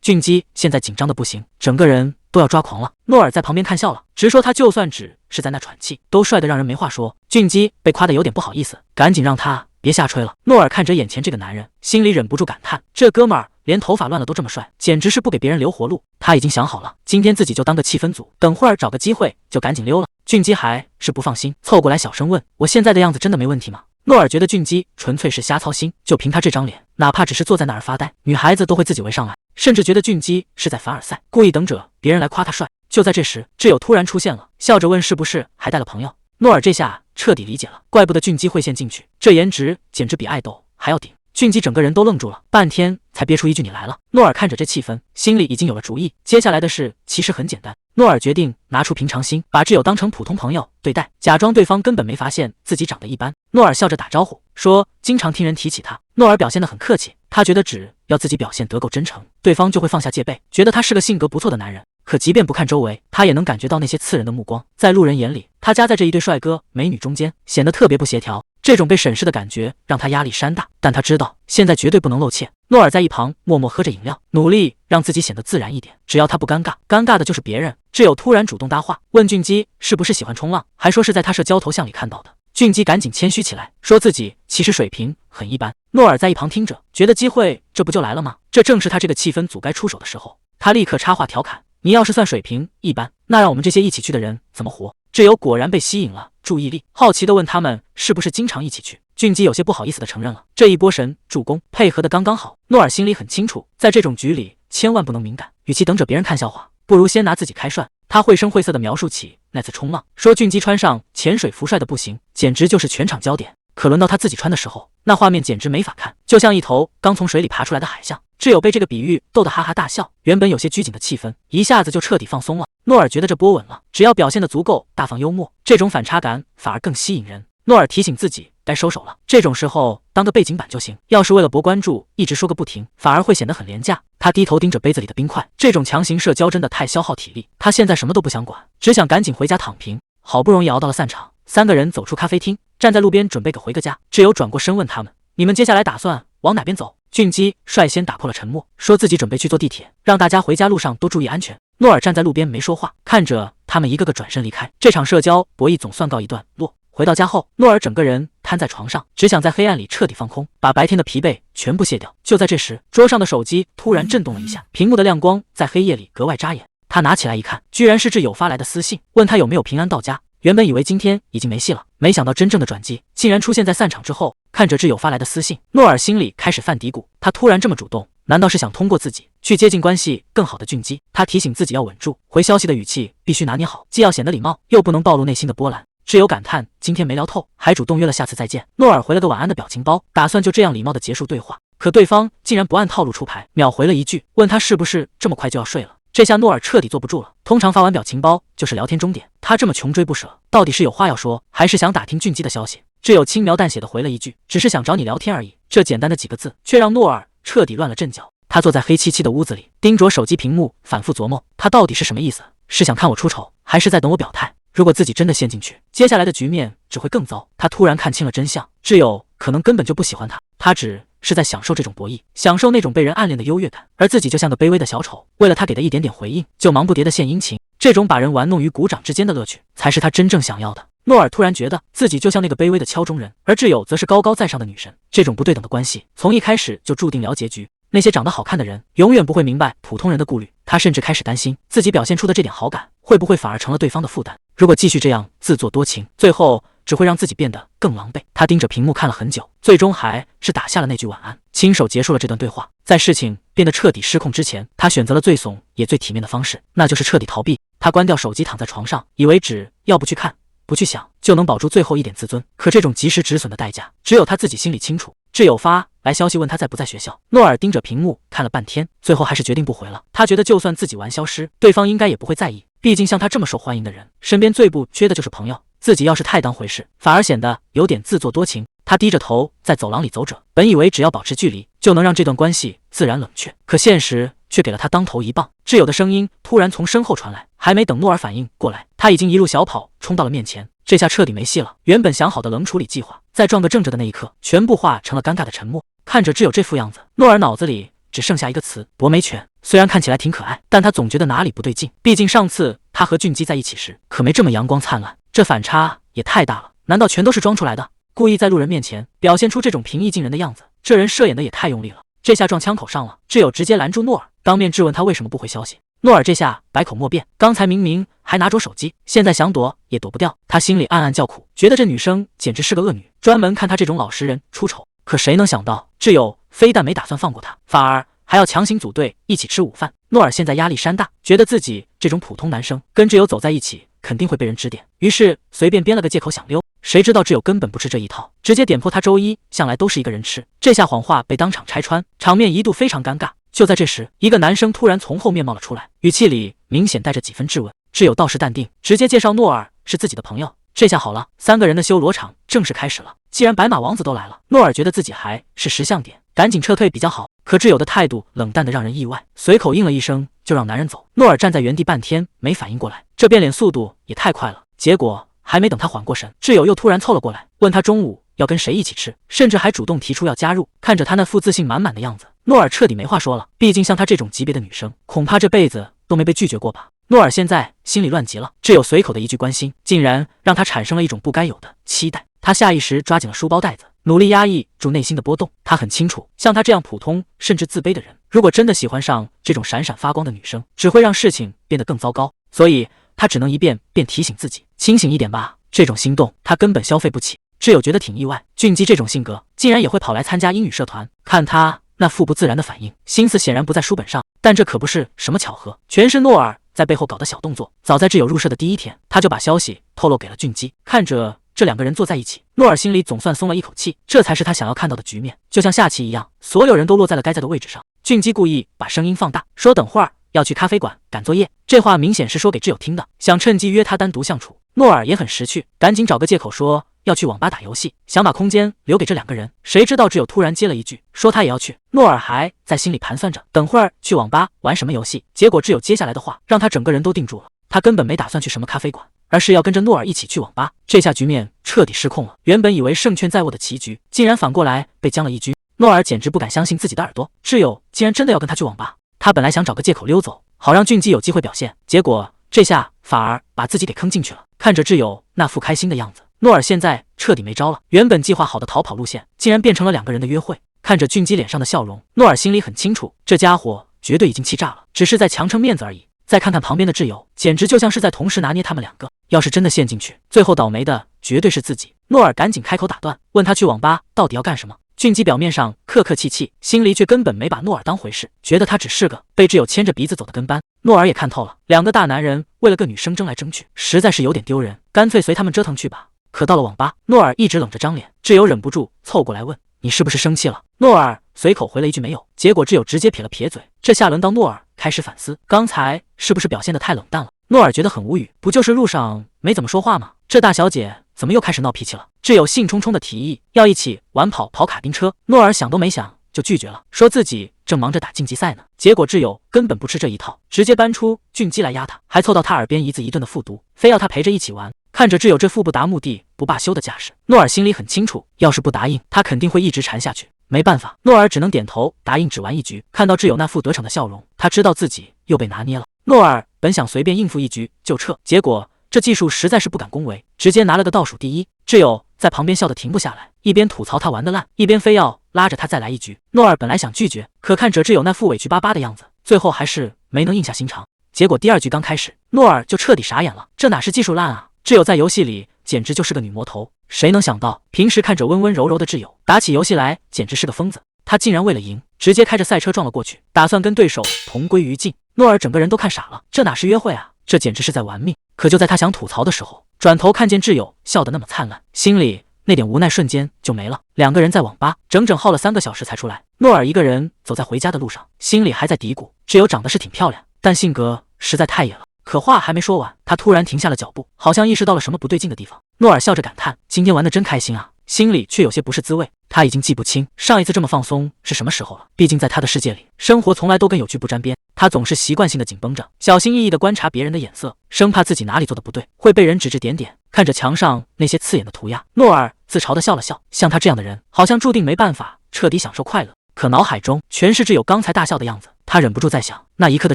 俊基现在紧张的不行，整个人都要抓狂了。诺尔在旁边看笑了，直说他就算只是在那喘气，都帅得让人没话说。俊基被夸得有点不好意思，赶紧让他别瞎吹了。诺尔看着眼前这个男人，心里忍不住感叹：这哥们儿连头发乱了都这么帅，简直是不给别人留活路。他已经想好了，今天自己就当个气氛组，等会儿找个机会就赶紧溜了。俊基还是不放心，凑过来小声问：我现在的样子真的没问题吗？诺尔觉得俊基纯粹是瞎操心，就凭他这张脸，哪怕只是坐在那儿发呆，女孩子都会自己围上来，甚至觉得俊基是在凡尔赛，故意等着别人来夸他帅。就在这时，挚友突然出现了，笑着问是不是还带了朋友。诺尔这下彻底理解了，怪不得俊基会陷进去，这颜值简直比爱豆还要顶。俊基整个人都愣住了，半天才憋出一句你来了。诺尔看着这气氛，心里已经有了主意，接下来的事其实很简单。诺尔决定拿出平常心，把挚友当成普通朋友对待，假装对方根本没发现自己长得一般。诺尔笑着打招呼说经常听人提起他。诺尔表现得很客气，他觉得只要自己表现得够真诚，对方就会放下戒备，觉得他是个性格不错的男人。可即便不看周围，他也能感觉到那些刺人的目光，在路人眼里，他夹在这一对帅哥美女中间，显得特别不协调。这种被审视的感觉让他压力山大，但他知道现在绝对不能露怯。诺尔在一旁默默喝着饮料，努力让自己显得自然一点，只要他不尴尬，尴尬的就是别人。挚友突然主动搭话，问俊基是不是喜欢冲浪，还说是在他社交头像里看到的。俊基赶紧谦虚起来，说自己其实水平很一般。诺尔在一旁听着，觉得机会这不就来了吗？这正是他这个气氛组该出手的时候。他立刻插话调侃：你要是算水平一般，那让我们这些一起去的人怎么活？挚友果然被吸引了注意力，好奇地问他们是不是经常一起去。俊基有些不好意思地承认了，这一波神助攻配合得刚刚好。诺尔心里很清楚，在这种局里千万不能敏感，与其等着别人看笑话，不如先拿自己开涮。他绘声绘色地描述起那次冲浪，说俊基穿上潜水服帅得不行，简直就是全场焦点。可轮到他自己穿的时候，那画面简直没法看，就像一头刚从水里爬出来的海象。挚友被这个比喻逗得哈哈大笑，原本有些拘谨的气氛一下子就彻底放松了。诺尔觉得这波稳了，只要表现得足够大方幽默，这种反差感反而更吸引人。诺尔提醒自己该收手了，这种时候当个背景板就行，要是为了博关注一直说个不停，反而会显得很廉价。他低头盯着杯子里的冰块，这种强行社交真的太消耗体力，他现在什么都不想管，只想赶紧回家躺平。好不容易熬到了散场，三个人走出咖啡厅，站在路边准备回个家。挚友转过身问他们：你们接下来打算往哪边走？俊基率先打破了沉默，说自己准备去坐地铁，让大家回家路上多注意安全。诺尔站在路边没说话，看着他们一个个转身离开。这场社交博弈总算告一段落。回到家后，诺尔整个人瘫在床上，只想在黑暗里彻底放空，把白天的疲惫全部卸掉。就在这时，桌上的手机突然震动了一下，屏幕的亮光在黑夜里格外扎眼。他拿起来一看，居然是挚友发来的私信，问他有没有平安到家。原本以为今天已经没戏了，没想到真正的转机竟然出现在散场之后。看着挚友发来的私信，诺尔心里开始犯嘀咕，他突然这么主动，难道是想通过自己去接近关系更好的俊基？他提醒自己要稳住，回消息的语气必须拿捏好，既要显得礼貌，又不能暴露内心的波澜。挚友感叹今天没聊透，还主动约了下次再见。诺尔回了个晚安的表情包，打算就这样礼貌的结束对话，可对方竟然不按套路出牌，秒回了一句，问他是不是这么快就要睡了。这下诺尔彻底坐不住了，通常发完表情包就是聊天终点，他这么穷追不舍，到底是有话要说，还是想打听俊基的消息？挚友轻描淡写的回了一句，只是想找你聊天而已。这简单的几个字却让诺尔彻底乱了阵脚。他坐在黑漆漆的屋子里，盯着手机屏幕，反复琢磨，他到底是什么意思？是想看我出丑，还是在等我表态？如果自己真的陷进去，接下来的局面只会更糟。他突然看清了真相，挚友可能根本就不喜欢他，他只是在享受这种博弈，享受那种被人暗恋的优越感，而自己就像个卑微的小丑，为了他给的一点点回应，就忙不迭的献殷勤。这种把人玩弄于股掌之间的乐趣，才是他真正想要的。诺尔突然觉得自己就像那个卑微的敲钟人，而挚友则是高高在上的女神。这种不对等的关系，从一开始就注定了结局。那些长得好看的人，永远不会明白普通人的顾虑。他甚至开始担心，自己表现出的这点好感，会不会反而成了对方的负担？如果继续这样自作多情，最后只会让自己变得更狼狈。他盯着屏幕看了很久，最终还是打下了那句晚安，亲手结束了这段对话。在事情变得彻底失控之前，他选择了最怂也最体面的方式，那就是彻底逃避。他关掉手机，躺在床上，以为只要不去看不去想，就能保住最后一点自尊。可这种及时止损的代价，只有他自己心里清楚。挚友发来消息问他在不在学校，诺尔盯着屏幕看了半天，最后还是决定不回了。他觉得就算自己玩消失，对方应该也不会在意，毕竟像他这么受欢迎的人，身边最不缺的就是朋友。自己要是太当回事，反而显得有点自作多情。他低着头在走廊里走着，本以为只要保持距离，就能让这段关系自然冷却，可现实却给了他当头一棒。挚友的声音突然从身后传来，还没等诺尔反应过来，他已经一路小跑冲到了面前。这下彻底没戏了，原本想好的冷处理计划，在撞个正着的那一刻，全部化成了尴尬的沉默。看着挚友这副样子，诺尔脑子里只剩下一个词：博美犬。虽然看起来挺可爱，但他总觉得哪里不对劲。毕竟上次他和俊基在一起时，可没这么阳光灿烂，这反差也太大了。难道全都是装出来的？故意在路人面前表现出这种平易近人的样子，这人射演的也太用力了。这下撞枪口上了，挚友直接拦住诺尔，当面质问他为什么不回消息。诺尔这下百口莫辩，刚才明明还拿着手机，现在想躲也躲不掉。他心里暗暗叫苦，觉得这女生简直是个恶女，专门看他这种老实人出丑。可谁能想到，挚友非但没打算放过他，反而还要强行组队一起吃午饭。诺尔现在压力山大，觉得自己这种普通男生跟挚友走在一起肯定会被人指点，于是随便编了个借口想溜。谁知道挚友根本不吃这一套，直接点破他周一向来都是一个人吃。这下谎话被当场拆穿，场面一度非常尴尬。就在这时，一个男生突然从后面冒了出来，语气里明显带着几分质问。挚友倒是淡定，直接介绍诺尔是自己的朋友。这下好了，三个人的修罗场正式开始了。既然白马王子都来了，诺尔觉得自己还是识相点，赶紧撤退比较好。可挚友的态度冷淡的让人意外，随口应了一声就让男人走。诺尔站在原地半天没反应过来，这变脸速度也太快了。结果还没等他缓过神，挚友又突然凑了过来，问他中午要跟谁一起吃，甚至还主动提出要加入。看着他那副自信满满的样子，诺尔彻底没话说了。毕竟像他这种级别的女生，恐怕这辈子都没被拒绝过吧。诺尔现在心里乱极了，挚友随口的一句关心，竟然让他产生了一种不该有的期待。他下意识抓紧了书包带子，努力压抑住内心的波动。他很清楚，像他这样普通甚至自卑的人，如果真的喜欢上这种闪闪发光的女生，只会让事情变得更糟糕。所以他只能一遍遍提醒自己，清醒一点吧，这种心动他根本消费不起。挚友觉得挺意外，俊基这种性格竟然也会跑来参加英语社团。看他那副不自然的反应，心思显然不在书本上。但这可不是什么巧合，全是诺尔在背后搞的小动作。早在挚友入社的第一天，他就把消息透露给了俊基。看着这两个人坐在一起，诺尔心里总算松了一口气，这才是他想要看到的局面。就像下棋一样，所有人都落在了该在的位置上。俊基故意把声音放大，说等会儿要去咖啡馆赶作业。这话明显是说给挚友听的，想趁机约他单独相处。诺尔也很识趣，赶紧找个借口说要去网吧打游戏，想把空间留给这两个人。谁知道挚友突然接了一句，说他也要去。诺尔还在心里盘算着，等会儿去网吧玩什么游戏。结果挚友接下来的话让他整个人都定住了。他根本没打算去什么咖啡馆，而是要跟着诺尔一起去网吧。这下局面彻底失控了，原本以为胜券在握的棋局，竟然反过来被将了一军。诺尔简直不敢相信自己的耳朵，挚友竟然真的要跟他去网吧。他本来想找个借口溜走，好让俊基有机会表现，结果这下反而把自己给坑进去了。看着挚友那副开心的样子，诺尔现在彻底没招了。原本计划好的逃跑路线，竟然变成了两个人的约会。看着俊基脸上的笑容，诺尔心里很清楚，这家伙绝对已经气炸了，只是在强撑面子而已。再看看旁边的挚友，简直就像是在同时拿捏他们两个。要是真的陷进去，最后倒霉的绝对是自己。诺尔赶紧开口打断，问他去网吧到底要干什么。俊基表面上客客气气，心里却根本没把诺尔当回事，觉得他只是个被挚友牵着鼻子走的跟班。诺尔也看透了，两个大男人为了个女生争来争去，实在是有点丢人，干脆随他们折腾去吧。可到了网吧，诺尔一直冷着张脸，挚友忍不住凑过来问，你是不是生气了？诺尔随口回了一句没有，结果挚友直接撇了撇嘴。这下轮到诺尔开始反思，刚才是不是表现得太冷淡了？诺尔觉得很无语，不就是路上没怎么说话吗？这大小姐怎么又开始闹脾气了？挚友兴冲冲的提议要一起玩跑卡丁车，诺尔想都没想就拒绝了，说自己正忙着打晋级赛呢。结果挚友根本不吃这一套，直接搬出俊基来压他，还凑到他耳边一字一顿的复读，非要他陪着一起玩。看着挚友这副不达目的不罢休的架势，诺尔心里很清楚，要是不答应，他肯定会一直缠下去。没办法，诺尔只能点头答应只玩一局。看到挚友那副得逞的笑容，他知道自己又被拿捏了。诺尔本想随便应付一局就撤，结果这技术实在是不敢恭维，直接拿了个倒数第一。挚友在旁边笑得停不下来，一边吐槽他玩得烂，一边非要拉着他再来一局。诺尔本来想拒绝，可看着挚友那副委屈巴巴的样子，最后还是没能硬下心肠。结果第二局刚开始，诺尔就彻底傻眼了，这哪是技术烂啊，挚友在游戏里简直就是个女魔头。谁能想到，平时看着温温柔柔的挚友，打起游戏来简直是个疯子。他竟然为了赢，直接开着赛车撞了过去，打算跟对手同归于尽。诺尔整个人都看傻了，这哪是约会啊，这简直是在玩命。可就在他想吐槽的时候，转头看见挚友笑得那么灿烂，心里那点无奈瞬间就没了。两个人在网吧整整耗了3个小时才出来。诺尔一个人走在回家的路上，心里还在嘀咕，挚友长得是挺漂亮，但性格实在太野了。可话还没说完，他突然停下了脚步，好像意识到了什么不对劲的地方。诺尔笑着感叹，今天玩得真开心啊，心里却有些不是滋味。他已经记不清上一次这么放松是什么时候了，毕竟在他的世界里，生活从来都跟有趣不沾边。他总是习惯性的紧绷着，小心翼翼地观察别人的眼色，生怕自己哪里做的不对，会被人指指点点。看着墙上那些刺眼的涂鸦，诺尔自嘲地笑了笑，像他这样的人，好像注定没办法彻底享受快乐。可脑海中全是挚友刚才大笑的样子，他忍不住在想，那一刻的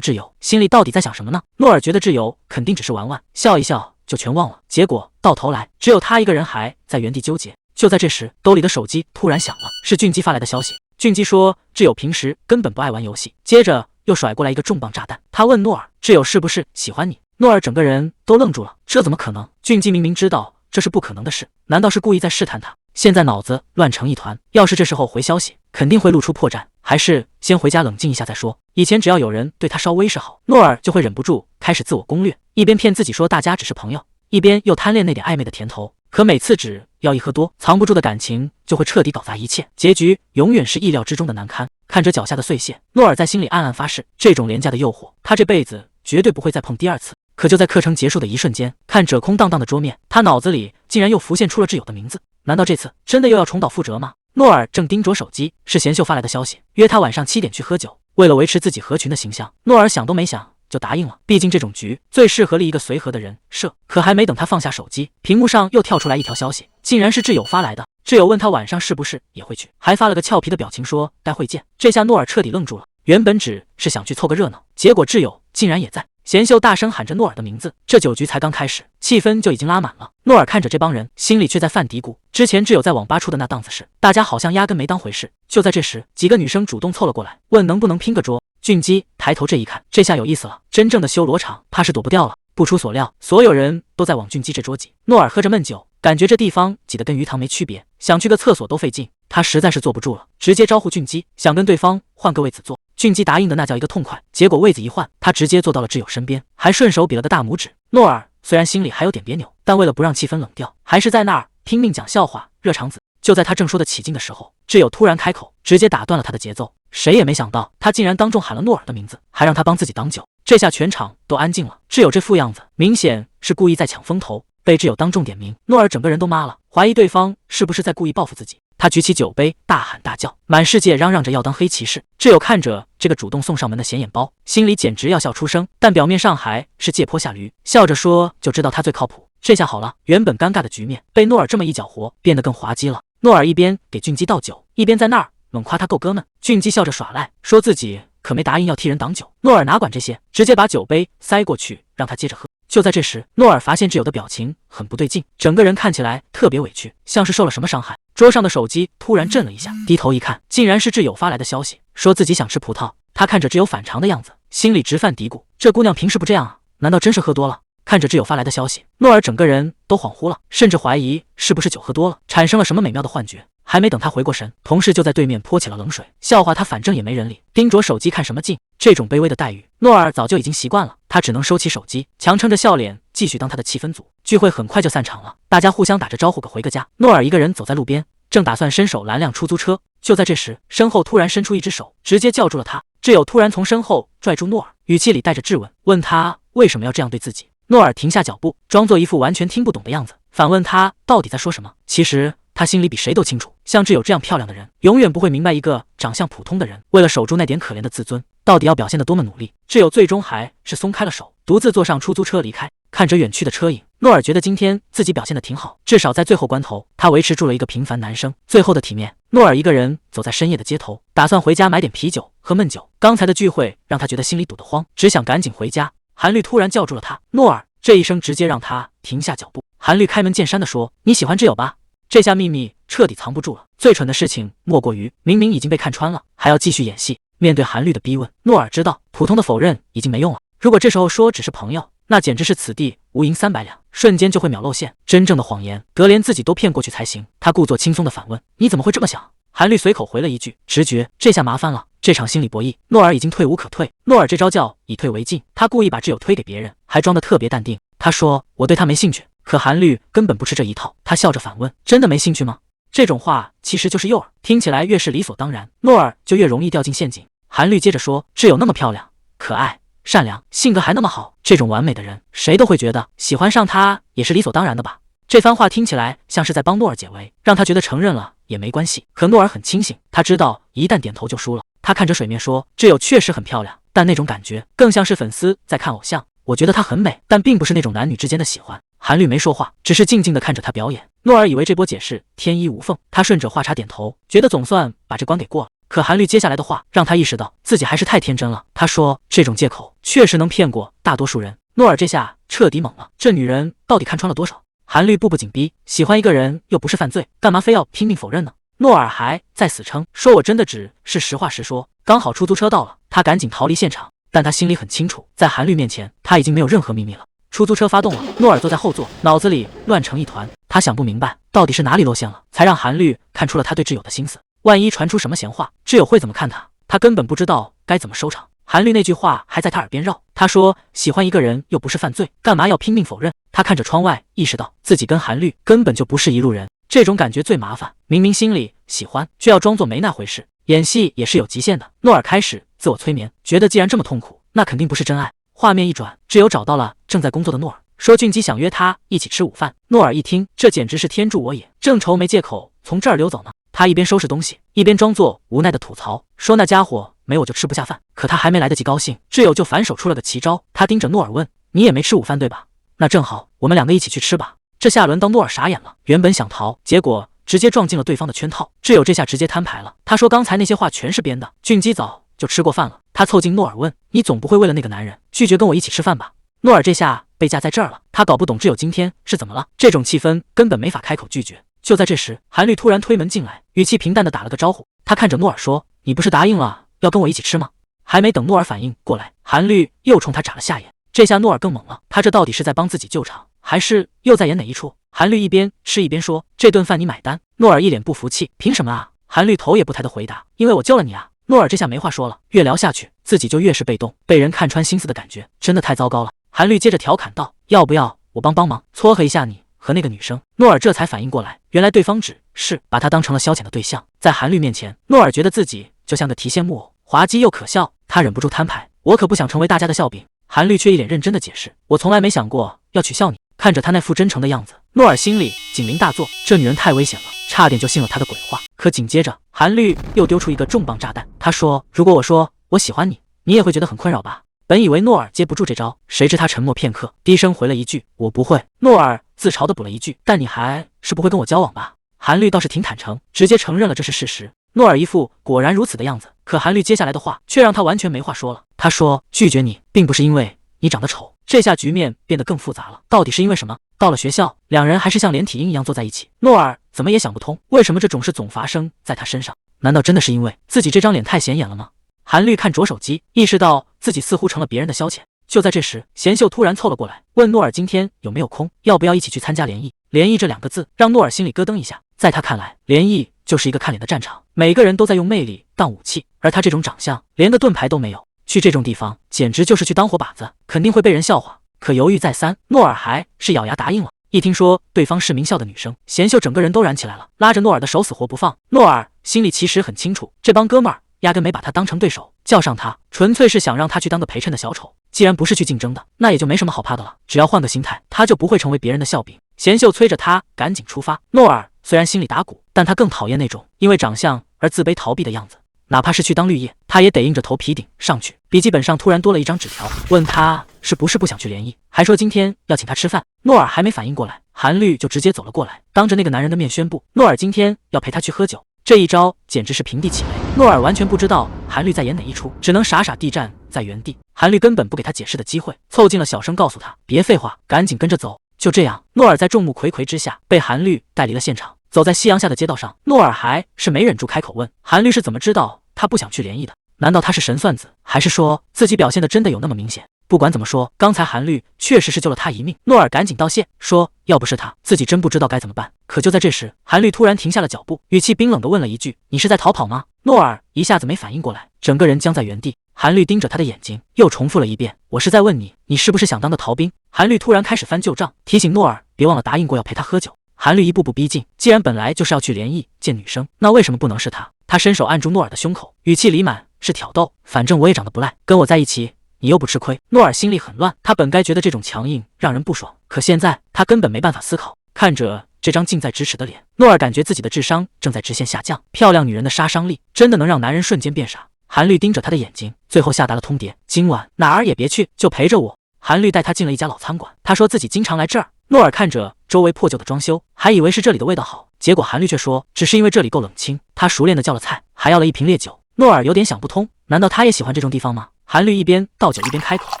挚友心里到底在想什么呢？诺尔觉得挚友肯定只是玩玩，笑一笑就全忘了，结果到头来只有他一个人还在原地纠结。就在这时，兜里的手机突然响了，是俊基发来的消息。俊基说挚友平时根本不爱玩游戏，接着又甩过来一个重磅炸弹。他问诺尔，挚友是不是喜欢你？诺尔整个人都愣住了，这怎么可能？俊基明明知道这是不可能的事，难道是故意在试探他？现在脑子乱成一团，要是这时候回消息，肯定会露出破绽，还是先回家冷静一下再说。以前只要有人对他稍微示好，诺尔就会忍不住开始自我攻略，一边骗自己说大家只是朋友，一边又贪恋那点暧昧的甜头。可每次只要一喝多，藏不住的感情就会彻底搞砸一切，结局永远是意料之中的难堪。看着脚下的碎屑，诺尔在心里暗暗发誓，这种廉价的诱惑，他这辈子绝对不会再碰第二次。可就在课程结束的一瞬间，看着空荡荡的桌面，他脑子里竟然又浮现出了挚友的名字。难道这次真的又要重蹈覆辙吗？诺尔正盯着手机，是贤秀发来的消息，约他晚上7点去喝酒。为了维持自己合群的形象，诺尔想都没想就答应了，毕竟这种局最适合了一个随和的人设。可还没等他放下手机，屏幕上又跳出来一条消息，竟然是挚友发来的。挚友问他晚上是不是也会去，还发了个俏皮的表情说待会见。这下诺尔彻底愣住了，原本只是想去凑个热闹，结果挚友竟然也在。贤秀大声喊着诺尔的名字，这酒局才刚开始，气氛就已经拉满了。诺尔看着这帮人，心里却在犯嘀咕，之前挚友在网吧出的那档子事，大家好像压根没当回事。就在这时，几个女生主动凑了过来，问能不能拼个桌。俊基抬头这一看，这下有意思了，真正的修罗场怕是躲不掉了。不出所料，所有人都在往俊基这桌挤。诺尔喝着闷酒，感觉这地方挤得跟鱼塘没区别，想去个厕所都费劲。他实在是坐不住了，直接招呼俊基，想跟对方换个位子坐。俊基答应的那叫一个痛快，结果位子一换，他直接坐到了挚友身边，还顺手比了个大拇指。诺尔虽然心里还有点别扭，但为了不让气氛冷掉，还是在那儿拼命讲笑话热场子。就在他正说得起劲的时候，挚友突然开口，直接打断了他的节奏。谁也没想到，他竟然当众喊了诺尔的名字，还让他帮自己挡酒。这下全场都安静了。挚友这副样子，明显是故意在抢风头。被挚友当众点名，诺尔整个人都麻了，怀疑对方是不是在故意报复自己。他举起酒杯，大喊大叫，满世界嚷嚷着要当黑骑士。挚友看着这个主动送上门的显眼包，心里简直要笑出声，但表面上还是借坡下驴，笑着说就知道他最靠谱。这下好了，原本尴尬的局面被诺尔这么一搅和，变得更滑稽了。诺尔一边给俊基倒酒，一边在那儿猛夸他够哥们。俊基笑着耍赖，说自己可没答应要替人挡酒。诺尔哪管这些，直接把酒杯塞过去让他接着喝。就在这时，诺尔发现挚友的表情很不对劲，整个人看起来特别委屈，像是受了什么伤害。桌上的手机突然震了一下，低头一看，竟然是挚友发来的消息，说自己想吃葡萄。他看着挚友反常的样子，心里直犯嘀咕，这姑娘平时不这样啊，难道真是喝多了？看着挚友发来的消息，诺尔整个人都恍惚了，甚至怀疑是不是酒喝多了，产生了什么美妙的幻觉。还没等他回过神，同事就在对面泼起了冷水，笑话他反正也没人理，盯着手机看什么劲。这种卑微的待遇，诺尔早就已经习惯了，他只能收起手机，强撑着笑脸继续当他的气氛组。聚会很快就散场了，大家互相打着招呼回个家。诺尔一个人走在路边，正打算伸手拦辆出租车，就在这时，身后突然伸出一只手，直接叫住了他。挚友突然从身后拽住诺尔，语气里带着质问，问他为什么要这样对自己。诺尔停下脚步，装作一副完全听不懂的样子，反问他到底在说什么。其实他心里比谁都清楚，像挚友这样漂亮的人，永远不会明白一个长相普通的人，为了守住那点可怜的自尊，到底要表现得多么努力。挚友最终还是松开了手，独自坐上出租车离开。看着远去的车影，诺尔觉得今天自己表现得挺好，至少在最后关头，他维持住了一个平凡男生最后的体面。诺尔一个人走在深夜的街头，打算回家买点啤酒喝闷酒。刚才的聚会让他觉得心里堵得慌，只想赶紧回家。韩律突然叫住了他，诺尔，这一声直接让他停下脚步。韩律开门见山地说，你喜欢挚友吧？这下秘密彻底藏不住了。最蠢的事情莫过于明明已经被看穿了，还要继续演戏。面对韩律的逼问，诺尔知道普通的否认已经没用了，如果这时候说只是朋友，那简直是此地无银300两，瞬间就会秒露馅。真正的谎言得连自己都骗过去才行。他故作轻松的反问，你怎么会这么想？韩律随口回了一句，直觉这下麻烦了。这场心理博弈，诺尔已经退无可退。诺尔这招叫以退为进，他故意把挚友推给别人，还装得特别淡定。他说，我对他没兴趣。可韩律根本不吃这一套，他笑着反问，真的没兴趣吗？这种话其实就是诱饵，听起来越是理所当然，诺尔就越容易掉进陷阱。韩律接着说，挚友那么漂亮、可爱、善良，性格还那么好，这种完美的人，谁都会觉得喜欢上他也是理所当然的吧。这番话听起来像是在帮诺尔解围，让他觉得承认了也没关系。可诺尔很清醒，他知道一旦点头就输了。他看着水面说，挚友确实很漂亮，但那种感觉更像是粉丝在看偶像。我觉得她很美，但并不是那种男女之间的喜欢。韩律没说话，只是静静地看着他表演。诺尔以为这波解释天衣无缝，他顺着话茬点头，觉得总算把这关给过了。可韩律接下来的话让他意识到自己还是太天真了。他说这种借口确实能骗过大多数人。诺尔这下彻底懵了，这女人到底看穿了多少？韩律步步紧逼，喜欢一个人又不是犯罪，干嘛非要拼命否认呢？诺尔还在死撑，说我真的只是实话实说。刚好出租车到了，他赶紧逃离现场，但他心里很清楚，在韩律面前他已经没有任何秘密了。出租车发动了，诺尔坐在后座，脑子里乱成一团。他想不明白，到底是哪里露馅了，才让韩律看出了他对挚友的心思。万一传出什么闲话，挚友会怎么看他？他根本不知道该怎么收场。韩律那句话还在他耳边绕，他说喜欢一个人又不是犯罪，干嘛要拼命否认？他看着窗外，意识到自己跟韩律根本就不是一路人。这种感觉最麻烦，明明心里喜欢，却要装作没那回事。演戏也是有极限的。诺尔开始自我催眠，觉得既然这么痛苦，那肯定不是真爱。画面一转，挚友找到了正在工作的诺尔，说俊基想约他一起吃午饭。诺尔一听，这简直是天助我也，正愁没借口从这儿溜走呢。他一边收拾东西，一边装作无奈的吐槽，说那家伙没我就吃不下饭。可他还没来得及高兴，挚友就反手出了个奇招。他盯着诺尔问，你也没吃午饭对吧？那正好，我们两个一起去吃吧。这下轮到诺尔傻眼了，原本想逃，结果直接撞进了对方的圈套。挚友这下直接摊牌了，他说刚才那些话全是编的，俊基早就吃过饭了。他凑近诺尔问，你总不会为了那个男人拒绝跟我一起吃饭吧？诺尔这下被架在这儿了，他搞不懂挚友今天是怎么了，这种气氛根本没法开口拒绝。就在这时，韩律突然推门进来，语气平淡的打了个招呼。他看着诺尔说，你不是答应了要跟我一起吃吗？还没等诺尔反应过来，韩律又冲他眨了下眼。这下诺尔更懵了，他这到底是在帮自己救场，还是又在演哪一出？韩律一边吃一边说，这顿饭你买单。诺尔一脸不服气，凭什么啊？韩律头也不抬的回答，因为我救了你啊。诺尔这下没话说了，越聊下去自己就越是被动，被人看穿心思的感觉真的太糟糕了。韩律接着调侃道，要不要我帮忙撮合一下你和那个女生？诺尔这才反应过来，原来对方只是把他当成了消遣的对象。在韩律面前，诺尔觉得自己就像个提线木偶，滑稽又可笑。他忍不住摊牌，我可不想成为大家的笑柄。韩律却一脸认真的解释，我从来没想过要取笑你。看着他那副真诚的样子，诺尔心里警铃大作，这女人太危险了，差点就信了他的鬼话。可紧接着，韩律又丢出一个重磅炸弹，他说，如果我说我喜欢你，你也会觉得很困扰吧？本以为诺尔接不住这招，谁知他沉默片刻，低声回了一句，我不会。诺尔自嘲的补了一句，但你还是不会跟我交往吧？韩律倒是挺坦诚，直接承认了这是事实。诺尔一副果然如此的样子，可韩律接下来的话却让他完全没话说了。他说，拒绝你并不是因为你长得丑。这下局面变得更复杂了，到底是因为什么？到了学校，两人还是像连体婴一样坐在一起。诺尔怎么也想不通，为什么这种事总发生在他身上？难道真的是因为自己这张脸太显眼了吗？韩律看着手机，意识到自己似乎成了别人的消遣。就在这时，贤秀突然凑了过来，问诺尔今天有没有空，要不要一起去参加联谊。联谊这两个字让诺尔心里咯噔一下，在他看来，联谊就是一个看脸的战场，每个人都在用魅力当武器，而他这种长相连个盾牌都没有，去这种地方简直就是去当活靶子，肯定会被人笑话。可犹豫再三，诺尔还是咬牙答应了。一听说对方是名校的女生，贤秀整个人都燃起来了，拉着诺尔的手死活不放。诺尔心里其实很清楚，这帮哥们儿压根没把他当成对手，叫上他纯粹是想让他去当个陪衬的小丑。既然不是去竞争的，那也就没什么好怕的了，只要换个心态，他就不会成为别人的笑柄。贤秀催着他赶紧出发。诺尔虽然心里打鼓，但他更讨厌那种因为长相而自卑逃避的样子，哪怕是去当绿叶，他也得硬着头皮顶上去。笔记本上突然多了一张纸条，问他是不是不想去联谊，还说今天要请他吃饭。诺尔还没反应过来，韩律就直接走了过来，当着那个男人的面宣布，诺尔今天要陪他去喝酒。这一招简直是平地起雷，诺尔完全不知道韩律在演哪一出，只能傻傻地站在原地。韩律根本不给他解释的机会，凑近了小声告诉他，别废话，赶紧跟着走。就这样，诺尔在众目睽睽之下被韩律带离了现场。走在夕阳下的街道上，诺尔还是没忍住开口问，韩律是怎么知道他不想去联谊的？难道他是神算子，还是说自己表现的真的有那么明显？不管怎么说，刚才韩律确实是救了他一命。诺尔赶紧道谢，说要不是他，自己真不知道该怎么办。可就在这时，韩律突然停下了脚步，语气冰冷地问了一句，你是在逃跑吗？诺尔一下子没反应过来，整个人僵在原地。韩律盯着他的眼睛，又重复了一遍，我是在问你，你是不是想当个逃兵？韩律突然开始翻旧账，提醒诺尔别忘了答应过要陪他喝酒。韩律一步步逼近，既然本来就是要去联谊见女生，那为什么不能是他？他伸手按住诺尔的胸口，语气里满是挑逗，反正我也长得不赖，跟我在一起你又不吃亏。诺尔心里很乱，他本该觉得这种强硬让人不爽，可现在他根本没办法思考。看着这张近在咫尺的脸，诺尔感觉自己的智商正在直线下降。漂亮女人的杀伤力真的能让男人瞬间变傻。韩律盯着他的眼睛，最后下达了通牒，今晚哪儿也别去，就陪着我。韩律带他进了一家老餐馆，他说自己经常来这儿。诺尔看着周围破旧的装修，还以为是这里的味道好，结果韩律却说只是因为这里够冷清。他熟练的叫了菜，还要了一瓶烈酒。诺尔有点想不通，难道他也喜欢这种地方吗？韩律一边倒酒一边开口，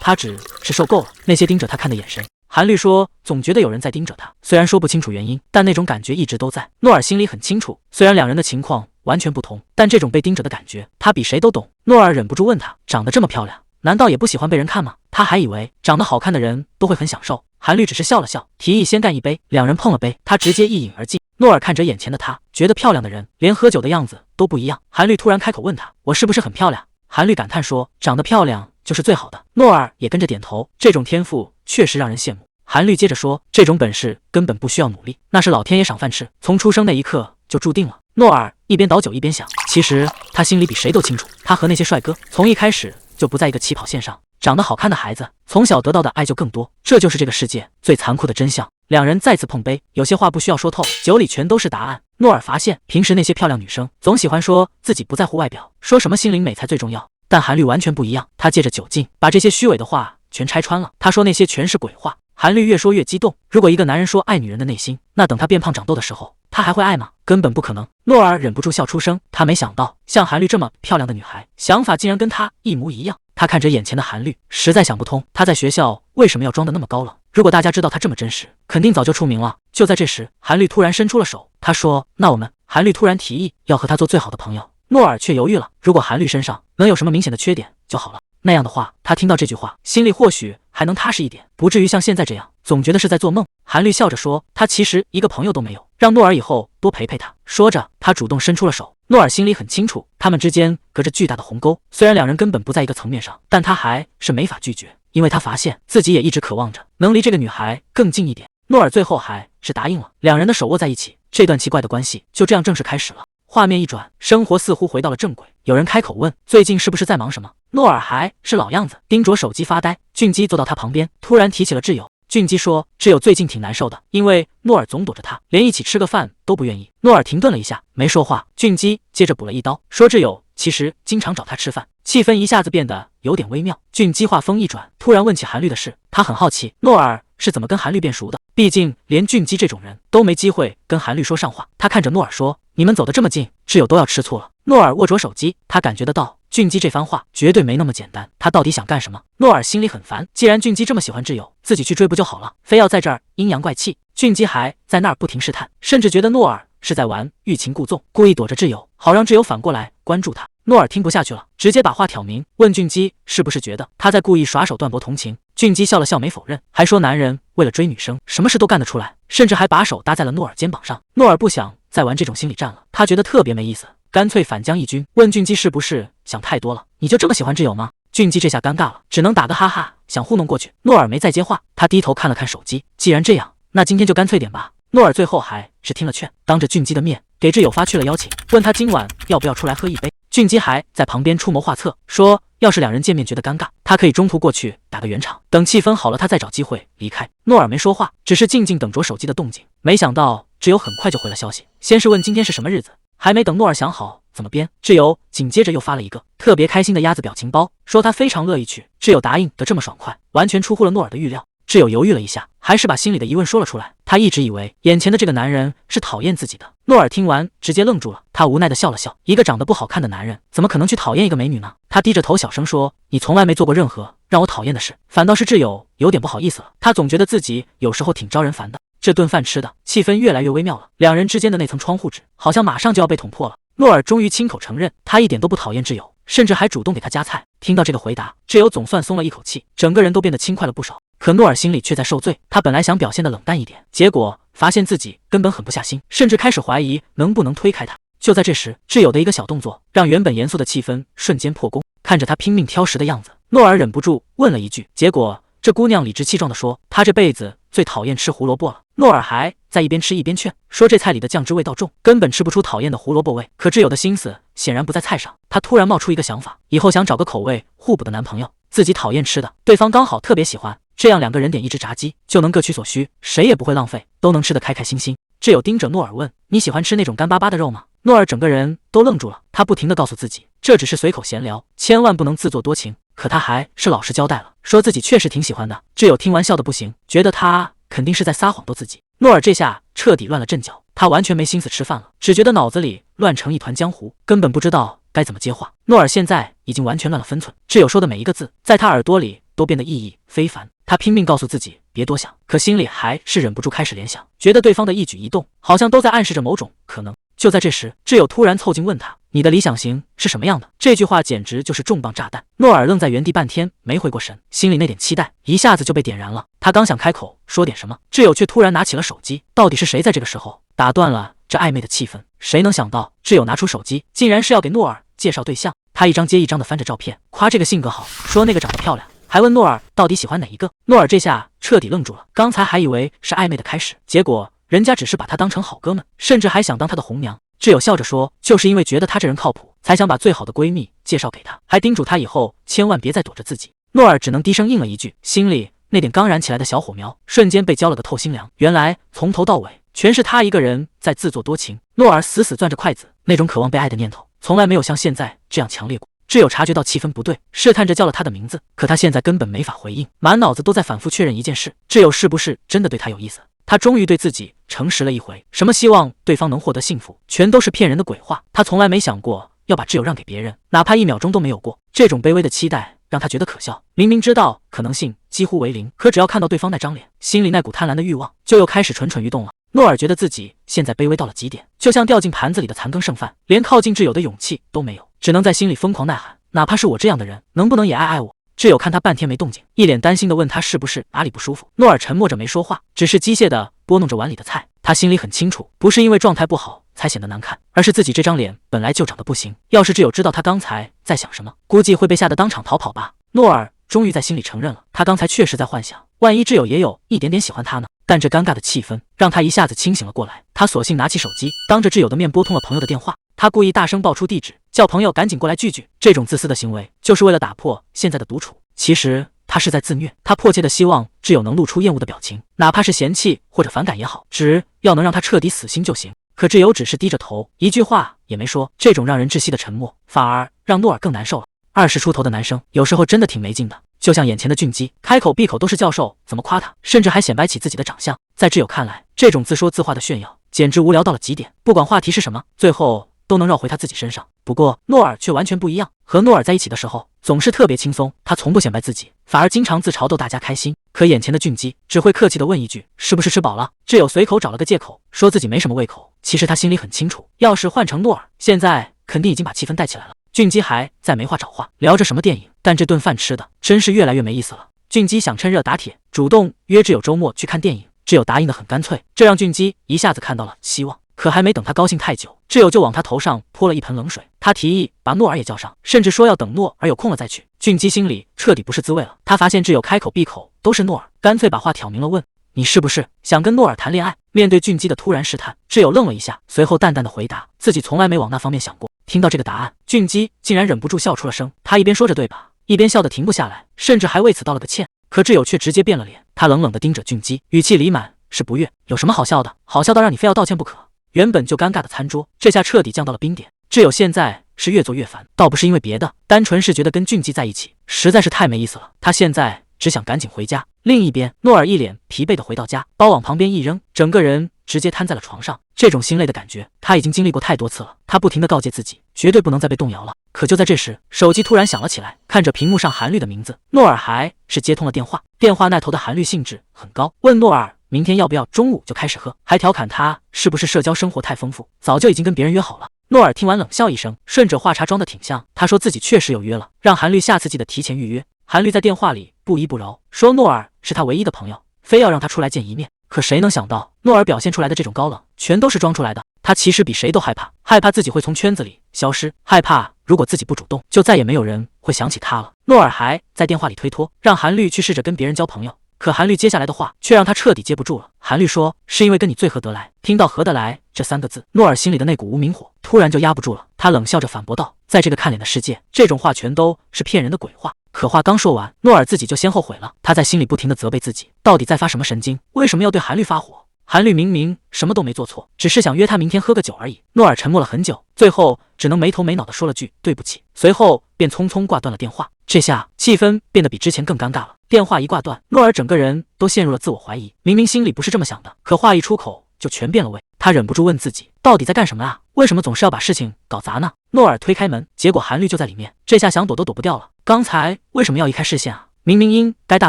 他只是受够了那些盯着他看的眼神。韩律说，总觉得有人在盯着他，虽然说不清楚原因，但那种感觉一直都在。诺尔心里很清楚，虽然两人的情况完全不同，但这种被盯着的感觉，他比谁都懂。诺尔忍不住问他，长得这么漂亮，难道也不喜欢被人看吗？他还以为长得好看的人都会很享受。韩律只是笑了笑，提议先干一杯，两人碰了杯，他直接一饮而尽。诺尔看着眼前的他，觉得漂亮的人连喝酒的样子都不一样。韩律突然开口问他，我是不是很漂亮？韩律感叹说，长得漂亮就是最好的。诺尔也跟着点头，这种天赋确实让人羡慕。韩律接着说，这种本事根本不需要努力，那是老天爷赏饭吃，从出生那一刻就注定了。诺尔一边倒酒一边想，其实他心里比谁都清楚，他和那些帅哥从一开始就不在一个起跑线上，长得好看的孩子从小得到的爱就更多，这就是这个世界最残酷的真相。两人再次碰杯，有些话不需要说透，酒里全都是答案。诺尔发现，平时那些漂亮女生总喜欢说自己不在乎外表，说什么心灵美才最重要，但韩律完全不一样，他借着酒劲把这些虚伪的话全拆穿了。他说那些全是鬼话。韩律越说越激动，如果一个男人说爱女人的内心，那等他变胖长痘的时候，他还会爱吗？根本不可能。诺尔忍不住笑出声，他没想到像韩律这么漂亮的女孩，想法竟然跟他一模一样。他看着眼前的韩律，实在想不通，他在学校为什么要装得那么高冷？如果大家知道他这么真实，肯定早就出名了。就在这时，韩律突然伸出了手，他说，那我们……韩律突然提议要和他做最好的朋友，诺尔却犹豫了，如果韩律身上能有什么明显的缺点就好了，那样的话，他听到这句话，心里或许还能踏实一点，不至于像现在这样，总觉得是在做梦。韩律笑着说，他其实一个朋友都没有，让诺尔以后多陪陪他。说着，他主动伸出了手。诺尔心里很清楚，他们之间隔着巨大的鸿沟，虽然两人根本不在一个层面上，但他还是没法拒绝，因为他发现自己也一直渴望着能离这个女孩更近一点。诺尔最后还是答应了，两人的手握在一起，这段奇怪的关系就这样正式开始了。画面一转，生活似乎回到了正轨。有人开口问，最近是不是在忙什么？诺尔还是老样子，盯着手机发呆。俊基坐到他旁边，突然提起了挚友。俊基说，挚友最近挺难受的，因为诺尔总躲着他，连一起吃个饭都不愿意。诺尔停顿了一下，没说话。俊基接着补了一刀，说挚友其实经常找他吃饭。气氛一下子变得有点微妙。俊基话锋一转，突然问起韩律的事。他很好奇，诺尔是怎么跟韩律变熟的，毕竟连俊基这种人都没机会跟韩律说上话。他看着诺尔说，你们走得这么近，挚友都要吃醋了。诺尔握着手机，他感觉得到俊基这番话绝对没那么简单，他到底想干什么？诺尔心里很烦，既然俊基这么喜欢挚友，自己去追不就好了，非要在这儿阴阳怪气。俊基还在那儿不停试探，甚至觉得诺尔是在玩欲擒故纵，故意躲着挚友，好让挚友反过来关注他。诺尔听不下去了，直接把话挑明，问俊基是不是觉得他在故意耍手段博同情。俊基笑了笑没否认，还说男人为了追女生什么事都干得出来，甚至还把手搭在了诺尔肩膀上。诺尔不想再玩这种心理战了，他觉得特别没意思，干脆反将一军，问俊基是不是想太多了，你就这么喜欢挚友吗？俊基这下尴尬了，只能打个哈哈，想糊弄过去。诺尔没再接话，他低头看了看手机，既然这样，那今天就干脆点吧。诺尔最后还是听了劝，当着俊基的面给挚友发去了邀请，问他今晚要不要出来喝一杯。俊基还在旁边出谋划策，说要是两人见面觉得尴尬，他可以中途过去打个圆场，等气氛好了他再找机会离开。诺尔没说话，只是静静等着手机的动静。没想到挚友很快就回了消息，先是问今天是什么日子，还没等诺尔想好怎么编，挚友紧接着又发了一个特别开心的鸭子表情包，说他非常乐意去。挚友答应得这么爽快，完全出乎了诺尔的预料。挚友犹豫了一下，还是把心里的疑问说了出来。他一直以为眼前的这个男人是讨厌自己的。诺尔听完直接愣住了，他无奈的笑了笑，一个长得不好看的男人怎么可能去讨厌一个美女呢？他低着头小声说，你从来没做过任何让我讨厌的事。反倒是挚友有点不好意思了，他总觉得自己有时候挺招人烦的。这顿饭吃的气氛越来越微妙了，两人之间的那层窗户纸好像马上就要被捅破了。诺尔终于亲口承认，他一点都不讨厌挚友，甚至还主动给他夹菜。听到这个回答，挚友总算松了一口气，整个人都变得轻快了不少。可诺尔心里却在受罪，他本来想表现得冷淡一点，结果发现自己根本狠不下心，甚至开始怀疑能不能推开他。就在这时，挚友的一个小动作让原本严肃的气氛瞬间破功。看着他拼命挑食的样子，诺尔忍不住问了一句，结果这姑娘理直气壮地说，她这辈子最讨厌吃胡萝卜了。诺尔还在一边吃一边劝，说这菜里的酱汁味道重，根本吃不出讨厌的胡萝卜味。可挚友的心思显然不在菜上，他突然冒出一个想法，以后想找个口味互补的男朋友，自己讨厌吃的，对方刚好特别喜欢，这样两个人点一只炸鸡就能各取所需，谁也不会浪费，都能吃得开开心心。挚友盯着诺尔问，你喜欢吃那种干巴巴的肉吗？诺尔整个人都愣住了，他不停地告诉自己，这只是随口闲聊，千万不能自作多情。可他还是老实交代了，说自己确实挺喜欢的。挚友听完笑得不行，觉得他肯定是在撒谎逗自己。诺尔这下彻底乱了阵脚，他完全没心思吃饭了，只觉得脑子里乱成一团浆糊，根本不知道该怎么接话。诺尔现在已经完全乱了分寸，挚友说的每一个字，在他耳朵里都变得意义非凡。他拼命告诉自己别多想，可心里还是忍不住开始联想，觉得对方的一举一动好像都在暗示着某种可能。就在这时，挚友突然凑近问他：“你的理想型是什么样的？”这句话简直就是重磅炸弹。诺尔愣在原地半天，没回过神，心里那点期待一下子就被点燃了。他刚想开口说点什么，挚友却突然拿起了手机。到底是谁在这个时候打断了这暧昧的气氛？谁能想到，挚友拿出手机，竟然是要给诺尔介绍对象。他一张接一张的翻着照片，夸这个性格好，说那个长得漂亮，还问诺尔到底喜欢哪一个。诺尔这下彻底愣住了，刚才还以为是暧昧的开始，结果人家只是把他当成好哥们，甚至还想当他的红娘。挚友笑着说，就是因为觉得他这人靠谱，才想把最好的闺蜜介绍给他，还叮嘱他以后千万别再躲着自己。诺尔只能低声应了一句，心里那点刚燃起来的小火苗瞬间被浇了个透心凉。原来从头到尾全是他一个人在自作多情。诺尔死死攥着筷子，那种渴望被爱的念头从来没有像现在这样强烈过。挚友察觉到气氛不对，试探着叫了他的名字，可他现在根本没法回应，满脑子都在反复确认一件事：挚友是不是真的对他有意思。他终于对自己诚实了一回，什么希望对方能获得幸福，全都是骗人的鬼话。他从来没想过要把挚友让给别人，哪怕1秒钟都没有过。这种卑微的期待让他觉得可笑，明明知道可能性几乎为零，可只要看到对方那张脸，心里那股贪婪的欲望就又开始蠢蠢欲动了。诺尔觉得自己现在卑微到了极点，就像掉进盘子里的残羹剩饭，连靠近挚友的勇气都没有，只能在心里疯狂呐喊，哪怕是我这样的人，能不能也爱爱我？挚友看他半天没动静，一脸担心地问他是不是哪里不舒服。诺尔沉默着没说话，只是机械地拨弄着碗里的菜。他心里很清楚，不是因为状态不好才显得难看，而是自己这张脸本来就长得不行。要是挚友知道他刚才在想什么，估计会被吓得当场逃跑吧。诺尔终于在心里承认了，他刚才确实在幻想，万一挚友也有一点点喜欢他呢？但这尴尬的气氛让他一下子清醒了过来，他索性拿起手机，当着挚友的面拨通了朋友的电话。他故意大声报出地址，叫朋友赶紧过来聚聚。这种自私的行为，就是为了打破现在的独处。其实他是在自虐，他迫切的希望挚友能露出厌恶的表情，哪怕是嫌弃或者反感也好，只要能让他彻底死心就行。可挚友只是低着头，一句话也没说。这种让人窒息的沉默，反而让诺尔更难受了。20出头的男生有时候真的挺没劲的，就像眼前的俊基，开口闭口都是教授怎么夸他，甚至还显摆起自己的长相。在挚友看来，这种自说自话的炫耀简直无聊到了极点，不管话题是什么，最后都能绕回他自己身上。不过诺尔却完全不一样，和诺尔在一起的时候总是特别轻松，他从不显摆自己，反而经常自嘲逗大家开心。可眼前的俊基只会客气地问一句是不是吃饱了，挚友随口找了个借口说自己没什么胃口。其实他心里很清楚，要是换成诺尔，现在肯定已经把气氛带起来了。俊基还在没话找话，聊着什么电影，但这顿饭吃的真是越来越没意思了。俊基想趁热打铁，主动约挚友周末去看电影，挚友答应得很干脆，这让俊基一下子看到了希望。可还没等他高兴太久，挚友就往他头上泼了一盆冷水。他提议把诺尔也叫上，甚至说要等诺尔有空了再去。俊基心里彻底不是滋味了，他发现挚友开口闭口都是诺尔，干脆把话挑明了问：“你是不是想跟诺尔谈恋爱？”面对俊基的突然试探，挚友愣了一下，随后淡淡的回答自己从来没往那方面想过。听到这个答案，俊基竟然忍不住笑出了声。他一边说着对吧，一边笑得停不下来，甚至还为此道了个歉。可挚友却直接变了脸，他冷冷地盯着俊基，语气里满是不悦：“有什么好笑的？好笑到让你非要道歉不可？”原本就尴尬的餐桌，这下彻底降到了冰点。挚友现在是越做越烦，倒不是因为别的，单纯是觉得跟俊基在一起实在是太没意思了。他现在只想赶紧回家。另一边，诺尔一脸疲惫的回到家，包往旁边一扔，整个人直接瘫在了床上。这种心累的感觉，他已经经历过太多次了。他不停地告诫自己，绝对不能再被动摇了。可就在这时，手机突然响了起来，看着屏幕上韩律的名字，诺尔还是接通了电话。电话那头的韩律兴致很高，问诺尔明天要不要中午就开始喝，还调侃他是不是社交生活太丰富，早就已经跟别人约好了。诺尔听完冷笑一声，顺着话茬装的挺像，他说自己确实有约了，让韩律下次记得提前预约。韩律在电话里不依不饶，说诺尔是他唯一的朋友，非要让他出来见一面。可谁能想到，诺尔表现出来的这种高冷，全都是装出来的。他其实比谁都害怕，害怕自己会从圈子里消失，害怕如果自己不主动，就再也没有人会想起他了。诺尔还在电话里推脱，让韩律去试着跟别人交朋友。可韩律接下来的话却让他彻底接不住了。韩律说是因为跟你最合得来。听到合得来这3个字，诺尔心里的那股无名火突然就压不住了。他冷笑着反驳道，在这个看脸的世界，这种话全都是骗人的鬼话。可话刚说完，诺尔自己就先后悔了。他在心里不停地责备自己，到底在发什么神经，为什么要对韩律发火？韩律明明什么都没做错，只是想约他明天喝个酒而已。诺尔沉默了很久，最后只能没头没脑地说了句对不起，随后便匆匆挂断了电话。这下气氛变得比之前更尴尬了。电话一挂断，诺尔整个人都陷入了自我怀疑，明明心里不是这么想的，可话一出口就全变了味。他忍不住问自己，到底在干什么啊？为什么总是要把事情搞砸呢？诺尔推开门，结果韩律就在里面，这下想躲都躲不掉了。刚才为什么要移开视线啊？明明应该大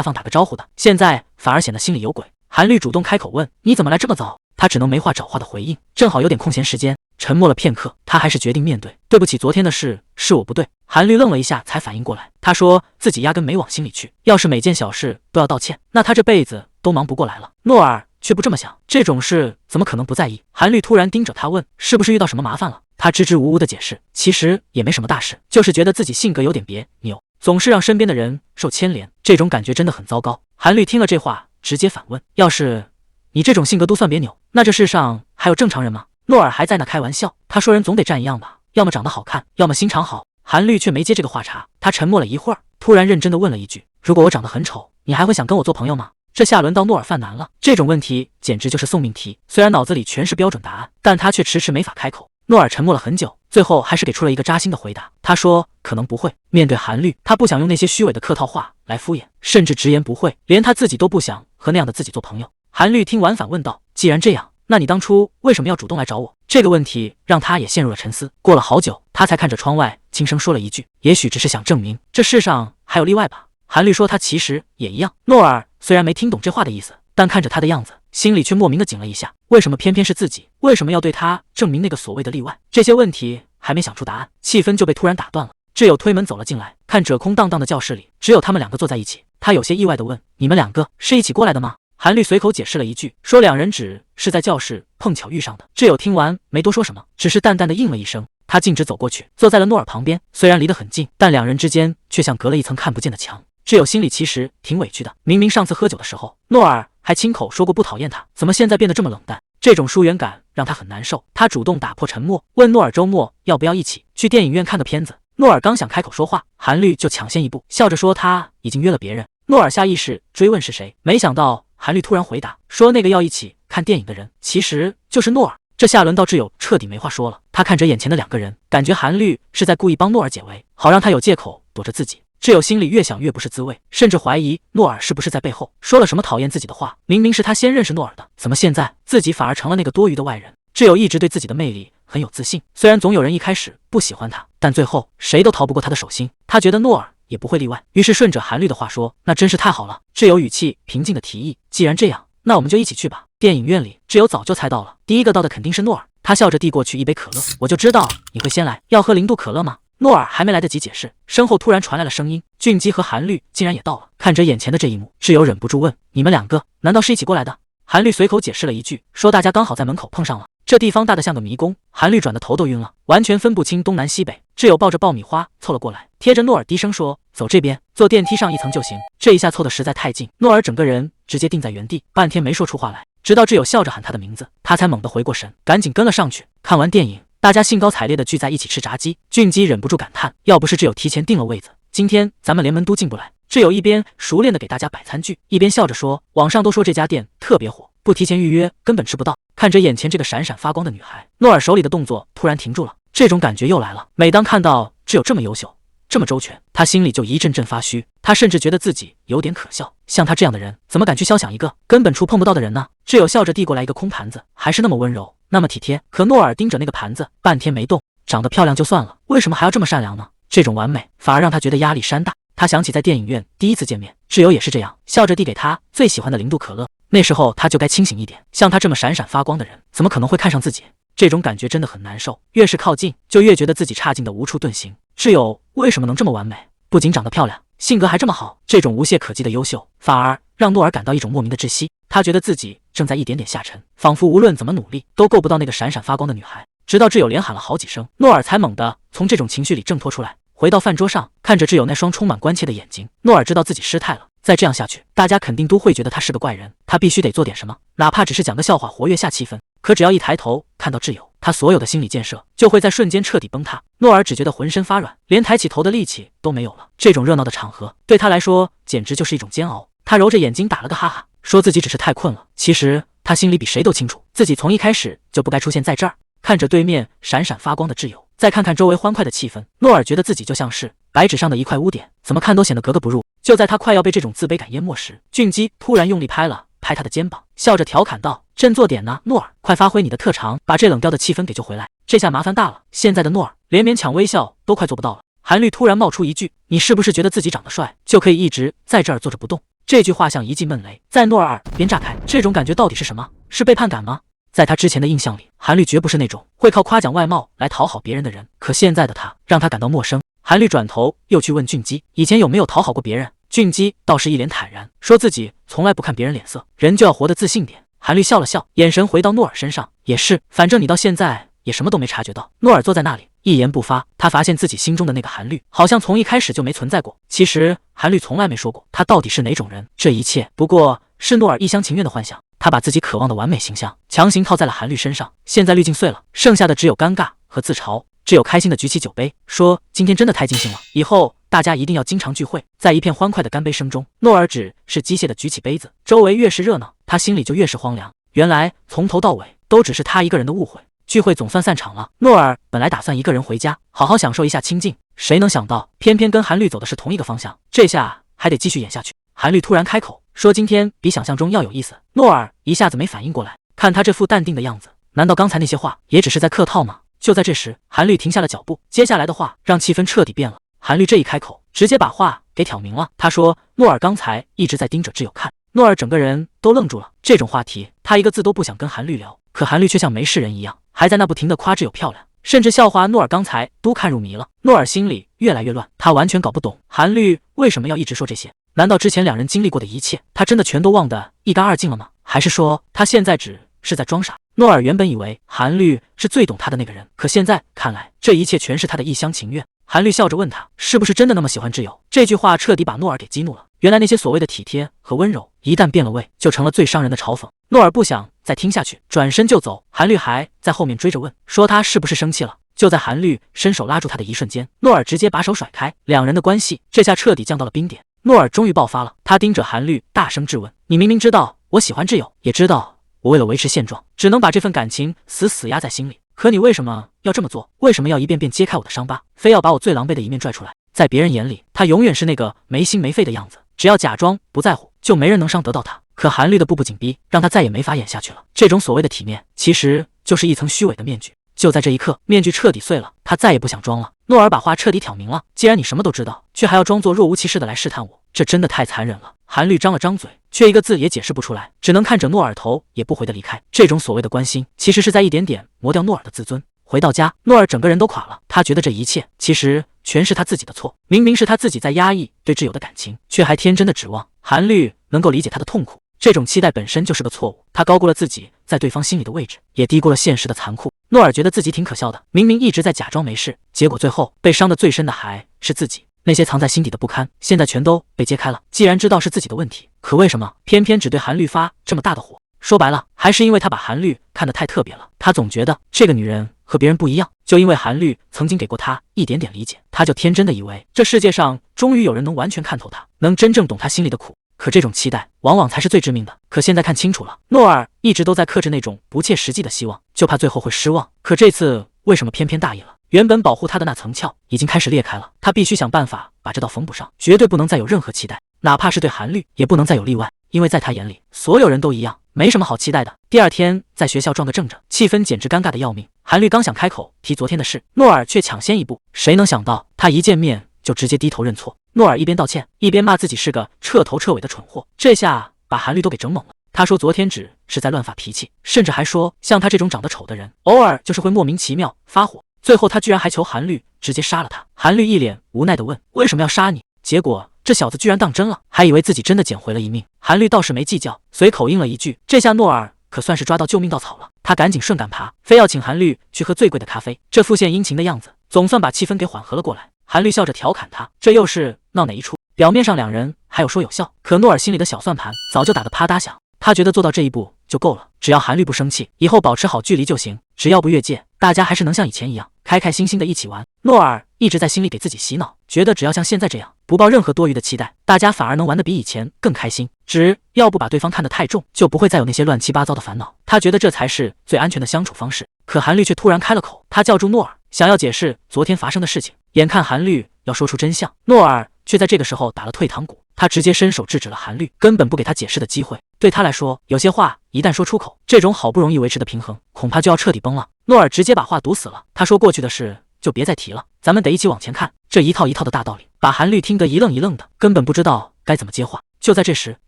方打个招呼的，现在反而显得心里有鬼。韩律主动开口问，你怎么来这么早？他只能没话找话的回应，正好有点空闲时间。沉默了片刻，他还是决定面对。对不起，昨天的事是我不对。韩律愣了一下，才反应过来。他说自己压根没往心里去，要是每件小事都要道歉，那他这辈子都忙不过来了。诺尔却不这么想，这种事怎么可能不在意？韩律突然盯着他问，是不是遇到什么麻烦了？他支支吾吾的解释，其实也没什么大事，就是觉得自己性格有点别扭，总是让身边的人受牵连，这种感觉真的很糟糕。韩律听了这话，直接反问，要是你这种性格都算别扭，那这世上还有正常人吗？诺尔还在那开玩笑，他说人总得站一样吧，要么长得好看，要么心肠好。韩律却没接这个话茬，他沉默了一会儿，突然认真的问了一句，如果我长得很丑，你还会想跟我做朋友吗？这下轮到诺尔犯难了，这种问题简直就是送命题，虽然脑子里全是标准答案，但他却迟迟没法开口。诺尔沉默了很久，最后还是给出了一个扎心的回答，他说可能不会。面对韩律，他不想用那些虚伪的客套话来敷衍，甚至直言不讳，连他自己都不想和那样的自己做朋友。韩律听完反问道，既然这样，那你当初为什么要主动来找我？这个问题让他也陷入了沉思。过了好久，他才看着窗外轻声说了一句，也许只是想证明这世上还有例外吧。韩律说他其实也一样。诺尔虽然没听懂这话的意思，但看着他的样子，心里却莫名的紧了一下。为什么偏偏是自己？为什么要对他证明那个所谓的例外？这些问题还没想出答案，气氛就被突然打断了。挚友推门走了进来，看着空荡荡的教室里，只有他们两个坐在一起。他有些意外的问，你们两个是一起过来的吗？韩律随口解释了一句，说两人只是在教室碰巧遇上的。挚友听完没多说什么，只是淡淡的应了一声。他径直走过去，坐在了诺尔旁边。虽然离得很近，但两人之间却像隔了一层看不见的墙。挚友心里其实挺委屈的，明明上次喝酒的时候，诺尔还亲口说过不讨厌他，怎么现在变得这么冷淡？这种疏远感让他很难受。他主动打破沉默，问诺尔周末要不要一起去电影院看个片子。诺尔刚想开口说话，韩律就抢先一步，笑着说他已经约了别人。诺尔下意识追问是谁，没想到韩律突然回答说那个要一起看电影的人其实就是诺尔。这下轮到挚友彻底没话说了，他看着眼前的两个人，感觉韩律是在故意帮诺尔解围，好让他有借口躲着自己。挚友心里越想越不是滋味，甚至怀疑诺尔是不是在背后说了什么讨厌自己的话。明明是他先认识诺尔的，怎么现在自己反而成了那个多余的外人？挚友一直对自己的魅力很有自信，虽然总有人一开始不喜欢他，但最后谁都逃不过他的手心。他觉得诺尔也不会例外，于是顺着韩律的话说，那真是太好了。挚友语气平静的提议，既然这样，那我们就一起去吧。电影院里，挚友早就猜到了，第一个到的肯定是诺尔。他笑着递过去一杯可乐，我就知道你会先来，要喝0度可乐吗？诺尔还没来得及解释，身后突然传来了声音，俊基和韩律竟然也到了。看着眼前的这一幕，挚友忍不住问，你们两个难道是一起过来的？韩律随口解释了一句，说大家刚好在门口碰上了。这地方大得像个迷宫，韩律转的头都晕了，完全分不清东南西北。挚友抱着爆米花凑了过来，贴着诺尔低声说，走这边，坐电梯上1层就行。这一下凑得实在太近，诺尔整个人直接定在原地，半天没说出话来，直到挚友笑着喊他的名字，他才猛地回过神，赶紧跟了上去。看完电影，大家兴高采烈地聚在一起吃炸鸡。俊基忍不住感叹，要不是挚友提前订了位子，今天咱们连门都进不来。挚友一边熟练地给大家摆餐具，一边笑着说，网上都说这家店特别火，不提前预约根本吃不到。看着眼前这个闪闪发光的女孩，诺尔手里的动作突然停住了，这种感觉又来了。每当看到挚友这么优秀，这么周全，他心里就一阵阵发虚。他甚至觉得自己有点可笑，像他这样的人，怎么敢去肖想一个根本触碰不到的人呢？挚友笑着递过来一个空盘子，还是那么温柔，那么体贴。可诺尔盯着那个盘子，半天没动。长得漂亮就算了，为什么还要这么善良呢？这种完美反而让他觉得压力山大。他想起在电影院第一次见面，挚友也是这样，笑着递给他最喜欢的0度可乐。那时候他就该清醒一点，像他这么闪闪发光的人，怎么可能会看上自己？这种感觉真的很难受，越是靠近，就越觉得自己差劲的无处遁形。挚友为什么能这么完美？不仅长得漂亮，性格还这么好，这种无懈可击的优秀，反而让诺尔感到一种莫名的窒息。他觉得自己正在一点点下沉，仿佛无论怎么努力，都够不到那个闪闪发光的女孩。直到挚友连喊了好几声，诺尔才猛地从这种情绪里挣脱出来。回到饭桌上，看着挚友那双充满关切的眼睛，诺尔知道自己失态了。再这样下去，大家肯定都会觉得他是个怪人，他必须得做点什么，哪怕只是讲个笑话活跃下气氛。可只要一抬头看到挚友，他所有的心理建设就会在瞬间彻底崩塌。诺尔只觉得浑身发软，连抬起头的力气都没有了。这种热闹的场合对他来说简直就是一种煎熬。他揉着眼睛打了个哈哈，说自己只是太困了。其实他心里比谁都清楚，自己从一开始就不该出现在这儿。看着对面闪闪发光的挚友，再看看周围欢快的气氛，诺尔觉得自己就像是白纸上的一块污点，怎么看都显得格格不入。就在他快要被这种自卑感淹没时，俊基突然用力拍了拍他的肩膀，笑着调侃道：“振作点呢，诺尔，快发挥你的特长，把这冷掉的气氛给救回来。这下麻烦大了，现在的诺尔连勉强微笑都快做不到了。”韩律突然冒出一句：“你是不是觉得自己长得帅，就可以一直在这儿坐着不动？”这句话像一记闷雷，在诺尔耳边炸开。这种感觉到底是什么？是背叛感吗？在他之前的印象里，韩律绝不是那种会靠夸奖外貌来讨好别人的人。可现在的他让他感到陌生。韩律转头又去问俊基，以前有没有讨好过别人？俊基倒是一脸坦然，说自己从来不看别人脸色，人就要活得自信点。韩律笑了笑，眼神回到诺尔身上，也是，反正你到现在也什么都没察觉到。诺尔坐在那里一言不发，他发现自己心中的那个韩律好像从一开始就没存在过。其实韩律从来没说过他到底是哪种人，这一切不过是诺尔一厢情愿的幻想。他把自己渴望的完美形象强行套在了韩律身上，现在滤镜碎了，剩下的只有尴尬和自嘲。只有开心的举起酒杯，说今天真的太尽兴了，以后大家一定要经常聚会。在一片欢快的干杯声中，诺尔只是机械的举起杯子，周围越是热闹，他心里就越是荒凉。原来从头到尾都只是他一个人的误会。聚会总算散场了，诺尔本来打算一个人回家，好好享受一下清静，谁能想到偏偏跟韩律走的是同一个方向，这下还得继续演下去。韩律突然开口说今天比想象中要有意思，诺尔一下子没反应过来，看他这副淡定的样子，难道刚才那些话也只是在客套吗？就在这时，韩律停下了脚步，接下来的话让气氛彻底变了。韩律这一开口，直接把话给挑明了。他说诺尔刚才一直在盯着挚友看。诺尔整个人都愣住了，这种话题他一个字都不想跟韩律聊，可韩律却像没事人一样，还在那不停的夸挚友漂亮，甚至笑话诺尔刚才都看入迷了。诺尔心里越来越乱，他完全搞不懂韩律为什么要一直说这些。难道之前两人经历过的一切，他真的全都忘得一干二净了吗？还是说他现在只是在装傻？诺尔原本以为韩律是最懂他的那个人，可现在看来，这一切全是他的一厢情愿。韩律笑着问他，是不是真的那么喜欢挚友？这句话彻底把诺尔给激怒了。原来那些所谓的体贴和温柔，一旦变了味，就成了最伤人的嘲讽。诺尔不想再听下去，转身就走。韩律还在后面追着问，说他是不是生气了？就在韩律伸手拉住他的一瞬间，诺尔直接把手甩开，两人的关系这下彻底降到了冰点。诺尔终于爆发了，他盯着韩律大声质问，你明明知道我喜欢挚友，也知道我为了维持现状，只能把这份感情死死压在心里，可你为什么要这么做？为什么要一遍遍揭开我的伤疤，非要把我最狼狈的一面拽出来？在别人眼里，他永远是那个没心没肺的样子，只要假装不在乎，就没人能伤得到他。可韩律的步步紧逼，让他再也没法演下去了。这种所谓的体面，其实就是一层虚伪的面具。就在这一刻，面具彻底碎了，他再也不想装了。诺尔把话彻底挑明了，既然你什么都知道，却还要装作若无其事的来试探我，这真的太残忍了。韩律张了张嘴，却一个字也解释不出来，只能看着诺尔头也不回的离开。这种所谓的关心，其实是在一点点磨掉诺尔的自尊。回到家，诺尔整个人都垮了，他觉得这一切其实全是他自己的错，明明是他自己在压抑对挚友的感情，却还天真的指望韩律能够理解他的痛苦。这种期待本身就是个错误，他高估了自己在对方心里的位置，也低估了现实的残酷。诺尔觉得自己挺可笑的，明明一直在假装没事，结果最后被伤得最深的还是自己。那些藏在心底的不堪，现在全都被揭开了。既然知道是自己的问题，可为什么偏偏只对韩律发这么大的火？说白了，还是因为他把韩律看得太特别了。他总觉得这个女人和别人不一样，就因为韩律曾经给过他一点点理解，他就天真的以为这世界上终于有人能完全看透他，能真正懂他心里的苦。可这种期待往往才是最致命的。可现在看清楚了，诺尔一直都在克制那种不切实际的希望，就怕最后会失望。可这次为什么偏偏大意了？原本保护他的那层壳已经开始裂开了，他必须想办法把这道缝补上，绝对不能再有任何期待，哪怕是对韩律也不能再有例外，因为在他眼里所有人都一样，没什么好期待的。第二天在学校撞个正着，气氛简直尴尬的要命。韩律刚想开口提昨天的事，诺尔却抢先一步，谁能想到他一见面就直接低头认错。诺尔一边道歉，一边骂自己是个彻头彻尾的蠢货，这下把韩律都给整懵了。他说昨天只是在乱发脾气，甚至还说像他这种长得丑的人，偶尔就是会莫名其妙发火。最后他居然还求韩律直接杀了他。韩律一脸无奈地问为什么要杀你，结果这小子居然当真了，还以为自己真的捡回了一命。韩律倒是没计较，随口应了一句，这下诺尔可算是抓到救命稻草了。他赶紧顺杆爬，非要请韩律去喝最贵的咖啡。这副献殷勤的样子，总算把气氛给缓和了过来。韩律笑着调侃他，这又是闹哪一出？表面上两人还有说有笑，可诺尔心里的小算盘早就打得啪嗒响。他觉得做到这一步就够了，只要韩律不生气，以后保持好距离就行，只要不越界，大家还是能像以前一样开开心心的一起玩。诺尔一直在心里给自己洗脑，觉得只要像现在这样，不抱任何多余的期待，大家反而能玩得比以前更开心。只要不把对方看得太重，就不会再有那些乱七八糟的烦恼。他觉得这才是最安全的相处方式。可韩律却突然开了口，他叫住诺尔，想要解释昨天发生的事情。眼看韩律要说出真相，诺尔却在这个时候打了退堂鼓，他直接伸手制止了韩律，根本不给他解释的机会。对他来说，有些话一旦说出口，这种好不容易维持的平衡，恐怕就要彻底崩了。诺尔直接把话堵死了，他说过去的事就别再提了，咱们得一起往前看。这一套一套的大道理，把韩律听得一愣一愣的，根本不知道该怎么接话。就在这时，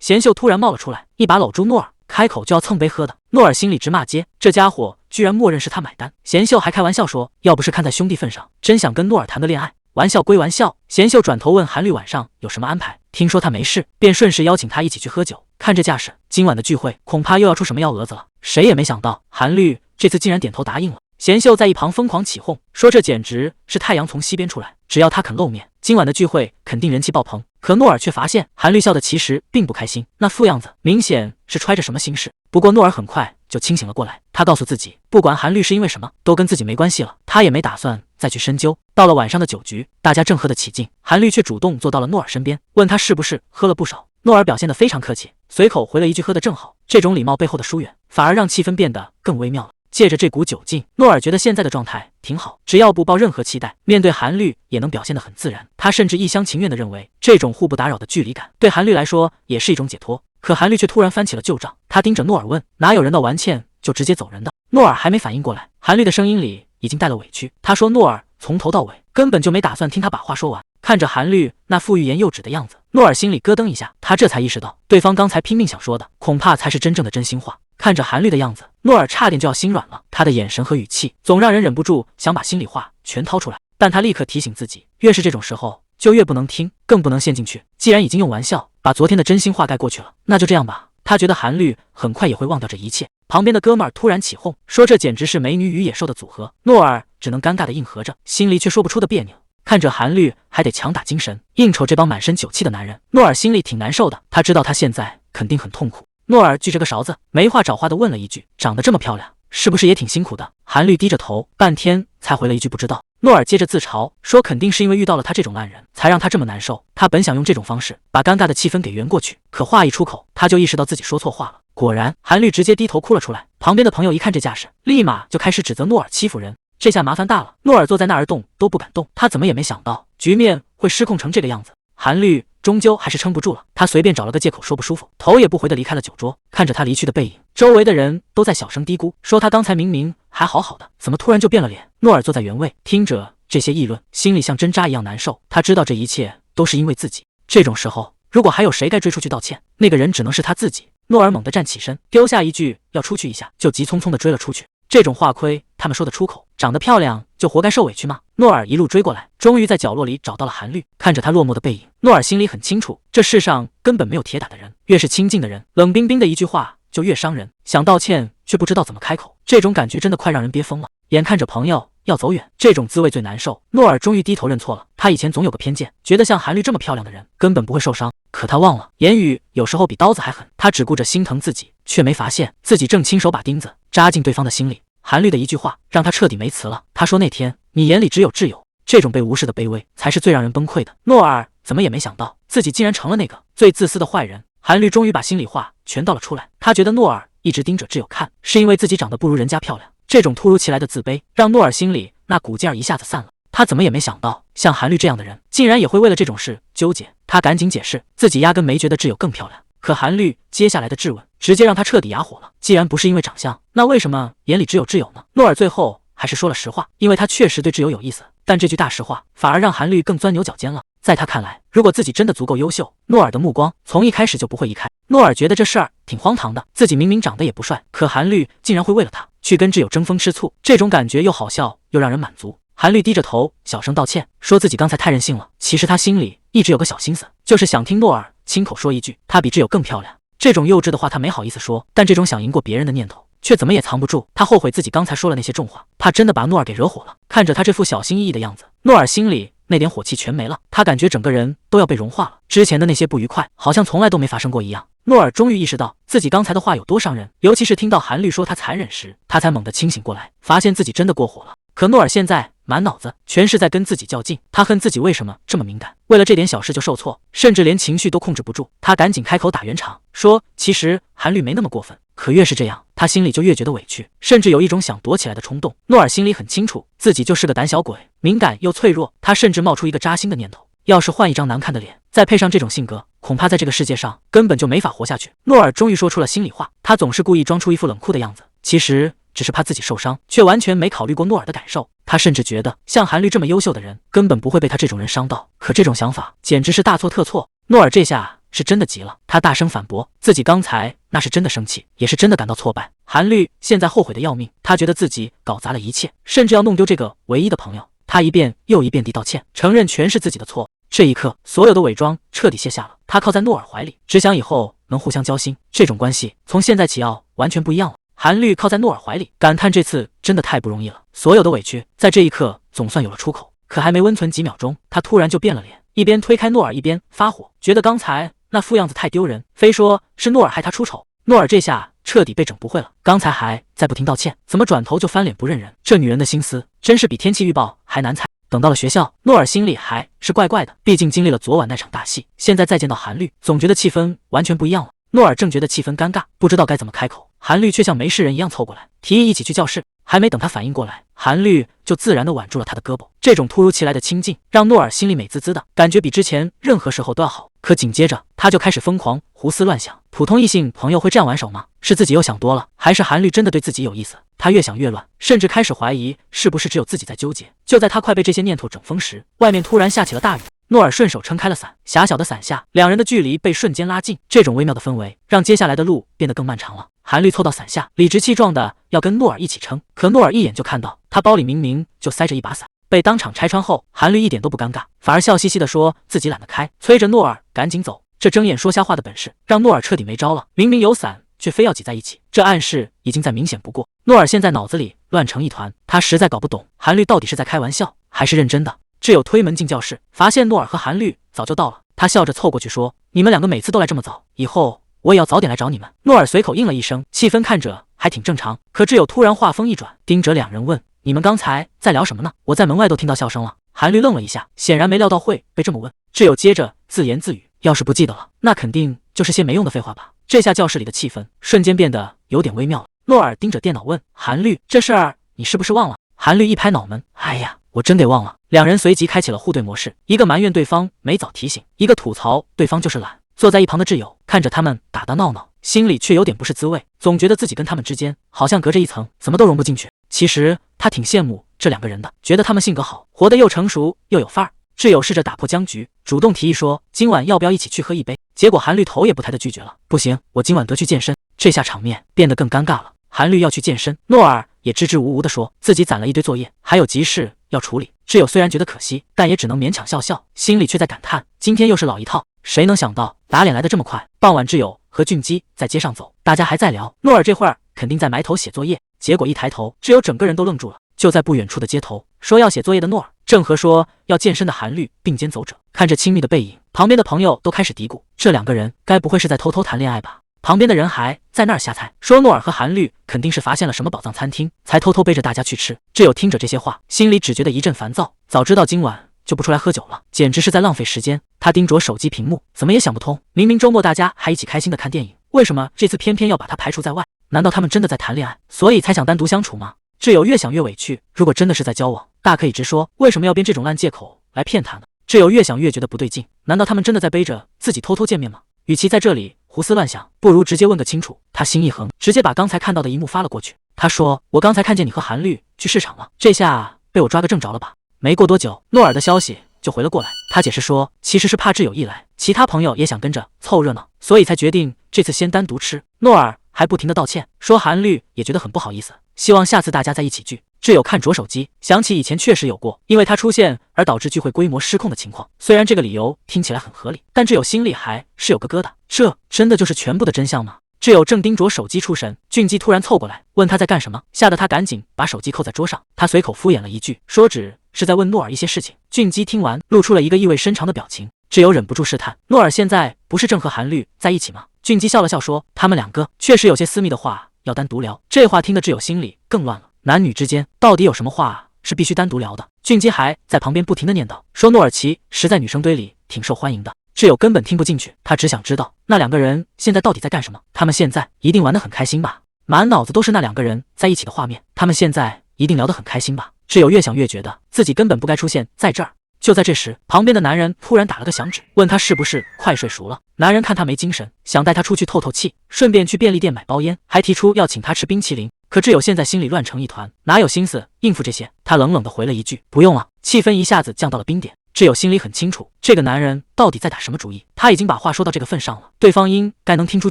贤秀突然冒了出来，一把搂住诺尔，开口就要蹭杯喝的。诺尔心里直骂街，这家伙居然默认是他买单。贤秀还开玩笑说，要不是看在兄弟份上，真想跟诺尔谈个恋爱。玩笑归玩笑，贤秀转头问韩律晚上有什么安排，听说他没事，便顺势邀请他一起去喝酒。看这架势，今晚的聚会恐怕又要出什么幺蛾子了。谁也没想到，韩律这次竟然点头答应了。贤秀在一旁疯狂起哄，说这简直是太阳从西边出来，只要他肯露面，今晚的聚会肯定人气爆棚。可诺尔却发现，韩律笑的其实并不开心，那副样子明显是揣着什么心事。不过诺尔很快就清醒了过来，他告诉自己，不管韩律是因为什么，都跟自己没关系了，他也没打算再去深究。到了晚上的酒局，大家正喝得起劲，韩律却主动坐到了诺尔身边，问他是不是喝了不少。诺尔表现得非常客气，随口回了一句喝得正好。这种礼貌背后的疏远，反而让气氛变得更微妙了。借着这股酒劲，诺尔觉得现在的状态挺好，只要不抱任何期待，面对韩律也能表现得很自然。他甚至一厢情愿地认为，这种互不打扰的距离感，对韩律来说也是一种解脱。可韩律却突然翻起了旧账，他盯着诺尔问：“哪有人道完歉就直接走人的？”诺尔还没反应过来，韩律的声音里已经带了委屈。他说：“诺尔从头到尾根本就没打算听他把话说完。”看着韩律那副欲言又止的样子，诺尔心里咯噔一下，他这才意识到，对方刚才拼命想说的，恐怕才是真正的真心话。看着韩律的样子，诺尔差点就要心软了，他的眼神和语气总让人忍不住想把心里话全掏出来。但他立刻提醒自己，越是这种时候，就越不能听，更不能陷进去。既然已经用玩笑把昨天的真心话盖过去了，那就这样吧。他觉得韩律很快也会忘掉这一切。旁边的哥们儿突然起哄，说这简直是美女与野兽的组合。诺尔只能尴尬的应和着，心里却说不出的别扭。看着韩律还得强打精神应酬这帮满身酒气的男人，诺尔心里挺难受的。他知道他现在肯定很痛苦。诺尔举着个勺子，没话找话的问了一句：“长得这么漂亮，是不是也挺辛苦的？”韩律低着头，半天才回了一句：“不知道。”诺尔接着自嘲说：“肯定是因为遇到了他这种烂人，才让他这么难受。”他本想用这种方式把尴尬的气氛给圆过去，可话一出口，他就意识到自己说错话了。果然，韩律直接低头哭了出来。旁边的朋友一看这架势，立马就开始指责诺尔欺负人。这下麻烦大了，诺尔坐在那儿动都不敢动，他怎么也没想到局面会失控成这个样子。韩律终究还是撑不住了，他随便找了个借口说不舒服，头也不回的离开了酒桌。看着他离去的背影，周围的人都在小声嘀咕，说他刚才明明还好好的，怎么突然就变了脸。诺尔坐在原位，听着这些议论，心里像针扎一样难受。他知道这一切都是因为自己，这种时候如果还有谁该追出去道歉，那个人只能是他自己。诺尔猛地站起身，丢下一句要出去一下，就急匆匆地追了出去。这种话亏他们说得出口，长得漂亮就活该受委屈吗？诺尔一路追过来，终于在角落里找到了韩律。看着他落寞的背影，诺尔心里很清楚，这世上根本没有铁打的人，越是亲近的人，冷冰冰的一句话就越伤人。想道歉却不知道怎么开口，这种感觉真的快让人憋疯了。眼看着朋友要走远，这种滋味最难受。诺尔终于低头认错了，他以前总有个偏见，觉得像韩律这么漂亮的人根本不会受伤。可他忘了，言语有时候比刀子还狠。他只顾着心疼自己，却没发现自己正亲手把钉子扎进对方的心里。韩律的一句话让他彻底没词了。他说：“那天你眼里只有挚友。”这种被无视的卑微才是最让人崩溃的。诺尔怎么也没想到，自己竟然成了那个最自私的坏人。韩律终于把心里话全道了出来。他觉得诺尔一直盯着挚友看，是因为自己长得不如人家漂亮。这种突如其来的自卑让诺尔心里那股劲儿一下子散了。他怎么也没想到，像韩律这样的人，竟然也会为了这种事纠结。他赶紧解释，自己压根没觉得挚友更漂亮。可韩律接下来的质问，直接让他彻底哑火了。既然不是因为长相，那为什么眼里只有挚友呢？诺尔最后还是说了实话，因为他确实对挚友有意思。但这句大实话反而让韩律更钻牛角尖了。在他看来，如果自己真的足够优秀，诺尔的目光从一开始就不会移开。诺尔觉得这事儿挺荒唐的，自己明明长得也不帅，可韩律竟然会为了他去跟挚友争风吃醋，这种感觉又好笑又让人满足。韩律低着头小声道歉，说自己刚才太任性了。其实他心里一直有个小心思，就是想听诺尔亲口说一句他比挚友更漂亮。这种幼稚的话他没好意思说，但这种想赢过别人的念头却怎么也藏不住。他后悔自己刚才说了那些重话，怕真的把诺尔给惹火了。看着他这副小心翼翼的样子，诺尔心里那点火气全没了，他感觉整个人都要被融化了，之前的那些不愉快好像从来都没发生过一样。诺尔终于意识到自己刚才的话有多伤人，尤其是听到韩律说他残忍时，他才猛地清醒过来，发现自己真的过火了。可诺尔现在满脑子全是在跟自己较劲，他恨自己为什么这么敏感，为了这点小事就受挫，甚至连情绪都控制不住。他赶紧开口打圆场，说其实韩律没那么过分。可越是这样，他心里就越觉得委屈，甚至有一种想躲起来的冲动。诺尔心里很清楚，自己就是个胆小鬼，敏感又脆弱。他甚至冒出一个扎心的念头，要是换一张难看的脸，再配上这种性格，恐怕在这个世界上根本就没法活下去。诺尔终于说出了心里话，他总是故意装出一副冷酷的样子，其实只是怕自己受伤，却完全没考虑过诺尔的感受。他甚至觉得像韩律这么优秀的人，根本不会被他这种人伤到。可这种想法简直是大错特错。诺尔这下是真的急了，他大声反驳，自己刚才那是真的生气，也是真的感到挫败。韩律现在后悔的要命，他觉得自己搞砸了一切，甚至要弄丢这个唯一的朋友。他一遍又一遍地道歉，承认全是自己的错。这一刻，所有的伪装彻底卸下了。他靠在诺尔怀里，只想以后能互相交心。这种关系从现在起要完全不一样了。韩律靠在诺尔怀里，感叹这次真的太不容易了，所有的委屈在这一刻总算有了出口。可还没温存几秒钟，他突然就变了脸，一边推开诺尔一边发火，觉得刚才那副样子太丢人，非说是诺尔害他出丑。诺尔这下彻底被整不会了，刚才还在不停道歉，怎么转头就翻脸不认人？这女人的心思真是比天气预报还难猜。等到了学校，诺尔心里还是怪怪的，毕竟经历了昨晚那场大戏，现在再见到韩律，总觉得气氛完全不一样了。诺尔正觉得气氛尴尬，不知道该怎么开口，韩律却像没事人一样凑过来，提议一起去教室。还没等他反应过来，韩律就自然地挽住了他的胳膊。这种突如其来的亲近，让诺尔心里美滋滋的，感觉比之前任何时候都要好。可紧接着，他就开始疯狂胡思乱想：普通异性朋友会这样玩手吗？是自己又想多了，还是韩律真的对自己有意思？他越想越乱，甚至开始怀疑是不是只有自己在纠结。就在他快被这些念头整疯时，外面突然下起了大雨。诺尔顺手撑开了伞，狭小的伞下，两人的距离被瞬间拉近。这种微妙的氛围，让接下来的路变得更漫长了。韩律凑到伞下，理直气壮的要跟诺尔一起撑，可诺尔一眼就看到他包里明明就塞着一把伞。被当场拆穿后，韩律一点都不尴尬，反而笑嘻嘻的说自己懒得开，催着诺尔赶紧走。这睁眼说瞎话的本事，让诺尔彻底没招了。明明有伞，却非要挤在一起，这暗示已经再明显不过。诺尔现在脑子里乱成一团，他实在搞不懂韩律到底是在开玩笑还是认真的。挚友推门进教室，发现诺尔和韩律早就到了，他笑着凑过去说：“你们两个每次都来这么早，以后我也要早点来找你们。”诺尔随口应了一声，气氛看着还挺正常。可挚友突然话锋一转，盯着两人问：“你们刚才在聊什么呢？我在门外都听到笑声了。”韩律愣了一下，显然没料到会被这么问。挚友接着自言自语：“要是不记得了，那肯定就是些没用的废话吧。”这下教室里的气氛瞬间变得有点微妙了。诺尔盯着电脑问韩律：“这事儿你是不是忘了？”韩律一拍脑门：“哎呀，我真给忘了。”两人随即开启了互对模式，一个埋怨对方没早提醒，一个吐槽对方就是懒。坐在一旁的挚友看着他们打打闹闹，心里却有点不是滋味，总觉得自己跟他们之间好像隔着一层，怎么都融不进去。其实他挺羡慕这两个人的，觉得他们性格好，活得又成熟又有范儿。挚友试着打破僵局，主动提议说今晚要不要一起去喝一杯，结果韩律头也不抬的拒绝了：“不行，我今晚得去健身。”这下场面变得更尴尬了。韩律要去健身，诺尔也支支吾吾地说自己攒了一堆作业，还有急事要处理。挚友虽然觉得可惜，但也只能勉强笑笑，心里却在感叹今天又是老一套。谁能想到打脸来得这么快？傍晚，挚友和俊基在街上走，大家还在聊诺尔这会儿肯定在埋头写作业，结果一抬头，挚友整个人都愣住了。就在不远处的街头，说要写作业的诺尔正和说要健身的韩律并肩走着，看着亲密的背影，旁边的朋友都开始嘀咕：这两个人该不会是在偷偷谈恋爱吧？旁边的人还在那儿瞎猜，说诺尔和韩律肯定是发现了什么宝藏餐厅，才偷偷背着大家去吃。挚友听着这些话，心里只觉得一阵烦躁，早知道今晚就不出来喝酒了，简直是在浪费时间。他盯着手机屏幕，怎么也想不通，明明周末大家还一起开心的看电影，为什么这次偏偏要把他排除在外？难道他们真的在谈恋爱，所以才想单独相处吗？挚友越想越委屈，如果真的是在交往，大可以直说，为什么要编这种烂借口来骗他呢？挚友越想越觉得不对劲，难道他们真的在背着自己偷偷见面吗？与其在这里胡思乱想，不如直接问个清楚。他心一横，直接把刚才看到的一幕发了过去。他说：“我刚才看见你和韩律去市场了，这下被我抓个正着了吧？”没过多久，诺尔的消息就回了过来。他解释说，其实是怕挚友一来，其他朋友也想跟着凑热闹，所以才决定这次先单独吃。诺尔还不停地道歉，说韩律也觉得很不好意思，希望下次大家再一起聚。挚友看着手机，想起以前确实有过因为他出现而导致聚会规模失控的情况。虽然这个理由听起来很合理，但挚友心里还是有个疙瘩。这真的就是全部的真相吗？挚友正盯着手机出神，俊基突然凑过来问他在干什么，吓得他赶紧把手机扣在桌上。他随口敷衍了一句，说只是在问诺尔一些事情。俊基听完，露出了一个意味深长的表情。挚友忍不住试探：诺尔现在不是正和韩律在一起吗？俊基笑了笑说：他们两个确实有些私密的话要单独聊。这话听得挚友心里更乱了，男女之间到底有什么话是必须单独聊的？俊基还在旁边不停地念叨，说诺尔奇实在女生堆里挺受欢迎的。挚友根本听不进去，他只想知道那两个人现在到底在干什么。他们现在一定玩得很开心吧？满脑子都是那两个人在一起的画面，他们现在一定聊得很开心吧？挚友越想越觉得自己根本不该出现在这儿。就在这时，旁边的男人突然打了个响指，问他是不是快睡熟了。男人看他没精神，想带他出去透透气，顺便去便利店买包烟，还提出要请他吃冰淇淋。可挚友现在心里乱成一团，哪有心思应付这些？他冷冷地回了一句不用了，气氛一下子降到了冰点。挚友心里很清楚，这个男人到底在打什么主意。他已经把话说到这个份上了，对方应该能听出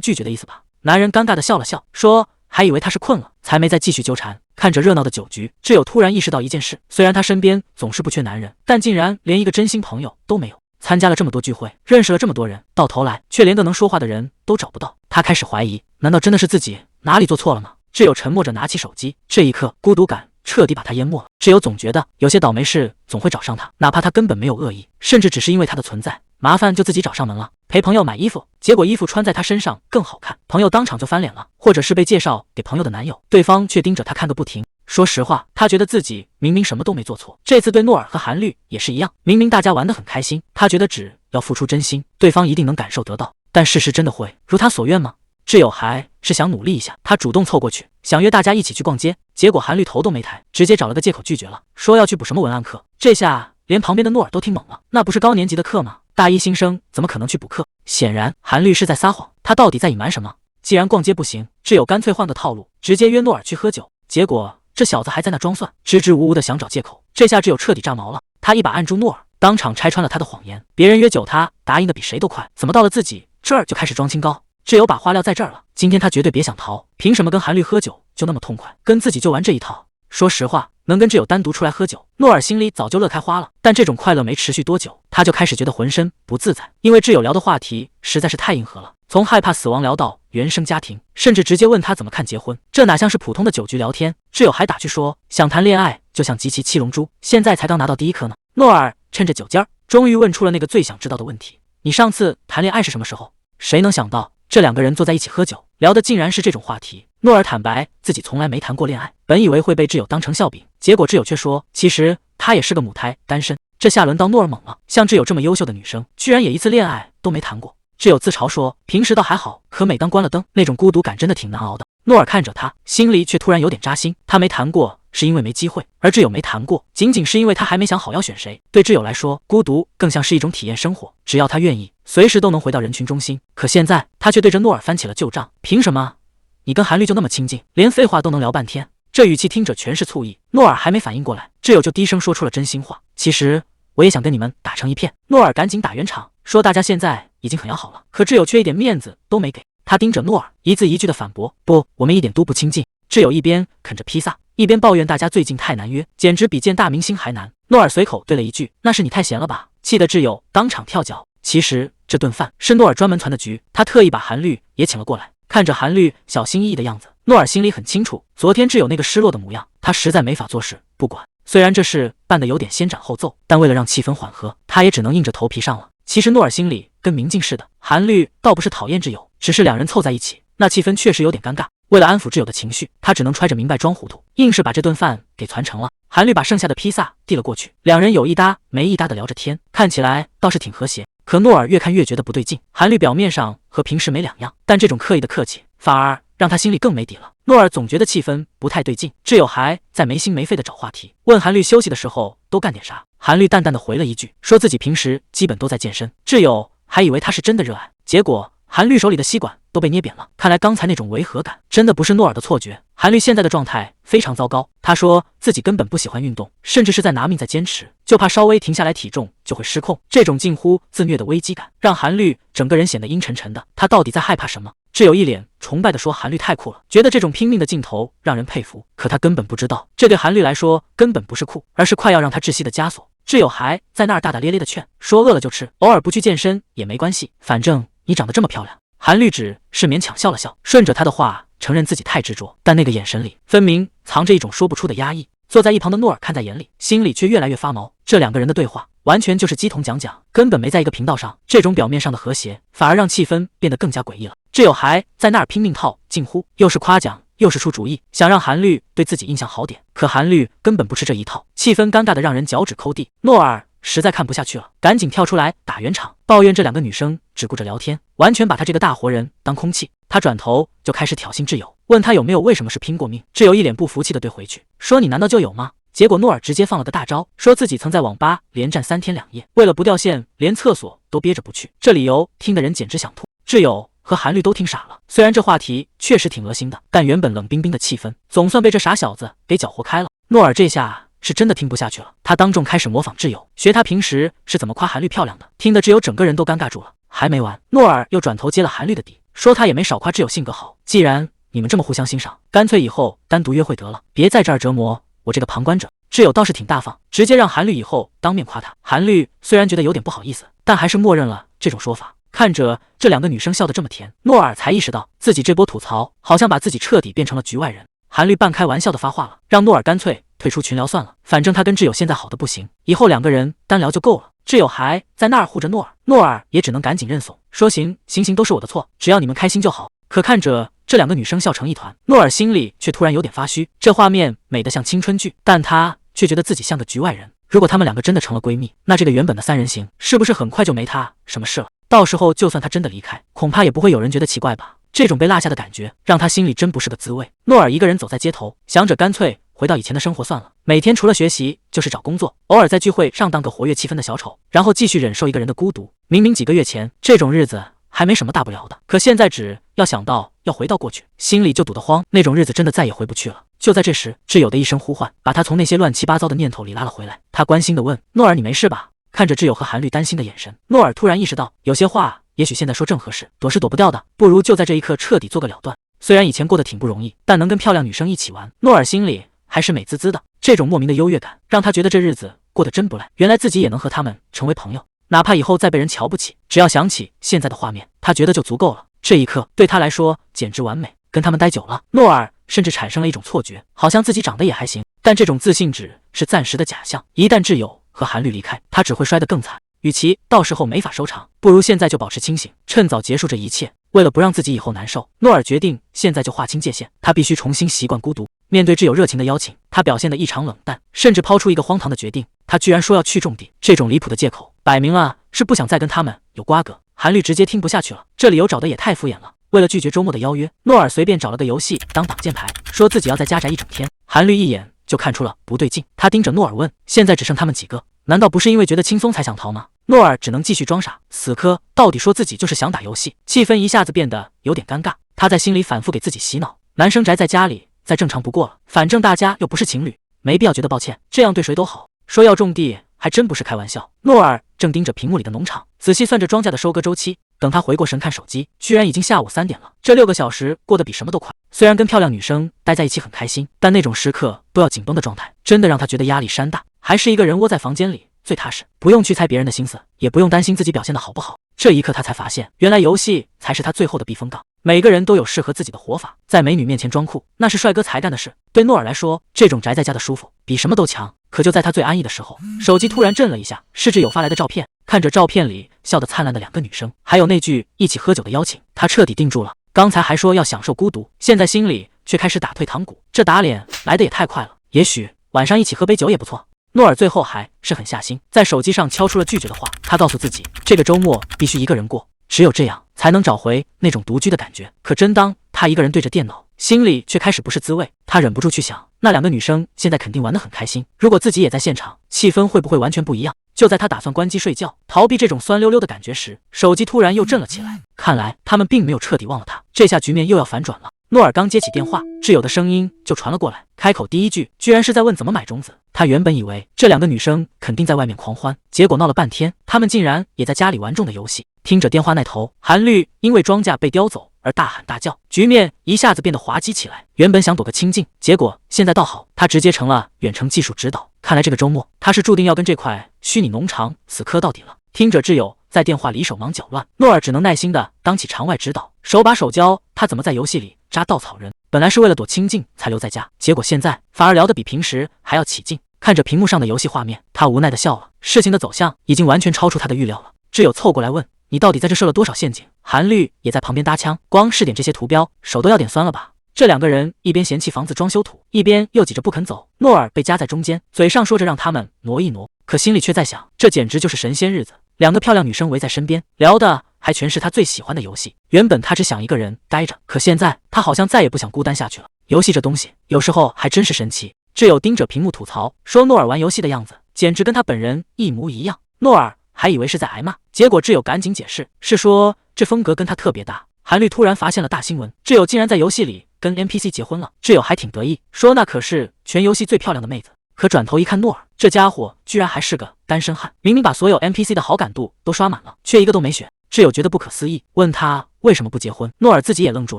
拒绝的意思吧。男人尴尬地笑了笑，说还以为他是困了，才没再继续纠缠。看着热闹的酒局，挚友突然意识到一件事，虽然他身边总是不缺男人，但竟然连一个真心朋友都没有。参加了这么多聚会，认识了这么多人，到头来却连个能说话的人都找不到。他开始怀疑，难道真的是自己哪里做错了吗？挚友沉默着拿起手机，这一刻孤独感彻底把他淹没了。挚友总觉得有些倒霉事总会找上他，哪怕他根本没有恶意，甚至只是因为他的存在，麻烦就自己找上门了。陪朋友买衣服，结果衣服穿在他身上更好看，朋友当场就翻脸了；或者是被介绍给朋友的男友，对方却盯着他看个不停。说实话，他觉得自己明明什么都没做错。这次对诺尔和韩律也是一样，明明大家玩得很开心，他觉得只要付出真心，对方一定能感受得到。但事实真的会如他所愿吗？挚友还是想努力一下，他主动凑过去，想约大家一起去逛街，结果韩律头都没抬，直接找了个借口拒绝了，说要去补什么文案课。这下连旁边的诺尔都听懵了，那不是高年级的课吗？大一新生怎么可能去补课？显然韩律是在撒谎，他到底在隐瞒什么？既然逛街不行，挚友干脆换个套路，直接约诺尔去喝酒。结果这小子还在那装蒜，支支吾吾的想找借口。这下挚友彻底炸毛了，他一把按住诺尔，当场拆穿了他的谎言。别人约酒他答应的比谁都快，怎么到了自己这儿就开始装清高？挚友把话撂在这儿了，今天他绝对别想逃。凭什么跟韩律喝酒就那么痛快，跟自己就玩这一套？说实话，能跟挚友单独出来喝酒，诺尔心里早就乐开花了。但这种快乐没持续多久，他就开始觉得浑身不自在，因为挚友聊的话题实在是太硬核了，从害怕死亡聊到原生家庭，甚至直接问他怎么看结婚。这哪像是普通的酒局聊天？挚友还打趣说，想谈恋爱就像集齐七龙珠，现在才刚拿到第一颗呢。诺尔趁着酒劲儿，终于问出了那个最想知道的问题：你上次谈恋爱是什么时候？谁能想到这两个人坐在一起喝酒，聊的竟然是这种话题。诺尔坦白自己从来没谈过恋爱，本以为会被挚友当成笑柄，结果挚友却说，其实他也是个母胎单身。这下轮到诺尔懵了，像挚友这么优秀的女生，居然也一次恋爱都没谈过。挚友自嘲说，平时倒还好，可每当关了灯，那种孤独感真的挺难熬的。诺尔看着他，心里却突然有点扎心。他没谈过是因为没机会，而挚友没谈过仅仅是因为他还没想好要选谁。对挚友来说，孤独更像是一种体验生活，只要他愿意，随时都能回到人群中心。可现在他却对着诺尔翻起了旧账，凭什么你跟韩律就那么亲近，连废话都能聊半天？这语气听着全是醋意。诺尔还没反应过来，挚友就低声说出了真心话，其实我也想跟你们打成一片。诺尔赶紧打圆场，说大家现在已经很要好了，可挚友却一点面子都没给。他盯着诺尔，一字一句的反驳，不，我们一点都不亲近。挚友一边啃着披萨，一边抱怨大家最近太难约，简直比见大明星还难。诺尔随口对了一句，那是你太闲了吧，气得挚友当场跳脚。其实这顿饭是诺尔专门传的局，他特意把韩律也请了过来。看着韩律小心翼翼的样子，诺尔心里很清楚，昨天挚友那个失落的模样，他实在没法做事。不管，虽然这事办得有点先斩后奏，但为了让气氛缓和，他也只能硬着头皮上了。其实诺尔心里跟明镜似的，韩律倒不是讨厌挚友，只是两人凑在一起，那气氛确实有点尴尬。为了安抚挚友的情绪，他只能揣着明白装糊涂，硬是把这顿饭给传成了。韩律把剩下的披萨递了过去，两人有一搭没一搭的聊着天，看起来倒是挺和谐。可诺尔越看越觉得不对劲，韩律表面上和平时没两样，但这种刻意的客气反而让他心里更没底了。诺尔总觉得气氛不太对劲，挚友还在没心没肺的找话题，问韩律休息的时候都干点啥。韩律淡淡的回了一句，说自己平时基本都在健身。挚友还以为他是真的热爱，结果韩律手里的吸管都被捏扁了。看来刚才那种违和感真的不是诺尔的错觉。韩律现在的状态非常糟糕，他说自己根本不喜欢运动，甚至是在拿命在坚持，就怕稍微停下来体重就会失控。这种近乎自虐的危机感让韩律整个人显得阴沉沉的，他到底在害怕什么？挚友一脸崇拜的说，韩律太酷了，觉得这种拼命的劲头让人佩服。可他根本不知道，这对韩律来说根本不是酷，而是快要让他窒息的枷锁。挚友还在那儿大大咧咧的劝，说饿了就吃，偶尔不去健身也没关系，反正你长得这么漂亮。韩律只是勉强笑了笑，顺着他的话承认自己太执着，但那个眼神里分明藏着一种说不出的压抑。坐在一旁的诺尔看在眼里，心里却越来越发毛。这两个人的对话完全就是鸡同讲讲，根本没在一个频道上。这种表面上的和谐，反而让气氛变得更加诡异了。挚友还在那儿拼命套近乎，又是夸奖又是出主意，想让韩律对自己印象好点。可韩律根本不吃这一套，气氛尴尬的让人脚趾抠地。诺尔实在看不下去了，赶紧跳出来打圆场，抱怨这两个女生只顾着聊天，完全把他这个大活人当空气。他转头就开始挑衅挚友，问他有没有为什么是拼过命。挚友一脸不服气的对回去，说你难道就有吗？结果诺尔直接放了个大招，说自己曾在网吧连战3天2夜，为了不掉线，连厕所都憋着不去。这理由听得人简直想吐。挚友和韩律都听傻了，虽然这话题确实挺恶心的，但原本冷冰冰的气氛总算被这傻小子给搅和开了。诺尔这下是真的听不下去了，他当众开始模仿挚友，学他平时是怎么夸韩律漂亮的，听得挚友整个人都尴尬住了。还没完，诺尔又转头接了韩律的底，说他也没少夸挚友性格好，既然你们这么互相欣赏，干脆以后单独约会得了，别在这儿折磨我这个旁观者。挚友倒是挺大方，直接让韩律以后当面夸他。韩律虽然觉得有点不好意思，但还是默认了这种说法。看着这两个女生笑得这么甜，诺尔才意识到自己这波吐槽好像把自己彻底变成了局外人。韩律半开玩笑的发话了，让诺尔干脆退出群聊算了，反正他跟挚友现在好的不行，以后2个人单聊就够了。挚友还在那儿护着诺尔，诺尔也只能赶紧认怂，说行，都是我的错，只要你们开心就好。可看着这2个女生笑成一团，诺尔心里却突然有点发虚。这画面美得像青春剧，但他却觉得自己像个局外人。如果她们2个真的成了闺蜜，那这个原本的3人行是不是很快就没她什么事了？到时候就算她真的离开，恐怕也不会有人觉得奇怪吧。这种被落下的感觉让他心里真不是个滋味。诺尔一个人走在街头，想着干脆回到以前的生活算了，每天除了学习就是找工作，偶尔在聚会上当个活跃气氛的小丑，然后继续忍受一个人的孤独。明明几个月前这种日子还没什么大不了的，可现在只要想到要回到过去，心里就堵得慌，那种日子真的再也回不去了。就在这时，挚友的一声呼唤把他从那些乱七八糟的念头里拉了回来。他关心地问：诺尔，你没事吧？看着挚友和韩律担心的眼神，诺尔突然意识到有些话也许现在说正合适，躲是躲不掉的，不如就在这一刻彻底做个了断。虽然以前过得挺不容易，但能跟漂亮女生一起玩，诺尔心里还是美滋滋的。这种莫名的优越感让他觉得这日子过得真不赖，原来自己也能和他们成为朋友，哪怕以后再被人瞧不起，只要想起现在的画面，他觉得就足够了。这一刻对他来说简直完美。跟他们待久了，诺尔甚至产生了一种错觉，好像自己长得也还行，但这种自信只是暂时的假象，一旦挚友和韩律离开，他只会摔得更惨。与其到时候没法收场，不如现在就保持清醒，趁早结束这一切。为了不让自己以后难受，诺尔决定现在就划清界限，他必须重新习惯孤独。面对挚友热情的邀请，他表现得异常冷淡，甚至抛出一个荒唐的决定，他居然说要去种地。这种离谱的借口摆明了是不想再跟他们有瓜葛。韩律直接听不下去了，这理由找的也太敷衍了。为了拒绝周末的邀约，诺尔随便找了个游戏当挡箭牌，说自己要在家宅一整天。韩律一眼就看出了不对劲，他盯着诺尔问：现在只剩他们几个，难道不是因为觉得轻松才想逃吗？诺尔只能继续装傻，死磕到底，说自己就是想打游戏。气氛一下子变得有点尴尬，他在心里反复给自己洗脑，男生宅在家里再正常不过了，反正大家又不是情侣，没必要觉得抱歉，这样对谁都好。说要种地还真不是开玩笑。诺尔正盯着屏幕里的农场，仔细算着庄稼的收割周期。等他回过神看手机，居然已经下午3点了。这6个小时过得比什么都快。虽然跟漂亮女生待在一起很开心，但那种时刻都要紧绷的状态，真的让他觉得压力山大。还是一个人窝在房间里最踏实，不用去猜别人的心思，也不用担心自己表现的好不好。这一刻他才发现，原来游戏才是他最后的避风港。每个人都有适合自己的活法，在美女面前装酷，那是帅哥才干的事。对诺尔来说，这种宅在家的舒服比什么都强。可就在他最安逸的时候，手机突然震了一下，是挚友发来的照片。看着照片里笑得灿烂的2个女生，还有那句一起喝酒的邀请，他彻底定住了。刚才还说要享受孤独，现在心里却开始打退堂鼓，这打脸来得也太快了。也许晚上一起喝杯酒也不错。诺尔最后还是狠下心，在手机上敲出了拒绝的话。他告诉自己，这个周末必须一个人过，只有这样才能找回那种独居的感觉。可真当他一个人对着电脑，心里却开始不是滋味。他忍不住去想，那2个女生现在肯定玩得很开心，如果自己也在现场，气氛会不会完全不一样？就在他打算关机睡觉，逃避这种酸溜溜的感觉时，手机突然又震了起来。看来他们并没有彻底忘了他，这下局面又要反转了。诺尔刚接起电话，挚友的声音就传了过来，开口第一句居然是在问怎么买种子。他原本以为这2个女生肯定在外面狂欢，结果闹了半天，她们竟然也在家里玩种的游戏。听着电话那头，韩律因为庄稼被叼走而大喊大叫，局面一下子变得滑稽起来。原本想躲个清静，结果现在倒好，他直接成了远程技术指导。看来这个周末他是注定要跟这块虚拟农场死磕到底了。听着挚友在电话里手忙脚乱，诺尔只能耐心的当起场外指导，手把手教他怎么在游戏里扎稻草人。本来是为了躲清静才留在家，结果现在反而聊得比平时还要起劲。看着屏幕上的游戏画面，他无奈的笑了。事情的走向已经完全超出他的预料了。挚友凑过来问，你到底在这设了多少陷阱？韩律也在旁边搭腔，光试点这些图标，手都要点酸了吧？这2个人一边嫌弃房子装修土，一边又挤着不肯走。诺尔被夹在中间，嘴上说着让他们挪一挪，可心里却在想，这简直就是神仙日子。2个漂亮女生围在身边，聊的还全是他最喜欢的游戏。原本他只想一个人待着，可现在他好像再也不想孤单下去了。游戏这东西有时候还真是神奇，挚友盯着屏幕吐槽说，诺尔玩游戏的样子简直跟他本人一模一样。诺尔还以为是在挨骂，结果挚友赶紧解释，是说这风格跟他特别搭。韩律突然发现了大新闻，挚友竟然在游戏里跟 NPC 结婚了。挚友还挺得意，说那可是全游戏最漂亮的妹子。可转头一看诺尔，这家伙居然还是个单身汉，明明把所有 NPC 的好感度都刷满了，却一个都没选。挚友觉得不可思议，问他为什么不结婚。诺尔自己也愣住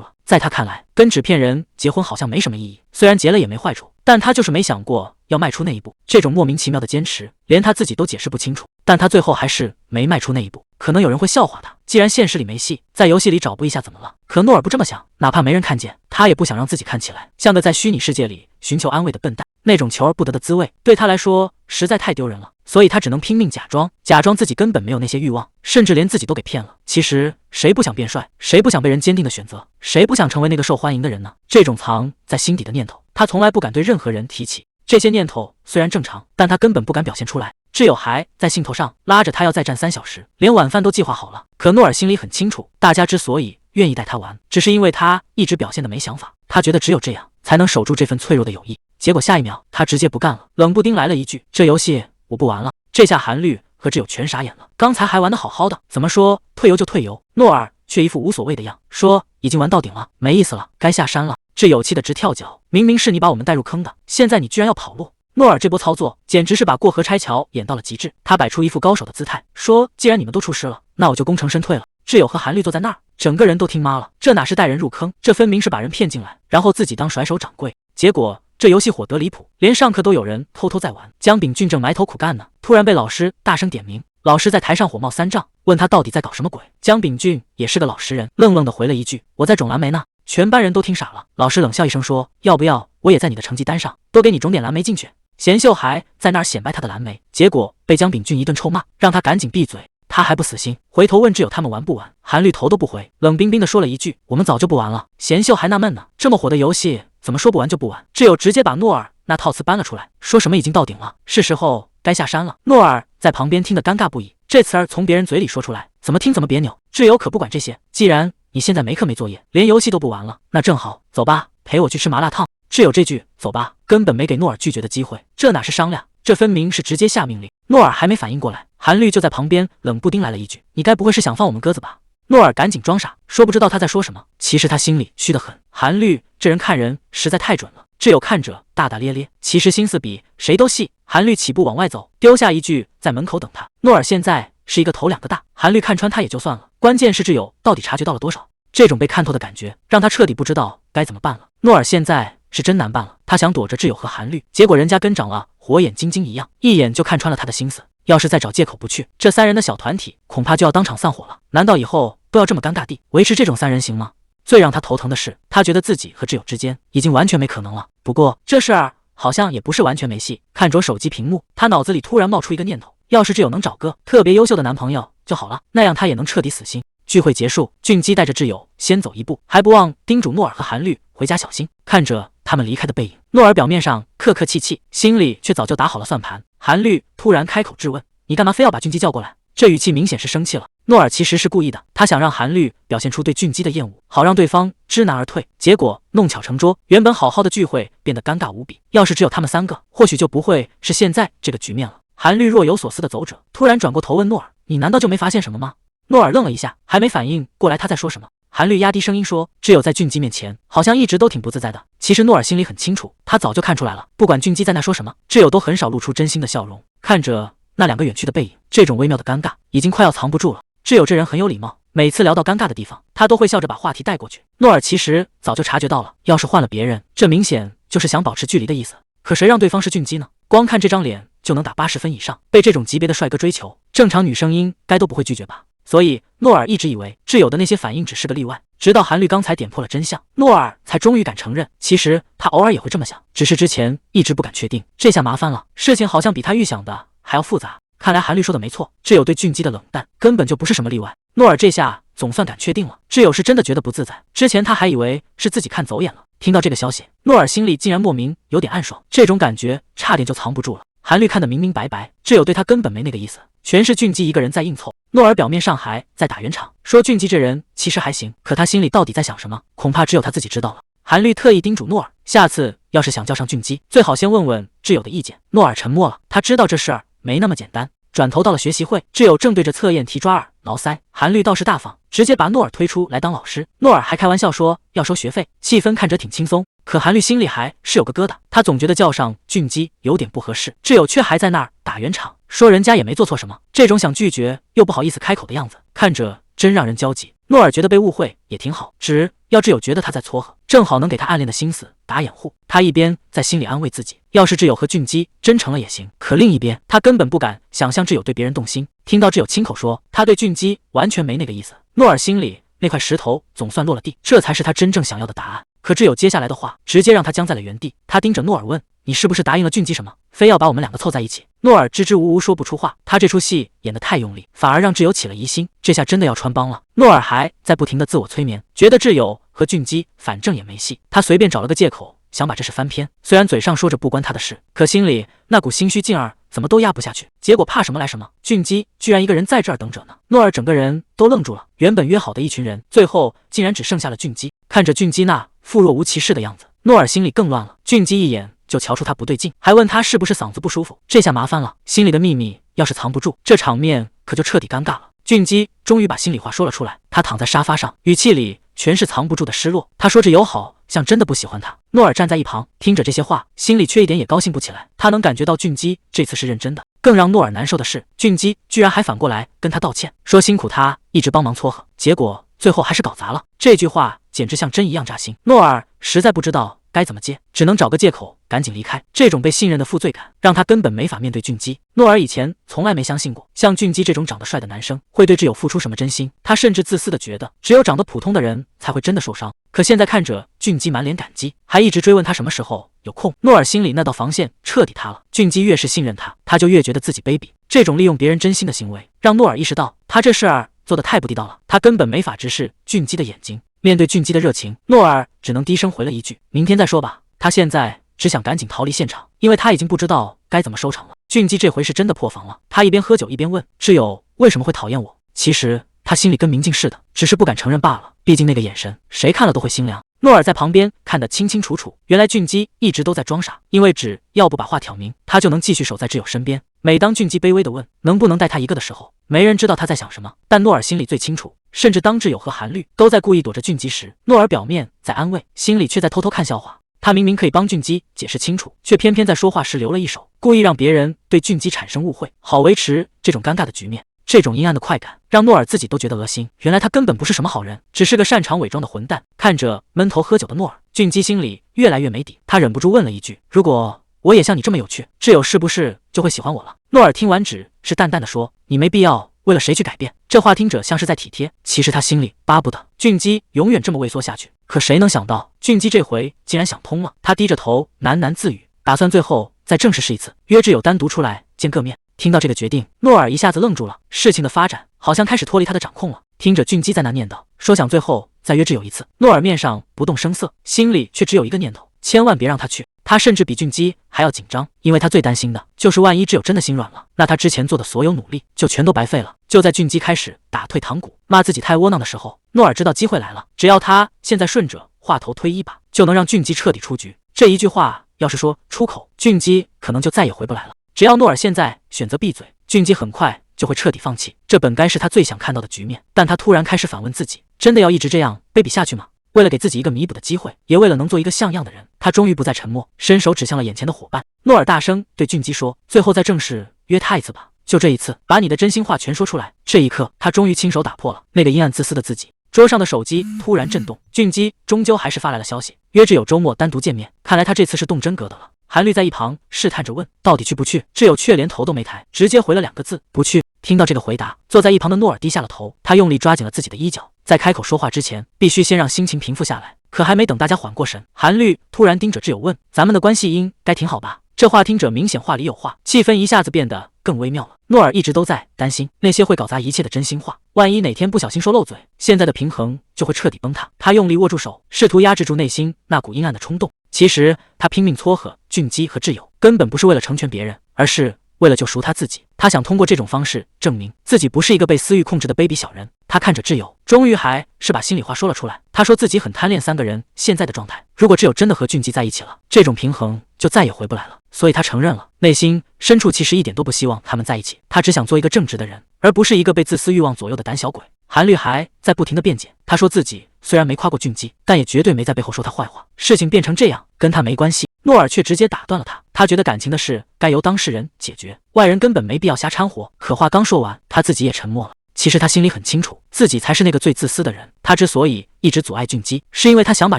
了，在他看来，跟纸片人结婚好像没什么意义，虽然结了也没坏处，但他就是没想过要迈出那一步。这种莫名其妙的坚持，连他自己都解释不清楚，但他最后还是没迈出那一步。可能有人会笑话他，既然现实里没戏，在游戏里找补一下怎么了？可诺尔不这么想，哪怕没人看见，他也不想让自己看起来像个在虚拟世界里寻求安慰的笨蛋。那种求而不得的滋味，对他来说实在太丢人了，所以他只能拼命假装自己根本没有那些欲望，甚至连自己都给骗了。其实谁不想变帅，谁不想被人坚定的选择，谁不想成为那个受欢迎的人呢？这种藏在心底的念头，他从来不敢对任何人提起。这些念头虽然正常，但他根本不敢表现出来。挚友还在兴头上拉着他要再战3小时，连晚饭都计划好了。可诺尔心里很清楚，大家之所以愿意带他玩，只是因为他一直表现的没想法，他觉得只有这样才能守住这份脆弱的友谊。结果下一秒他直接不干了，冷不丁来了一句，这游戏我不玩了。这下韩律和挚友全傻眼了，刚才还玩得好好的，怎么说退游就退游？诺尔却一副无所谓的样，说已经玩到顶了，没意思了，该下山了。挚友气得直跳脚，明明是你把我们带入坑的，现在你居然要跑路。诺尔这波操作简直是把过河拆桥演到了极致，他摆出一副高手的姿态，说既然你们都出师了，那我就功成身退了。挚友和韩律坐在那儿，整个人都听妈了，这哪是带人入坑，这分明是把人骗进来，然后自己当甩手掌柜。结果这游戏火得离谱，连上课都有人偷偷在玩。江秉俊正埋头苦干呢，突然被老师大声点名。老师在台上火冒三丈，问他到底在搞什么鬼。江秉俊也是个老实人，愣愣的回了一句：“我在种蓝莓呢。”全班人都听傻了。老师冷笑一声说：“要不要我也在你的成绩单上多给你种点蓝莓进去？”贤秀还在那儿显摆他的蓝莓，结果被江秉俊一顿臭骂，让他赶紧闭嘴。他还不死心，回头问挚友他们玩不玩。韩律头都不回，冷冰冰的说了一句：“我们早就不玩了。”贤秀还纳闷呢，这么火的游戏怎么说不玩就不玩？挚友直接把诺尔那套词搬了出来，说什么已经到顶了，是时候该下山了。诺尔在旁边听得尴尬不已，这词儿从别人嘴里说出来，怎么听怎么别扭。挚友可不管这些，既然你现在没课没作业，连游戏都不玩了，那正好，走吧，陪我去吃麻辣烫。挚友这句走吧根本没给诺尔拒绝的机会，这哪是商量，这分明是直接下命令。诺尔还没反应过来，韩律就在旁边冷不丁来了一句：“你该不会是想放我们鸽子吧？”诺尔赶紧装傻，说不知道他在说什么。其实他心里虚得很，韩律这人看人实在太准了。挚友看着大大咧咧，其实心思比谁都细。韩律起步往外走，丢下一句在门口等他。诺尔现在是一个头两个大，韩律看穿他也就算了，关键是挚友到底察觉到了多少？这种被看透的感觉让他彻底不知道该怎么办了。诺尔现在是真难办了，他想躲着挚友和韩律，结果人家跟长了火眼金睛一样，一眼就看穿了他的心思。要是再找借口不去，这3人的小团体恐怕就要当场散伙了。难道以后都要这么尴尬地维持这种3人行吗？最让他头疼的是，他觉得自己和挚友之间已经完全没可能了。不过这事儿好像也不是完全没戏。看着手机屏幕，他脑子里突然冒出一个念头，要是挚友能找个特别优秀的男朋友就好了，那样他也能彻底死心。聚会结束，俊基带着挚友先走一步，还不忘叮嘱诺尔和韩律回家小心。看着他们离开的背影，诺尔表面上客客气气，心里却早就打好了算盘。韩律突然开口质问：“你干嘛非要把俊基叫过来？”这语气明显是生气了。诺尔其实是故意的，他想让韩律表现出对俊基的厌恶，好让对方知难而退。结果弄巧成拙，原本好好的聚会变得尴尬无比。要是只有他们3个，或许就不会是现在这个局面了。韩律若有所思的走着，突然转过头问诺尔：“你难道就没发现什么吗？”诺尔愣了一下，还没反应过来他在说什么。韩律压低声音说：“挚友在俊基面前好像一直都挺不自在的。”其实诺尔心里很清楚，他早就看出来了，不管俊基在那说什么，挚友都很少露出真心的笑容。看着那2个远去的背影，这种微妙的尴尬已经快要藏不住了。挚友这人很有礼貌，每次聊到尴尬的地方，他都会笑着把话题带过去。诺尔其实早就察觉到了，要是换了别人，这明显就是想保持距离的意思。可谁让对方是俊基呢？光看这张脸就能打80分以上，被这种级别的帅哥追求，正常女生应该都不会拒绝吧。所以诺尔一直以为挚友的那些反应只是个例外，直到韩律刚才点破了真相，诺尔才终于敢承认，其实他偶尔也会这么想，只是之前一直不敢确定。这下麻烦了，事情好像比他预想的还要复杂。看来韩律说的没错，挚友对俊基的冷淡根本就不是什么例外。诺尔这下总算敢确定了，挚友是真的觉得不自在，之前他还以为是自己看走眼了。听到这个消息，诺尔心里竟然莫名有点暗爽，这种感觉差点就藏不住了。韩律看得明明白白，挚友对他根本没那个意思，全是俊基一个人在应凑。诺尔表面上还在打圆场，说俊基这人其实还行，可他心里到底在想什么，恐怕只有他自己知道了。韩律特意叮嘱诺尔，下次要是想叫上俊基，最好先问问挚友的意见。诺尔沉默了，他知道这事儿没那么简单。转头到了学习会，挚友正对着测验题抓耳挠腮，韩律倒是大方，直接把诺尔推出来当老师。诺尔还开玩笑说要收学费，气氛看着挺轻松。可韩律心里还是有个疙瘩，他总觉得叫上俊基有点不合适，挚友却还在那儿打圆场，说人家也没做错什么，这种想拒绝又不好意思开口的样子，看着真让人焦急。诺尔觉得被误会也挺好，只要挚友觉得他在撮合，正好能给他暗恋的心思打掩护。他一边在心里安慰自己，要是挚友和俊基真成了也行。可另一边，他根本不敢想象挚友对别人动心。听到挚友亲口说他对俊基完全没那个意思，诺尔心里那块石头总算落了地，这才是他真正想要的答案。可挚友接下来的话直接让他僵在了原地。他盯着诺尔问：“你是不是答应了俊基什么？非要把我们两个凑在一起？”诺尔支支吾吾说不出话，他这出戏演得太用力，反而让挚友起了疑心，这下真的要穿帮了。诺尔还在不停地自我催眠，觉得挚友和俊基反正也没戏，他随便找了个借口想把这事翻篇。虽然嘴上说着不关他的事，可心里那股心虚劲儿怎么都压不下去。结果怕什么来什么，俊基居然一个人在这儿等着呢。诺尔整个人都愣住了，原本约好的一群人，最后竟然只剩下了俊基。看着俊基那副若无其事的样子，诺尔心里更乱了。俊基一眼就瞧出他不对劲，还问他是不是嗓子不舒服。这下麻烦了，心里的秘密要是藏不住，这场面可就彻底尴尬了。俊基终于把心里话说了出来，他躺在沙发上，语气里全是藏不住的失落。他说着友好，像真的不喜欢他。诺尔站在一旁听着这些话，心里却一点也高兴不起来。他能感觉到俊基这次是认真的。更让诺尔难受的是，俊基居然还反过来跟他道歉，说辛苦他一直帮忙撮合，结果最后还是搞砸了。这句话简直像针一样扎心。诺尔实在不知道该怎么接，只能找个借口赶紧离开。这种被信任的负罪感让他根本没法面对俊基。诺尔以前从来没相信过像俊基这种长得帅的男生会对挚友付出什么真心，他甚至自私的觉得只有长得普通的人才会真的受伤。可现在看着俊基满脸感激，还一直追问他什么时候有空，诺尔心里那道防线彻底塌了。俊基越是信任他，他就越觉得自己卑鄙。这种利用别人真心的行为让诺尔意识到他这事儿做得太不地道了，他根本没法直视俊基的眼睛。面对俊基的热情，诺尔只能低声回了一句：“明天再说吧。”他现在只想赶紧逃离现场，因为他已经不知道该怎么收场了。俊基这回是真的破防了，他一边喝酒一边问挚友为什么会讨厌我。其实他心里跟明镜似的，只是不敢承认罢了，毕竟那个眼神谁看了都会心凉。诺尔在旁边看得清清楚楚，原来俊基一直都在装傻，因为只要不把话挑明，他就能继续守在挚友身边。每当俊基卑微地问能不能带他一个的时候，没人知道他在想什么，但诺尔心里最清楚。甚至当挚友和韩律都在故意躲着俊基时，诺尔表面在安慰，心里却在偷偷看笑话。他明明可以帮俊基解释清楚，却偏偏在说话时留了一手，故意让别人对俊基产生误会，好维持这种尴尬的局面。这种阴暗的快感让诺尔自己都觉得恶心，原来他根本不是什么好人，只是个擅长伪装的混蛋。看着闷头喝酒的诺尔，俊基心里越来越没底，他忍不住问了一句：“如果我也像你这么有趣，挚友是不是就会喜欢我了？”诺尔听完只是淡淡的说：“你没必要为了谁去改变。”这话听着像是在体贴，其实他心里巴不得俊基永远这么畏缩下去。可谁能想到俊基这回竟然想通了，他低着头喃喃自语，打算最后再正式试一次，约挚友单独出来见个面。听到这个决定，诺尔一下子愣住了，事情的发展好像开始脱离他的掌控了。听着俊基在那念叨，说想最后再约挚友一次，诺尔面上不动声色，心里却只有一个念头：千万别让他去。他甚至比俊基还要紧张，因为他最担心的就是万一挚友真的心软了，那他之前做的所有努力就全都白费了。就在俊基开始打退堂鼓，骂自己太窝囊的时候，诺尔知道机会来了，只要他现在顺着话头推一把，就能让俊基彻底出局。这一句话要是说出口，俊基可能就再也回不来了。只要诺尔现在选择闭嘴，俊基很快就会彻底放弃。这本该是他最想看到的局面，但他突然开始反问自己：真的要一直这样卑鄙下去吗？为了给自己一个弥补的机会，也为了能做一个像样的人，他终于不再沉默，伸手指向了眼前的伙伴。诺尔大声对俊基说：“最后再正式约他一次吧，就这一次，把你的真心话全说出来。”这一刻，他终于亲手打破了那个阴暗自私的自己。桌上的手机突然震动，俊基终究还是发来了消息，约挚友周末单独见面。看来他这次是动真格的了。韩律在一旁试探着问：“到底去不去？”挚友却连头都没抬，直接回了2个字：“不去。”听到这个回答，坐在一旁的诺尔低下了头，他用力抓紧了自己的衣角，在开口说话之前，必须先让心情平复下来。可还没等大家缓过神，韩律突然盯着挚友问：“咱们的关系应该挺好吧？”这话听着明显话里有话，气氛一下子变得更微妙了。诺尔一直都在担心那些会搞砸一切的真心话，万一哪天不小心说漏嘴，现在的平衡就会彻底崩塌。他用力握住手，试图压制住内心那股阴暗的冲动。其实他拼命撮合俊基和挚友，根本不是为了成全别人，而是为了救赎他自己。他想通过这种方式证明自己不是一个被私欲控制的卑鄙小人。他看着挚友，终于还是把心里话说了出来。他说自己很贪恋三个人现在的状态，如果挚友真的和俊基在一起了，这种平衡就再也回不来了。所以他承认了，内心深处其实一点都不希望他们在一起，他只想做一个正直的人，而不是一个被自私欲望左右的胆小鬼。韩律还在不停的辩解，他说自己虽然没夸过俊基，但也绝对没在背后说他坏话，事情变成这样跟他没关系。诺尔却直接打断了他，他觉得感情的事该由当事人解决，外人根本没必要瞎掺和。可话刚说完，他自己也沉默了。其实他心里很清楚，自己才是那个最自私的人。他之所以一直阻碍俊基，是因为他想把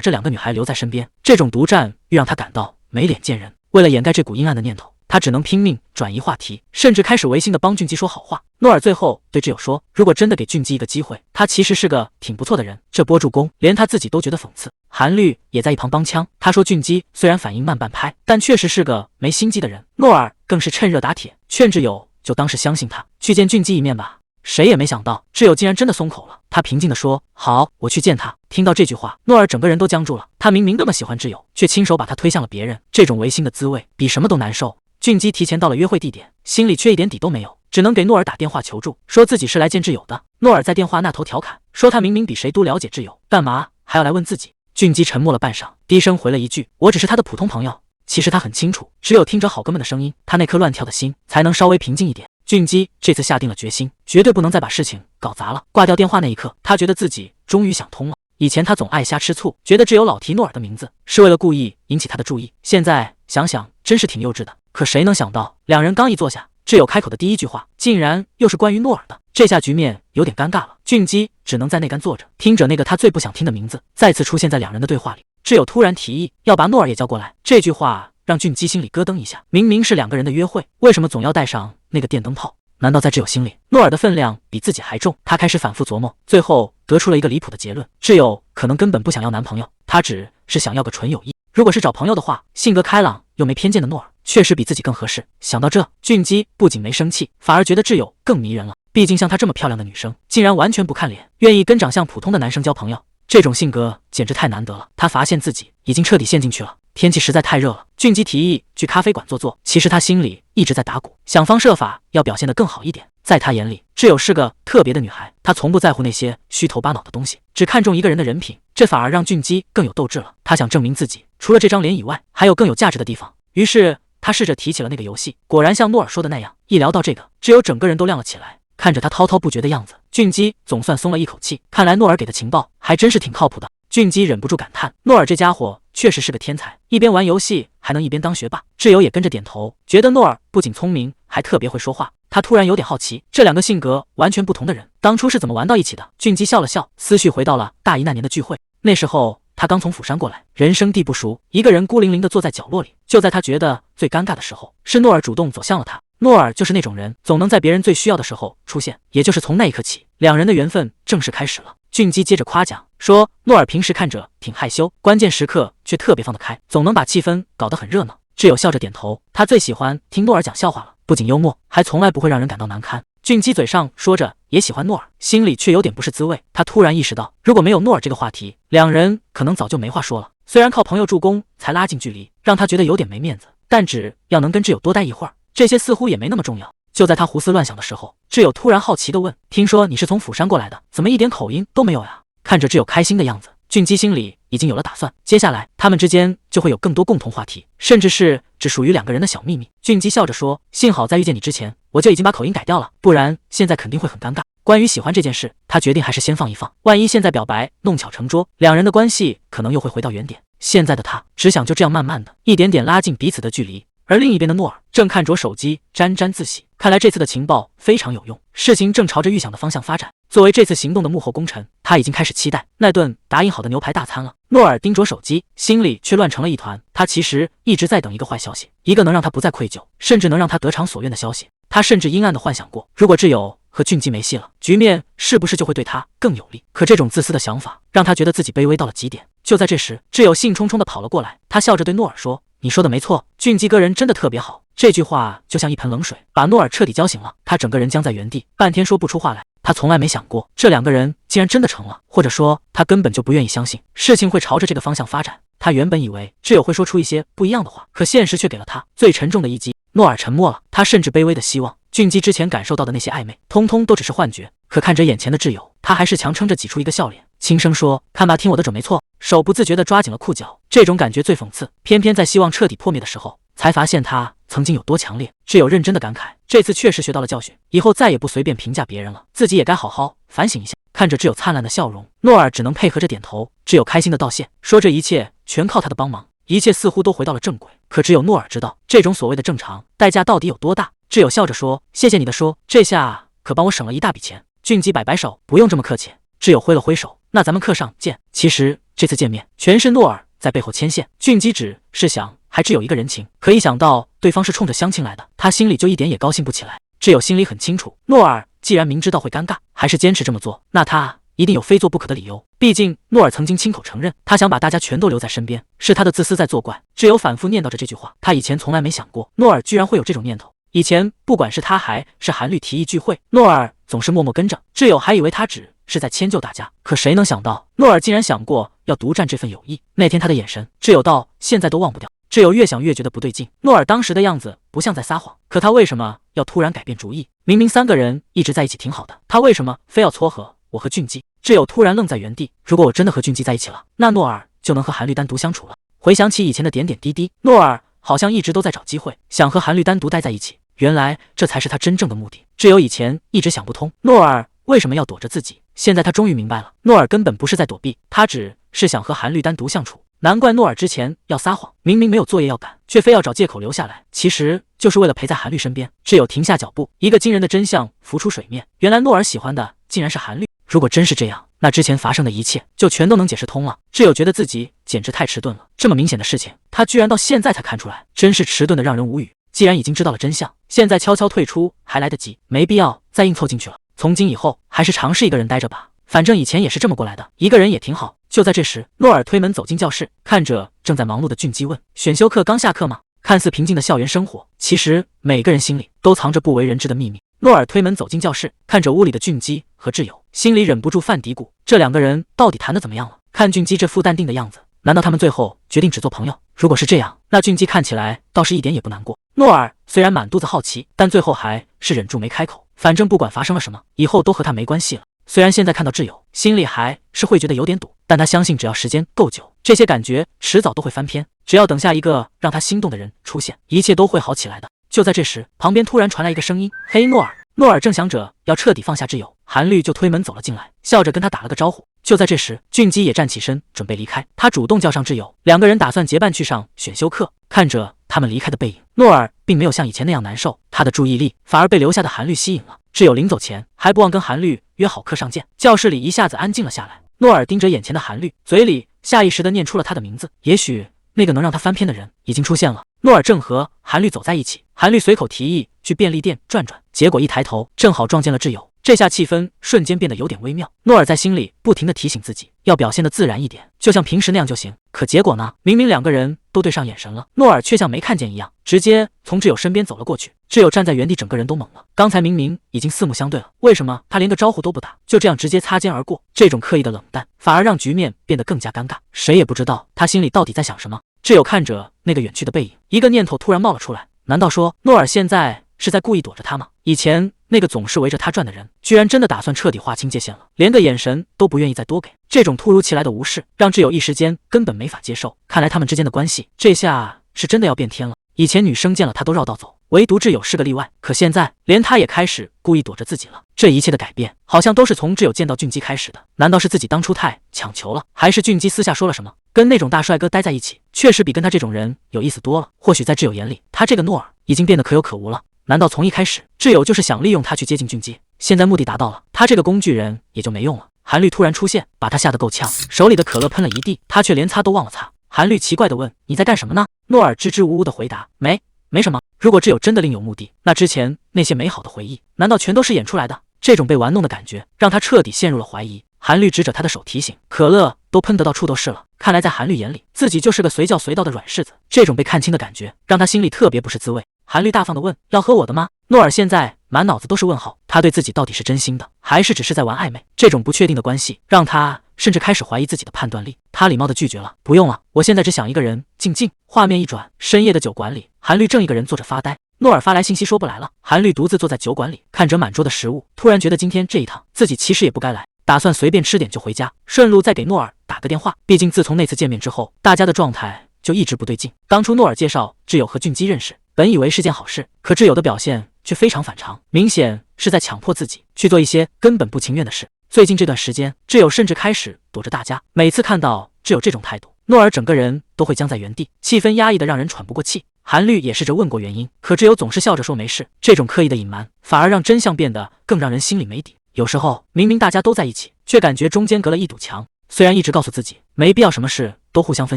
这两个女孩留在身边，这种独占欲让他感到没脸见人。为了掩盖这股阴暗的念头，他只能拼命转移话题，甚至开始违心的帮俊基说好话。诺尔最后对挚友说，如果真的给俊基一个机会，他其实是个挺不错的人。这波助攻连他自己都觉得讽刺。韩律也在一旁帮腔，他说俊基虽然反应慢半拍，但确实是个没心机的人。诺尔更是趁热打铁，劝挚友就当是相信他，去见俊基一面吧。谁也没想到挚友竟然真的松口了，他平静地说，好，我去见他。听到这句话，诺尔整个人都僵住了。他明明那么喜欢挚友，却亲手把他推向了别人，这种违心的滋味比什么都难受。俊基提前到了约会地点，心里却一点底都没有，只能给诺尔打电话求助，说自己是来见挚友的。诺尔在电话那头调侃说，他明明比谁都了解挚友，干嘛还要来问自己？俊基沉默了半晌，低声回了一句，我只是他的普通朋友。其实他很清楚，只有听着好哥们的声音，他那颗乱跳的心才能稍微平静一点。俊基这次下定了决心，绝对不能再把事情搞砸了。挂掉电话那一刻，他觉得自己终于想通了。以前他总爱瞎吃醋，觉得挚友老提诺尔的名字是为了故意引起他的注意，现在想想真是挺幼稚的。可谁能想到，两人刚一坐下，挚友开口的第一句话竟然又是关于诺尔的，这下局面有点尴尬了。俊基只能在内干坐着，听着那个他最不想听的名字再次出现在两人的对话里。挚友突然提议要把诺尔也叫过来，这句话让俊基心里咯噔一下，明明是两个人的约会，为什么总要带上那个电灯泡？难道在挚友心里，诺尔的分量比自己还重？他开始反复琢磨，最后得出了一个离谱的结论：挚友可能根本不想要男朋友，他只是想要个纯友谊。如果是找朋友的话，性格开朗又没偏见的诺尔确实比自己更合适。想到这，俊基不仅没生气，反而觉得挚友更迷人了。毕竟像她这么漂亮的女生，竟然完全不看脸，愿意跟长相普通的男生交朋友，这种性格简直太难得了。他发现自己已经彻底陷进去了。天气实在太热了，俊基提议去咖啡馆坐坐。其实他心里一直在打鼓，想方设法要表现得更好一点。在他眼里，挚友是个特别的女孩，她从不在乎那些虚头巴脑的东西，只看重一个人的人品。这反而让俊基更有斗志了。他想证明自己除了这张脸以外，还有更有价值的地方。于是他试着提起了那个游戏，果然像诺尔说的那样，一聊到这个，挚友整个人都亮了起来。看着他滔滔不绝的样子，俊基总算松了一口气。看来诺尔给的情报还真是挺靠谱的。俊基忍不住感叹，诺尔这家伙确实是个天才，一边玩游戏还能一边当学霸。挚友也跟着点头，觉得诺尔不仅聪明，还特别会说话。他突然有点好奇，这两个性格完全不同的人当初是怎么玩到一起的。俊基笑了笑，思绪回到了大一那年的聚会。那时候他刚从釜山过来，人生地不熟，一个人孤零零地坐在角落里。就在他觉得最尴尬的时候，是诺尔主动走向了他。诺尔就是那种人，总能在别人最需要的时候出现。也就是从那一刻起，两人的缘分正式开始了。俊基接着夸奖说，诺尔平时看着挺害羞，关键时刻却特别放得开，总能把气氛搞得很热闹。挚友笑着点头，他最喜欢听诺尔讲笑话了，不仅幽默，还从来不会让人感到难堪。俊基嘴上说着也喜欢诺尔，心里却有点不是滋味。他突然意识到，如果没有诺尔这个话题，两人可能早就没话说了。虽然靠朋友助攻才拉近距离，让他觉得有点没面子，但只要能跟挚友多待一会儿，这些似乎也没那么重要。就在他胡思乱想的时候，挚友突然好奇地问，听说你是从釜山过来的，怎么一点口音都没有呀？看着挚友开心的样子，俊基心里已经有了打算，接下来他们之间就会有更多共同话题，甚至是只属于两个人的小秘密。俊基笑着说，幸好在遇见你之前，我就已经把口音改掉了，不然现在肯定会很尴尬。关于喜欢这件事，他决定还是先放一放，万一现在表白弄巧成拙，两人的关系可能又会回到原点。现在的他只想就这样慢慢的一点点拉近彼此的距离。而另一边的诺尔正看着手机沾沾自喜，看来这次的情报非常有用，事情正朝着预想的方向发展。作为这次行动的幕后功臣，他已经开始期待那顿打印好的牛排大餐了。诺尔盯着手机，心里却乱成了一团。他其实一直在等一个坏消息，一个能让他不再愧疚，甚至能让他得偿所愿的消息。他甚至阴暗地幻想过，如果挚友和俊基没戏了，局面是不是就会对他更有利？可这种自私的想法让他觉得自己卑微到了极点。就在这时，挚友兴冲冲地跑了过来，他笑着对诺尔说，你说的没错，俊基哥人真的特别好。这句话就像一盆冷水，把诺尔彻底浇醒了。他整个人僵在原地，半天说不出话来。他从来没想过，这两个人竟然真的成了，或者说他根本就不愿意相信事情会朝着这个方向发展。他原本以为挚友会说出一些不一样的话，可现实却给了他最沉重的一击。诺尔沉默了，他甚至卑微的希望俊基之前感受到的那些暧昧，通通都只是幻觉。可看着眼前的挚友，他还是强撑着挤出一个笑脸，轻声说：“看吧，听我的准没错。”手不自觉地抓紧了裤脚，这种感觉最讽刺。偏偏在希望彻底破灭的时候，才发现他曾经有多强烈。挚友认真的感慨，这次确实学到了教训，以后再也不随便评价别人了，自己也该好好反省一下。看着挚友灿烂的笑容，诺尔只能配合着点头。挚友开心的道谢，说这一切全靠他的帮忙，一切似乎都回到了正轨。可只有诺尔知道，这种所谓的正常代价到底有多大。挚友笑着说：“谢谢你的说，这下可帮我省了一大笔钱。”俊基摆摆手：“不用这么客气。”挚友挥了挥手：“那咱们课上见。”其实这次见面全是诺尔在背后牵线，俊基只是想还只有一个人情，可一想到对方是冲着相亲来的，他心里就一点也高兴不起来。挚友心里很清楚，诺尔既然明知道会尴尬，还是坚持这么做，那他一定有非做不可的理由。毕竟诺尔曾经亲口承认，他想把大家全都留在身边，是他的自私在作怪。挚友反复念叨着这句话，他以前从来没想过诺尔居然会有这种念头。以前不管是他还是韩律提议聚会，诺尔总是默默跟着，挚友还以为他只是在迁就大家，可谁能想到诺尔竟然想过要独占这份友谊。那天他的眼神，挚友到现在都忘不掉。挚友越想越觉得不对劲，诺尔当时的样子不像在撒谎，可他为什么要突然改变主意？明明三个人一直在一起挺好的，他为什么非要撮合我和俊基？挚友突然愣在原地，如果我真的和俊基在一起了，那诺尔就能和韩律单独相处了。回想起以前的点点滴滴，诺尔好像一直都在找机会，想和韩律单独待在一起，原来这才是他真正的目的。挚友以前一直想不通，诺尔为什么要躲着自己，现在他终于明白了，诺尔根本不是在躲避，他只是想和韩律单独相处。难怪诺尔之前要撒谎，明明没有作业要赶，却非要找借口留下来，其实就是为了陪在韩律身边。挚友停下脚步，一个惊人的真相浮出水面，原来诺尔喜欢的竟然是韩律。如果真是这样，那之前发生的一切就全都能解释通了。挚友觉得自己简直太迟钝了，这么明显的事情，他居然到现在才看出来，真是迟钝的让人无语。既然已经知道了真相，现在悄悄退出还来得及，没必要再硬凑进去了。从今以后，还是尝试一个人待着吧，反正以前也是这么过来的，一个人也挺好。就在这时，诺尔推门走进教室，看着正在忙碌的俊基问：“选修课刚下课吗？”看似平静的校园生活，其实每个人心里都藏着不为人知的秘密。诺尔推门走进教室，看着屋里的俊基和挚友，心里忍不住犯嘀咕：这两个人到底谈得怎么样了？看俊基这副淡定的样子，难道他们最后决定只做朋友？如果是这样，那俊基看起来倒是一点也不难过。诺尔虽然满肚子好奇，但最后还是忍住没开口。反正不管发生了什么，以后都和他没关系了。虽然现在看到挚友，心里还是会觉得有点堵，但他相信只要时间够久，这些感觉迟早都会翻篇。只要等下一个让他心动的人出现，一切都会好起来的。就在这时，旁边突然传来一个声音：“嘿，诺尔！”诺尔正想着要彻底放下挚友，韩律就推门走了进来，笑着跟他打了个招呼。就在这时，俊基也站起身准备离开，他主动叫上挚友，两个人打算结伴去上选修课。看着他们离开的背影，诺尔并没有像以前那样难受，他的注意力反而被留下的韩律吸引了。挚友临走前还不忘跟韩律约好课上见。教室里一下子安静了下来，诺尔盯着眼前的韩律，嘴里下意识地念出了他的名字。也许那个能让他翻篇的人已经出现了。诺尔正和韩律走在一起，韩律随口提议去便利店转转，结果一抬头正好撞见了挚友，这下气氛瞬间变得有点微妙。诺尔在心里不停地提醒自己，要表现得自然一点，就像平时那样就行。可结果呢？明明两个人都对上眼神了，诺尔却像没看见一样，直接从挚友身边走了过去。挚友站在原地，整个人都懵了。刚才明明已经四目相对了，为什么他连个招呼都不打，就这样直接擦肩而过？这种刻意的冷淡，反而让局面变得更加尴尬。谁也不知道他心里到底在想什么。挚友看着那个远去的背影，一个念头突然冒了出来：难道说诺尔现在是在故意躲着他吗？以前那个总是围着他转的人，居然真的打算彻底划清界限了，连个眼神都不愿意再多给。这种突如其来的无视，让挚友一时间根本没法接受。看来他们之间的关系，这下是真的要变天了。以前女生见了他都绕道走，唯独挚友是个例外。可现在，连他也开始故意躲着自己了。这一切的改变，好像都是从挚友见到俊基开始的。难道是自己当初太强求了，还是俊基私下说了什么？跟那种大帅哥待在一起，确实比跟他这种人有意思多了。或许在挚友眼里，他这个诺尔已经变得可有可无了。难道从一开始，挚友就是想利用他去接近俊基？现在目的达到了，他这个工具人也就没用了。韩律突然出现，把他吓得够呛，手里的可乐喷了一地，他却连擦都忘了擦。韩律奇怪地问：“你在干什么呢？”诺尔支支吾吾地回答：“没什么。”如果挚友真的另有目的，那之前那些美好的回忆，难道全都是演出来的？这种被玩弄的感觉，让他彻底陷入了怀疑。韩律指着他的手提醒：“可乐都喷得到处都是了。”看来在韩律眼里，自己就是个随叫随到的软柿子。这种被看清的感觉，让他心里特别不是滋味。韩律大方地问：“要喝我的吗？”诺尔现在满脑子都是问号，他对自己到底是真心的，还是只是在玩暧昧？这种不确定的关系，让他甚至开始怀疑自己的判断力。他礼貌地拒绝了：“不用了，我现在只想一个人静静。”画面一转，深夜的酒馆里，韩律正一个人坐着发呆。诺尔发来信息说不来了。韩律独自坐在酒馆里，看着满桌的食物，突然觉得今天这一趟自己其实也不该来，打算随便吃点就回家，顺路再给诺尔打个电话。毕竟自从那次见面之后，大家的状态就一直不对劲。当初诺尔介绍挚友和俊基认识，本以为是件好事，可挚友的表现却非常反常，明显是在强迫自己去做一些根本不情愿的事。最近这段时间，挚友甚至开始躲着大家，每次看到挚友这种态度，诺尔整个人都会僵在原地，气氛压抑的让人喘不过气。韩律也试着问过原因，可挚友总是笑着说没事，这种刻意的隐瞒反而让真相变得更让人心里没底。有时候明明大家都在一起，却感觉中间隔了一堵墙。虽然一直告诉自己没必要什么事都互相分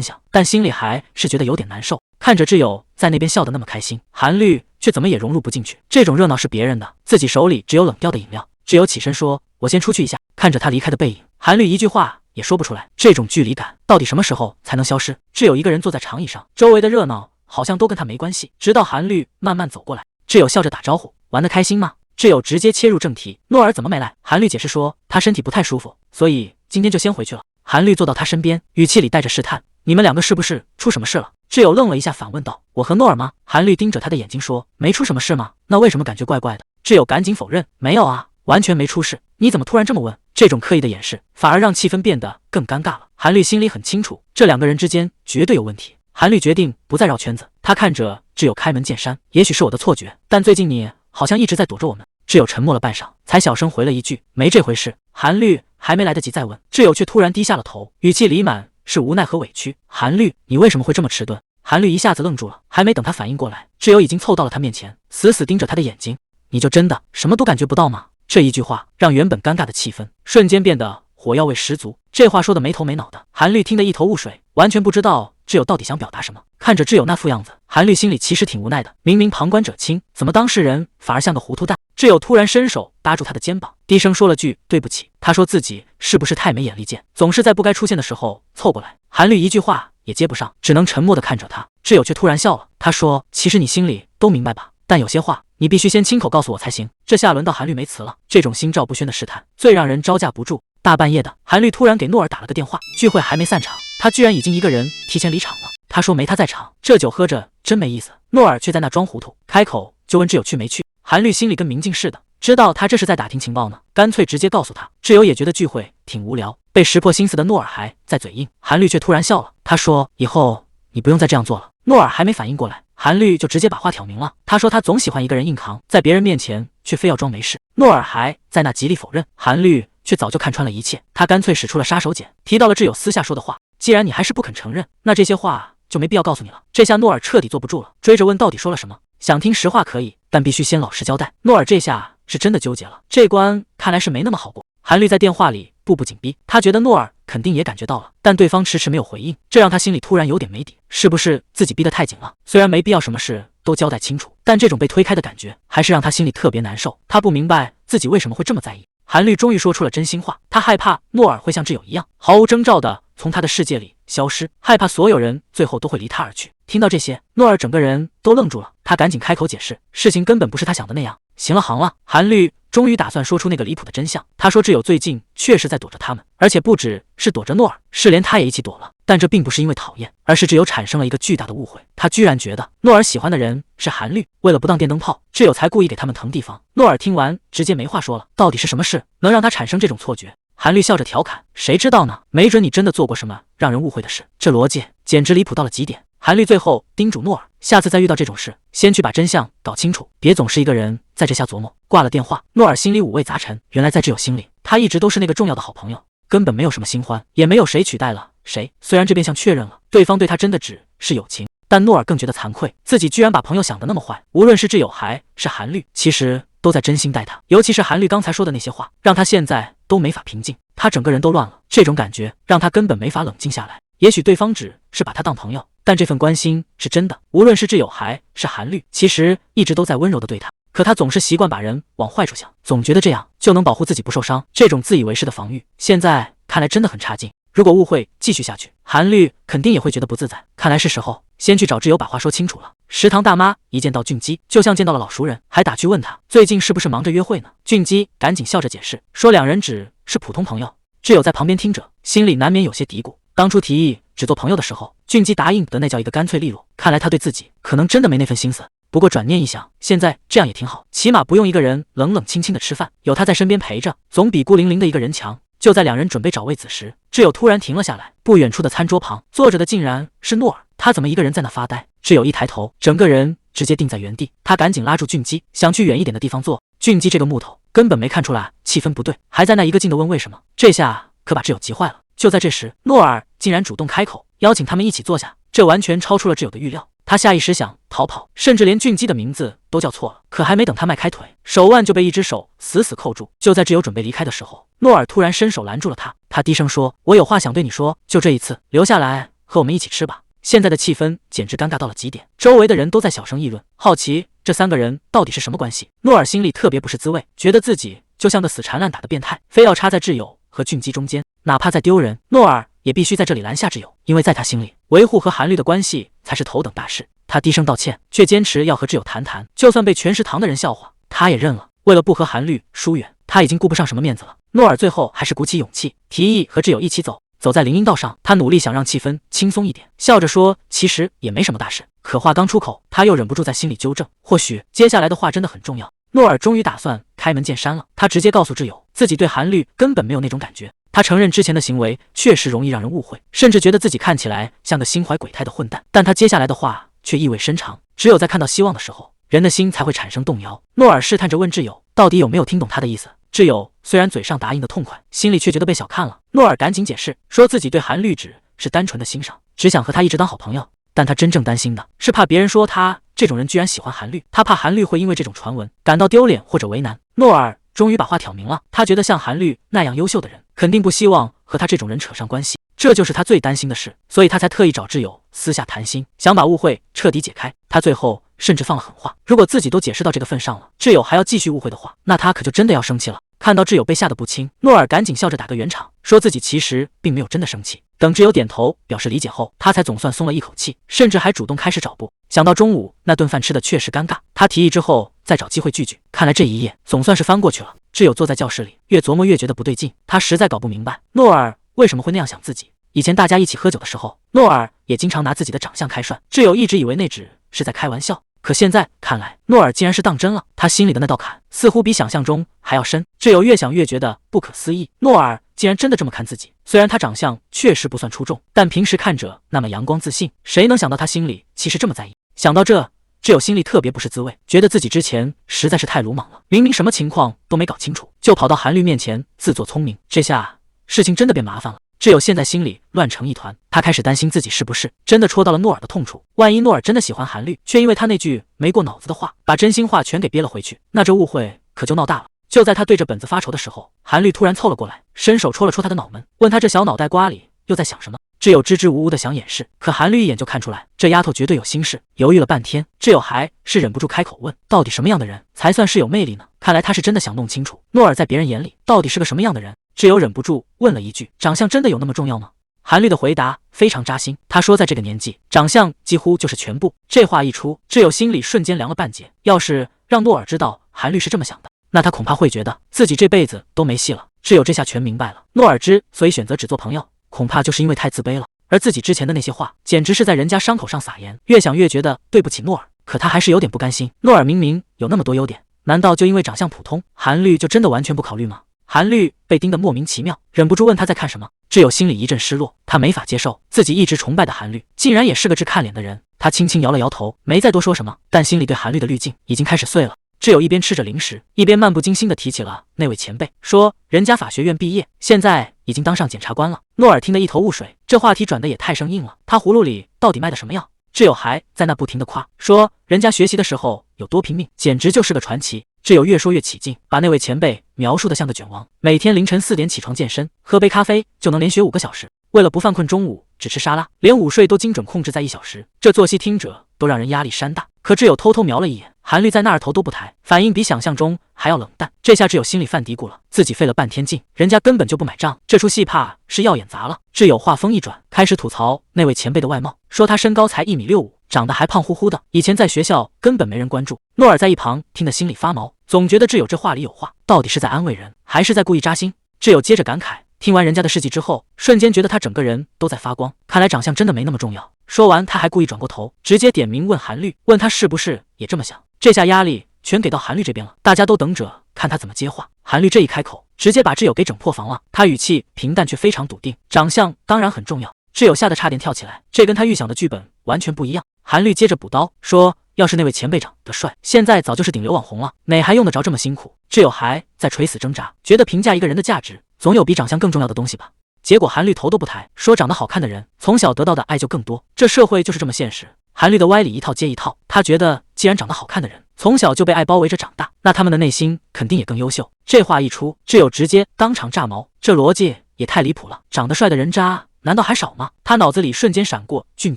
享，但心里还是觉得有点难受。看着挚友在那边笑得那么开心，韩律却怎么也融入不进去。这种热闹是别人的，自己手里只有冷掉的饮料。挚友起身说：“我先出去一下。”看着他离开的背影，韩律一句话也说不出来。这种距离感到底什么时候才能消失？挚友一个人坐在长椅上，周围的热闹好像都跟他没关系。直到韩律慢慢走过来，挚友笑着打招呼：“玩得开心吗？”挚友直接切入正题：“诺尔怎么没来？”韩律解释说：“他身体不太舒服，所以今天就先回去了。”韩律坐到他身边，语气里带着试探：“你们两个是不是出什么事了？”挚友愣了一下，反问道：“我和诺尔吗？”韩律盯着他的眼睛说：“没出什么事吗？那为什么感觉怪怪的？”挚友赶紧否认：“没有啊，完全没出事。你怎么突然这么问？”这种刻意的掩饰反而让气氛变得更尴尬了。韩律心里很清楚，这两个人之间绝对有问题。韩律决定不再绕圈子，他看着挚友开门见山：“也许是我的错觉，但最近你好像一直在躲着我们。”挚友沉默了半晌，才小声回了一句：“没这回事。”韩律还没来得及再问，挚友却突然低下了头，语气里满是无奈和委屈：“韩律，你为什么会这么迟钝？”韩律一下子愣住了，还没等他反应过来，挚友已经凑到了他面前，死死盯着他的眼睛：“你就真的什么都感觉不到吗？”这一句话让原本尴尬的气氛瞬间变得火药味十足。这话说的没头没脑的，韩律听得一头雾水，完全不知道挚友到底想表达什么。看着挚友那副样子，韩律心里其实挺无奈的。明明旁观者清，怎么当事人反而像个糊涂蛋？挚友突然伸手搭住他的肩膀，低声说了句：“对不起。”他说自己是不是太没眼力见，总是在不该出现的时候凑过来。韩律一句话也接不上，只能沉默地看着他。挚友却突然笑了，他说：“其实你心里都明白吧，但有些话你必须先亲口告诉我才行。”这下轮到韩律没词了，这种心照不宣的试探最让人招架不住。大半夜的，韩律突然给诺尔打了个电话，聚会还没散场，他居然已经一个人提前离场了。他说没他在场，这酒喝着真没意思。诺尔却在那装糊涂，开口就问挚友去没去。韩律心里跟明镜似的，知道他这是在打听情报呢，干脆直接告诉他。挚友也觉得聚会挺无聊，被识破心思的诺尔还在嘴硬，韩律却突然笑了，他说：“以后你不用再这样做了。”诺尔还没反应过来，韩律就直接把话挑明了。他说他总喜欢一个人硬扛，在别人面前却非要装没事。诺尔还在那极力否认，韩律却早就看穿了一切，他干脆使出了杀手锏，提到了挚友私下说的话。既然你还是不肯承认，那这些话就没必要告诉你了。这下诺尔彻底坐不住了，追着问到底说了什么。想听实话可以，但必须先老实交代。诺尔这下是真的纠结了，这关看来是没那么好过。韩律在电话里步步紧逼，他觉得诺尔肯定也感觉到了，但对方迟迟没有回应，这让他心里突然有点没底，是不是自己逼得太紧了？虽然没必要什么事都交代清楚，但这种被推开的感觉还是让他心里特别难受。他不明白自己为什么会这么在意。韩律终于说出了真心话，他害怕诺尔会像挚友一样，毫无征兆的从他的世界里消失，害怕所有人最后都会离他而去。听到这些，诺尔整个人都愣住了，他赶紧开口解释，事情根本不是他想的那样。行了行了，韩律终于打算说出那个离谱的真相。他说挚友最近确实在躲着他们，而且不只是躲着诺尔，是连他也一起躲了。但这并不是因为讨厌，而是挚友产生了一个巨大的误会，他居然觉得诺尔喜欢的人是韩律，为了不当电灯泡，挚友才故意给他们腾地方。诺尔听完直接没话说了，到底是什么事能让他产生这种错觉？韩律笑着调侃，谁知道呢，没准你真的做过什么让人误会的事。这逻辑简直离谱到了极点。韩律最后叮嘱诺尔，下次再遇到这种事，先去把真相搞清楚，别总是一个人在这瞎琢磨。挂了电话，诺尔心里五味杂陈，原来在挚友心里，他一直都是那个重要的好朋友，根本没有什么新欢，也没有谁取代了谁。虽然这变相确认了对方对他真的只是友情，但诺尔更觉得惭愧，自己居然把朋友想得那么坏。无论是挚友还是韩律，其实都在真心待他，尤其是韩律刚才说的那些话，让他现在都没法平静，他整个人都乱了。这种感觉让他根本没法冷静下来。也许对方只是把他当朋友，但这份关心是真的。无论是挚友还是韩律，其实一直都在温柔的对他，可他总是习惯把人往坏处想，总觉得这样就能保护自己不受伤。这种自以为是的防御，现在看来真的很差劲。如果误会继续下去，韩律肯定也会觉得不自在。看来是时候先去找挚友把话说清楚了。食堂大妈一见到俊基，就像见到了老熟人，还打趣问他最近是不是忙着约会呢。俊基赶紧笑着解释，说两人只是普通朋友。挚友在旁边听着，心里难免有些嘀咕。当初提议只做朋友的时候，俊基答应的那叫一个干脆利落，看来他对自己可能真的没那份心思。不过转念一想，现在这样也挺好，起码不用一个人冷冷清清的吃饭，有他在身边陪着，总比孤零零的一个人强。就在两人准备找位子时，挚友突然停了下来。不远处的餐桌旁坐着的竟然是诺尔，他怎么一个人在那发呆？挚友一抬头，整个人直接定在原地。他赶紧拉住俊基，想去远一点的地方坐。俊基这个木头根本没看出来气氛不对，还在那一个劲的问为什么。这下可把挚友急坏了。就在这时，诺尔竟然主动开口，邀请他们一起坐下，这完全超出了挚友的预料。他下意识想逃跑，甚至连俊基的名字都叫错了。可还没等他迈开腿，手腕就被一只手死死扣住。就在挚友准备离开的时候，诺尔突然伸手拦住了他。他低声说：“我有话想对你说，就这一次，留下来和我们一起吃吧。”现在的气氛简直尴尬到了极点，周围的人都在小声议论，好奇这三个人到底是什么关系。诺尔心里特别不是滋味，觉得自己就像个死缠烂打的变态，非要插在挚友和俊基中间，哪怕再丢人，诺尔也必须在这里拦下挚友，因为在他心里，维护和韩律的关系才是头等大事。他低声道歉，却坚持要和挚友谈谈，就算被全食堂的人笑话，他也认了。为了不和韩律疏远，他已经顾不上什么面子了。诺尔最后还是鼓起勇气，提议和挚友一起走。走在林荫道上，他努力想让气氛轻松一点，笑着说其实也没什么大事。可话刚出口，他又忍不住在心里纠正，或许接下来的话真的很重要。诺尔终于打算开门见山了，他直接告诉挚友，自己对韩律根本没有那种感觉。他承认之前的行为确实容易让人误会，甚至觉得自己看起来像个心怀鬼胎的混蛋。但他接下来的话却意味深长，只有在看到希望的时候，人的心才会产生动摇。诺尔试探着问挚友，到底有没有听懂他的意思？挚友虽然嘴上答应的痛快，心里却觉得被小看了。诺尔赶紧解释，说自己对韩律只是单纯的欣赏，只想和他一直当好朋友。但他真正担心的是怕别人说他这种人居然喜欢韩律，他怕韩律会因为这种传闻感到丢脸或者为难。诺尔终于把话挑明了，他觉得像韩律那样优秀的人，肯定不希望和他这种人扯上关系，这就是他最担心的事，所以他才特意找挚友私下谈心，想把误会彻底解开。他最后甚至放了狠话，如果自己都解释到这个份上了，挚友还要继续误会的话，那他可就真的要生气了。看到挚友被吓得不轻，诺尔赶紧笑着打个圆场，说自己其实并没有真的生气。等挚友点头表示理解后，他才总算松了一口气，甚至还主动开始找补。想到中午那顿饭吃的确实尴尬，他提议之后再找机会聚聚。看来这一夜总算是翻过去了。挚友坐在教室里，越琢磨越觉得不对劲，他实在搞不明白诺尔为什么会那样想自己。以前大家一起喝酒的时候，诺尔也经常拿自己的长相开涮，挚友一直以为那只是在开玩笑。可现在看来，诺尔竟然是当真了，他心里的那道坎似乎比想象中还要深。挚友越想越觉得不可思议，诺尔竟然真的这么看自己。虽然他长相确实不算出众，但平时看着那么阳光自信，谁能想到他心里其实这么在意？想到这，挚友心里特别不是滋味，觉得自己之前实在是太鲁莽了，明明什么情况都没搞清楚，就跑到韩律面前自作聪明，这下事情真的变麻烦了。挚友现在心里乱成一团，他开始担心自己是不是真的戳到了诺尔的痛处。万一诺尔真的喜欢韩律，却因为他那句没过脑子的话，把真心话全给憋了回去，那这误会可就闹大了。就在他对着本子发愁的时候，韩律突然凑了过来，伸手戳了戳他的脑门，问他这小脑袋瓜里又在想什么。挚友支支吾吾的想掩饰，可韩律一眼就看出来这丫头绝对有心事。犹豫了半天，挚友还是忍不住开口问，到底什么样的人才算是有魅力呢？看来他是真的想弄清楚诺尔在别人眼里到底是个什么样的人。挚友忍不住问了一句，长相真的有那么重要吗？韩律的回答非常扎心，他说在这个年纪，长相几乎就是全部。这话一出，挚友心里瞬间凉了半截。要是让诺尔知道韩律是这么想的，那他恐怕会觉得自己这辈子都没戏了。挚友这下全明白了，诺尔之所以选择只做朋友，恐怕就是因为太自卑了。而自己之前的那些话，简直是在人家伤口上撒盐。越想越觉得对不起诺尔，可他还是有点不甘心。诺尔明明有那么多优点，难道就因为长相普通，韩律就真的完全不考虑吗？韩律被盯得莫名其妙，忍不住问他在看什么。挚友心里一阵失落，他没法接受自己一直崇拜的韩律，竟然也是个只看脸的人。他轻轻摇了摇头，没再多说什么，但心里对韩律的滤镜已经开始碎了。挚友一边吃着零食，一边漫不经心地提起了那位前辈，说人家法学院毕业，现在已经当上检察官了。诺尔听得一头雾水，这话题转得也太生硬了，他葫芦里到底卖的什么药？挚友还在那不停地夸，说人家学习的时候有多拼命，简直就是个传奇。挚友越说越起劲，把那位前辈描述得像个卷王，每天凌晨4点起床健身，喝杯咖啡就能连学5个小时，为了不犯困中午只吃沙拉，连午睡都精准控制在1小时，这作息听着都让人压力山大。可挚友偷偷瞄了一眼，韩律在那儿头都不抬，反应比想象中还要冷淡。这下挚友心里犯嘀咕了，自己费了半天劲，人家根本就不买账，这出戏怕是要演砸了。挚友话锋一转，开始吐槽那位前辈的外貌，说他身高才1.65米，长得还胖乎乎的，以前在学校根本没人关注。诺尔在一旁听得心里发毛，总觉得挚友这话里有话，到底是在安慰人，还是在故意扎心？挚友接着感慨，听完人家的事迹之后，瞬间觉得他整个人都在发光，看来长相真的没那么重要。说完，他还故意转过头，直接点名问韩律，问他是不是也这么想。这下压力全给到韩律这边了，大家都等着看他怎么接话。韩律这一开口，直接把挚友给整破防了。他语气平淡却非常笃定，长相当然很重要。挚友吓得差点跳起来，这跟他预想的剧本完全不一样。韩律接着补刀说，要是那位前辈长得帅，现在早就是顶流网红了，哪还用得着这么辛苦？挚友还在垂死挣扎，觉得评价一个人的价值，总有比长相更重要的东西吧。结果韩律头都不抬，说长得好看的人从小得到的爱就更多，这社会就是这么现实。韩律的歪理一套接一套，他觉得既然长得好看的人从小就被爱包围着长大，那他们的内心肯定也更优秀。这话一出，挚友直接当场炸毛，这逻辑也太离谱了，长得帅的人渣难道还少吗？他脑子里瞬间闪过俊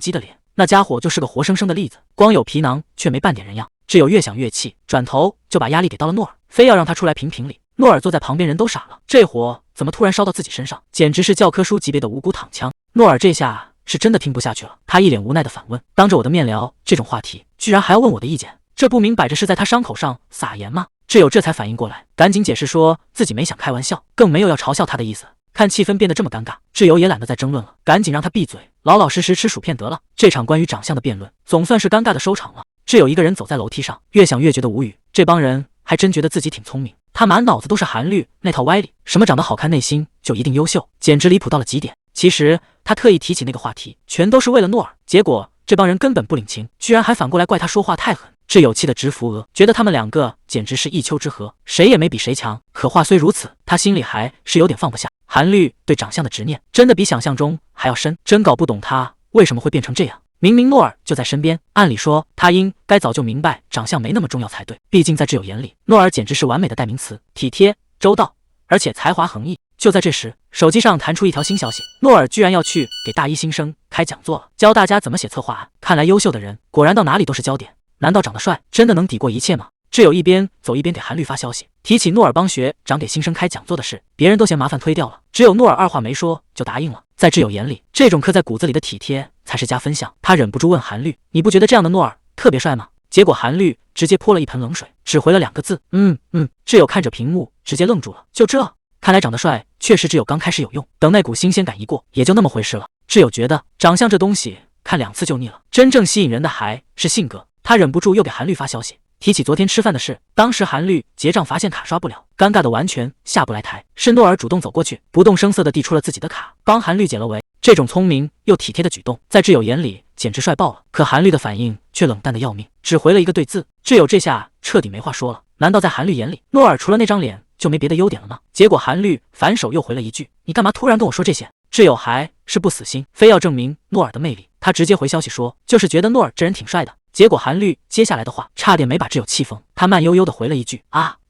基的脸，那家伙就是个活生生的例子，光有皮囊却没半点人样。挚友越想越气，转头就把压力给到了诺尔，非要让他出来评评理。诺尔坐在旁边，人都傻了，这火怎么突然烧到自己身上，简直是教科书级别的无辜躺枪。诺尔这下是真的听不下去了，他一脸无奈的反问，当着我的面聊这种话题，居然还要问我的意见，这不明摆着是在他伤口上撒盐吗？挚友这才反应过来，赶紧解释说自己没想开玩笑，更没有要嘲笑他的意思。看气氛变得这么尴尬，挚友也懒得再争论了，赶紧让他闭嘴，老老实实吃薯片得了。这场关于长相的辩论总算是尴尬的收场了。挚友一个人走在楼梯上，越想越觉得无语，这帮人还真觉得自己挺聪明。他满脑子都是韩律那套歪理，什么长得好看内心就一定优秀，简直离谱到了极点。其实他特意提起那个话题，全都是为了诺尔，结果这帮人根本不领情，居然还反过来怪他说话太狠。挚友气得直扶额，觉得他们两个简直是一丘之貉，谁也没比谁强。可话虽如此，他心里还是有点放不下。韩律对长相的执念真的比想象中还要深，真搞不懂他为什么会变成这样。明明诺尔就在身边，按理说他应该早就明白长相没那么重要才对，毕竟在挚友眼里，诺尔简直是完美的代名词，体贴周到，而且才华横溢。就在这时，手机上弹出一条新消息，诺尔居然要去给大一新生开讲座了，教大家怎么写策划案。看来优秀的人果然到哪里都是焦点，难道长得帅真的能抵过一切吗？挚友一边走一边给韩律发消息，提起诺尔帮学长给新生开讲座的事，别人都嫌麻烦推掉了，只有诺尔二话没说就答应了。在挚友眼里，这种刻在骨子里的体贴才是加分项。他忍不住问韩律，你不觉得这样的诺尔特别帅吗？结果韩律直接泼了一盆冷水，只回了2个字，挚友看着屏幕直接愣住了，就这？看来长得帅确实只有刚开始有用，等那股新鲜感一过，也就那么回事了。挚友觉得长相这东西看2次就腻了，真正吸引人的还是性格。他忍不住又给韩律发消息，提起昨天吃饭的事。当时韩律结账发现卡刷不了，尴尬的完全下不来台，是诺尔主动走过去，不动声色地递出了自己的卡，帮韩律解了围。这种聪明又体贴的举动，在挚友眼里简直帅爆了。可韩律的反应却冷淡的要命，只回了一个对字。挚友这下彻底没话说了，难道在韩律眼里，诺尔除了那张脸就没别的优点了吗？结果韩律反手又回了一句，你干嘛突然跟我说这些？挚友还是不死心，非要证明诺尔的魅力。他直接回消息说，就是觉得诺尔这人挺帅的。结果韩律接下来的话差点没把挚友气疯，他慢悠悠的回了一句，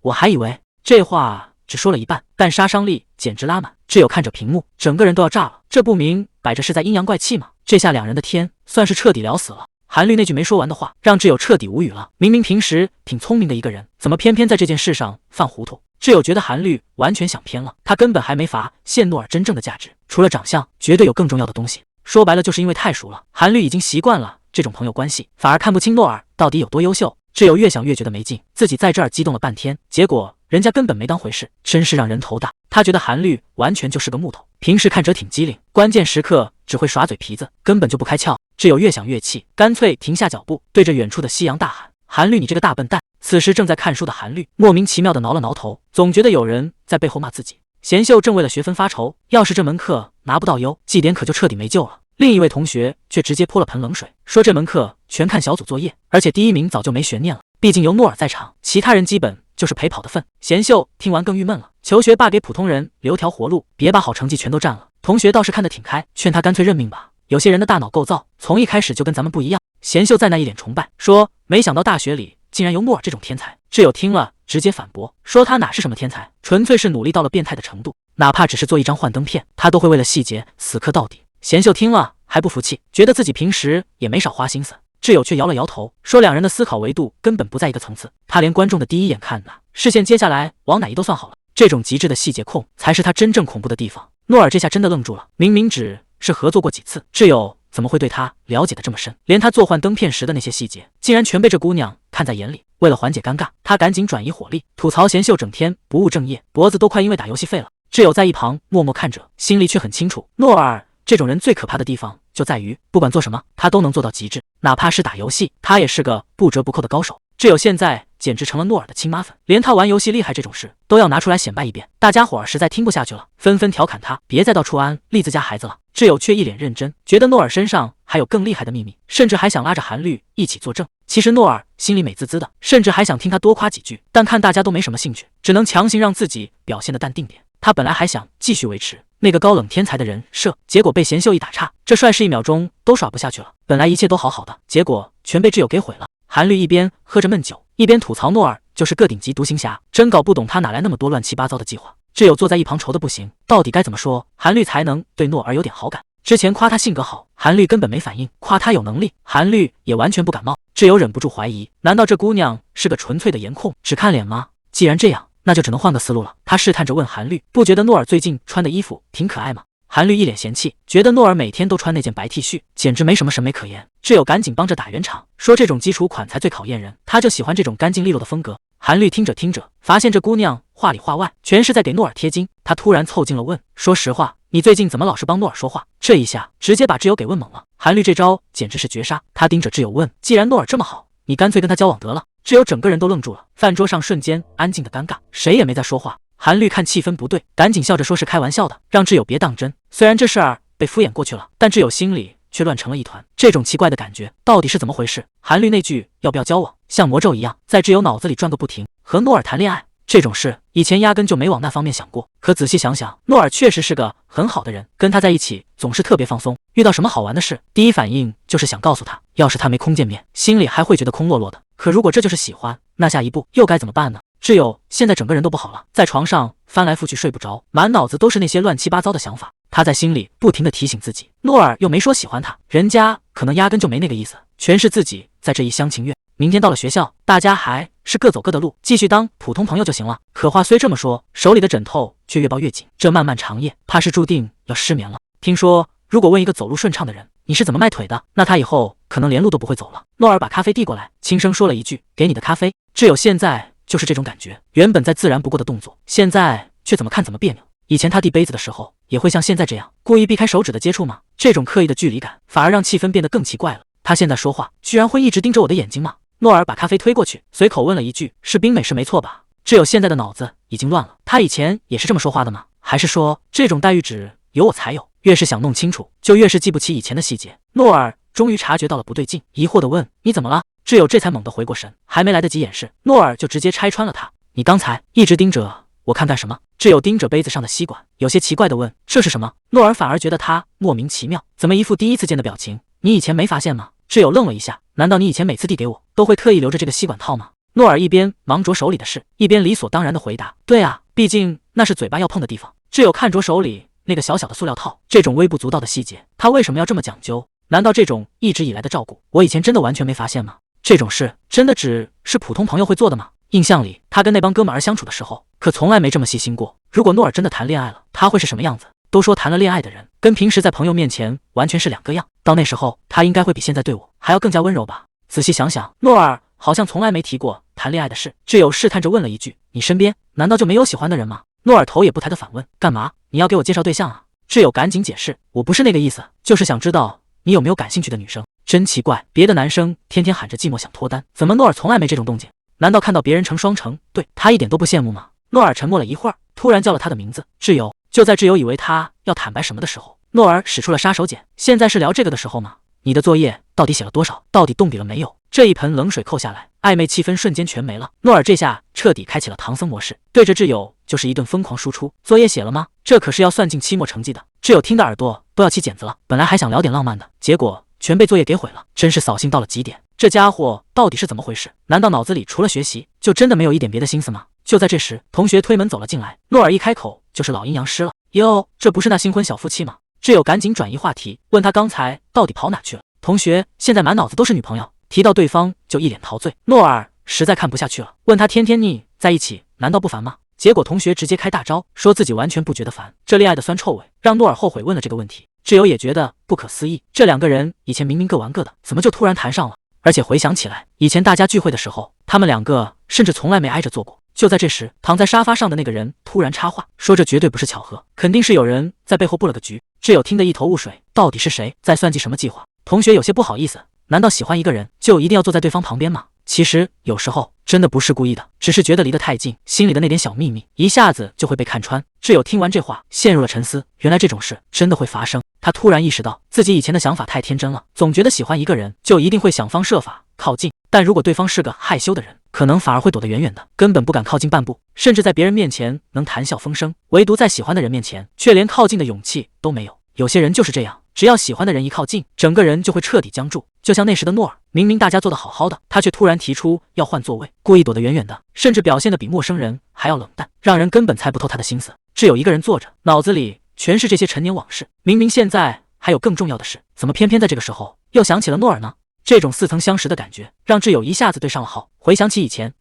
我还以为。这话只说了一半，但杀伤力简直拉满。挚友看着屏幕，整个人都要炸了，这不明摆着是在阴阳怪气吗？这下两人的天算是彻底聊死了。韩律那句没说完的话让挚友彻底无语了，明明平时挺聪明的一个人，怎么偏偏在这件事上犯糊涂？挚友觉得韩律完全想偏了，他根本还没发现诺尔真正的价值，除了长相绝对有更重要的东西。说白了就是因为太熟了，韩律已经习惯了这种朋友关系，反而看不清诺尔到底有多优秀。挚友越想越觉得没劲，自己在这儿激动了半天，结果人家根本没当回事，真是让人头大。他觉得韩律完全就是个木头，平时看着挺机灵，关键时刻只会耍嘴皮子，根本就不开窍。挚友越想越气，干脆停下脚步，对着远处的夕阳大喊，韩律你这个大笨蛋。此时正在看书的韩律莫名其妙的挠了挠头，总觉得有人在背后骂自己。贤秀正为了学分发愁，要是这门课拿不到优，绩点可就彻底没救了。另一位同学却直接泼了盆冷水，说这门课全看小组作业，而且第一名早就没悬念了，毕竟由诺尔在场，其他人基本就是陪跑的份。贤秀听完更郁闷了，求学霸给普通人留条活路，别把好成绩全都占了。同学倒是看得挺开，劝他干脆认命吧，有些人的大脑构造从一开始就跟咱们不一样。贤秀在那一脸崇拜，说没想到大学里竟然有诺尔这种天才。挚友听了直接反驳，说他哪是什么天才，纯粹是努力到了变态的程度，哪怕只是做一张幻灯片，他都会为了细节死磕到底。贤秀听了还不服气，觉得自己平时也没少花心思。挚友却摇了摇头，说两人的思考维度根本不在一个层次，他连观众的第一眼看哪，视线接下来往哪移都算好了，这种极致的细节控才是他真正恐怖的地方。诺尔这下真的愣住了，明明只是合作过几次，挚友怎么会对他了解的这么深？连他做幻灯片时的那些细节，竟然全被这姑娘看在眼里。为了缓解尴尬，他赶紧转移火力，吐槽贤秀整天不务正业，脖子都快因为打游戏废了。挚友在一旁默默看着，心里却很清楚，诺尔这种人最可怕的地方就在于，不管做什么，他都能做到极致，哪怕是打游戏，他也是个不折不扣的高手。挚友现在简直成了诺尔的亲妈粉，连他玩游戏厉害这种事都要拿出来显摆一遍。大家伙儿实在听不下去了，纷纷调侃他别再到处安利自家孩子了。挚友却一脸认真，觉得诺尔身上还有更厉害的秘密，甚至还想拉着韩绿一起作证。其实诺尔心里美滋滋的，甚至还想听他多夸几句，但看大家都没什么兴趣，只能强行让自己表现得淡定点。他本来还想继续维持那个高冷天才的人设，结果被贤秀一打岔，这帅士1秒钟都耍不下去了。本来一切都好好的，结果全被挚友给毁了。韩绿一边喝着闷酒，一边吐槽诺尔就是个顶级独行侠，真搞不懂他哪来那么多乱七八糟的计划。挚友坐在一旁愁得不行，到底该怎么说韩绿才能对诺尔有点好感？之前夸他性格好，韩绿根本没反应；夸他有能力，韩绿也完全不感冒。挚友忍不住怀疑，难道这姑娘是个纯粹的颜控，只看脸吗？既然这样，那就只能换个思路了。他试探着问韩绿，不觉得诺尔最近穿的衣服挺可爱吗？韩绿一脸嫌弃，觉得诺尔每天都穿那件白 T 恤，简直没什么审美可言。挚友赶紧帮着打圆场，说这种基础款才最考验人，他就喜欢这种干净利落的风格。韩绿听着听着，发现这姑娘话里话外全是在给诺尔贴金，他突然凑近了问，说实话，你最近怎么老是帮诺尔说话？这一下直接把挚友给问懵了。韩绿这招简直是绝杀，他盯着挚友问，既然诺尔这么好，你干脆跟他交往得了。挚友整个人都愣住了，饭桌上瞬间安静的尴尬，谁也没再说话。韩绿看气氛不对，赶紧笑着说是开玩笑的，让挚友别当真。虽然这事儿被敷衍过去了，但挚友心里却乱成了一团。这种奇怪的感觉到底是怎么回事？韩绿那句要不要交往，像魔咒一样在挚友脑子里转个不停。和诺尔谈恋爱这种事，以前压根就没往那方面想过。可仔细想想，诺尔确实是个很好的人，跟他在一起总是特别放松，遇到什么好玩的事，第一反应就是想告诉他。要是他没空见面，心里还会觉得空落落的。可如果这就是喜欢，那下一步又该怎么办呢？挚友现在整个人都不好了，在床上翻来覆去睡不着，满脑子都是那些乱七八糟的想法。他在心里不停地提醒自己，诺尔又没说喜欢他，人家可能压根就没那个意思，全是自己在这一厢情愿。明天到了学校，大家还是各走各的路，继续当普通朋友就行了。可话虽这么说，手里的枕头却越抱越紧，这漫漫长夜怕是注定要失眠了。听说如果问一个走路顺畅的人，你是怎么迈腿的，那他以后可能连路都不会走了。诺尔把咖啡递过来，轻声说了一句，给你的咖啡。挚友现在就是这种感觉，原本再自然不过的动作，现在却怎么看怎么别扭。以前他递杯子的时候，也会像现在这样故意避开手指的接触吗？这种刻意的距离感，反而让气氛变得更奇怪了。他现在说话，居然会一直盯着我的眼睛吗？诺尔把咖啡推过去，随口问了一句，是冰美式没错吧？挚友现在的脑子已经乱了，他以前也是这么说话的吗？还是说这种待遇只有我才有？越是想弄清楚，就越是记不起以前的细节。诺尔终于察觉到了不对劲，疑惑地问，你怎么了？挚友这才猛地回过神，还没来得及掩饰，诺尔就直接拆穿了他，你刚才一直盯着我看干什么？挚友盯着杯子上的吸管，有些奇怪地问，这是什么？诺尔反而觉得他莫名其妙，怎么一副第一次见的表情？你以前没发现吗？挚友愣了一下，难道你以前每次递给我都会特意留着这个吸管套吗？诺尔一边忙着手里的事，一边理所当然地回答，对啊，毕竟那是嘴巴要碰的地方。挚友看着手里那个小小的塑料套，这种微不足道的细节，他为什么要这么讲究？难道这种一直以来的照顾，我以前真的完全没发现吗？这种事真的只是普通朋友会做的吗？印象里他跟那帮哥们儿相处的时候，可从来没这么细心过。如果诺尔真的谈恋爱了，他会是什么样子？都说谈了恋爱的人跟平时在朋友面前完全是两个样，到那时候他应该会比现在对我还要更加温柔吧。仔细想想，诺尔好像从来没提过谈恋爱的事。挚友试探着问了一句，你身边难道就没有喜欢的人吗？诺尔头也不抬地反问，干嘛？你要给我介绍对象啊？挚友赶紧解释，我不是那个意思，就是想知道你有没有感兴趣的女生。真奇怪，别的男生天天喊着寂寞想脱单，怎么诺尔从来没这种动静？难道看到别人成双成对，他一点都不羡慕吗？诺尔沉默了一会儿，突然叫了他的名字，挚友。就在挚友以为他要坦白什么的时候，诺尔使出了杀手锏，现在是聊这个的时候吗？你的作业到底写了多少？到底动笔了没有？这一盆冷水扣下来，暧昧气氛瞬间全没了。诺尔这下彻底开启了唐僧模式，对着挚友就是一顿疯狂输出。作业写了吗？这可是要算进期末成绩的。挚友听的耳朵都要起茧子了，本来还想聊点浪漫的，结果全被作业给毁了，真是扫兴到了极点。这家伙到底是怎么回事？难道脑子里除了学习，就真的没有一点别的心思吗？就在这时，同学推门走了进来，诺尔一开口就是老阴阳师了。哟，这不是那新婚小夫妻吗？挚友赶紧转移话题，问他刚才到底跑哪去了。同学现在满脑子都是女朋友，提到对方就一脸陶醉。诺尔实在看不下去了，问他天天腻在一起难道不烦吗？结果同学直接开大招，说自己完全不觉得烦，这恋爱的酸臭味让诺尔后悔问了这个问题。挚友也觉得不可思议，这两个人以前明明各玩各的，怎么就突然谈上了？而且回想起来，以前大家聚会的时候，他们两个甚至从来没挨着坐过，就在这时，躺在沙发上的那个人突然插话，说这绝对不是巧合，肯定是有人在背后布了个局。挚友听得一头雾水，到底是谁在算计什么计划？同学有些不好意思，难道喜欢一个人就一定要坐在对方旁边吗？其实有时候真的不是故意的，只是觉得离得太近，心里的那点小秘密一下子就会被看穿。挚友听完这话，陷入了沉思，原来这种事真的会发生。他突然意识到自己以前的想法太天真了，总觉得喜欢一个人就一定会想方设法靠近，但如果对方是个害羞的人，可能反而会躲得远远的，根本不敢靠近半步，甚至在别人面前能谈笑风生，唯独在喜欢的人面前却连靠近的勇气都没有。有些人就是这样，只要喜欢的人一靠近，整个人就会彻底僵住。就像那时的诺尔，明明大家坐得好好的，他却突然提出要换座位，故意躲得远远的，甚至表现得比陌生人还要冷淡，让人根本猜不透他的心思。只有一个人坐着，脑子里全是这些陈年往事，明明现在还有更重要的事，怎么偏偏在这个时候又想起了诺尔呢？这种似曾相识的感觉让挚友一下子对上了号。回想起以前，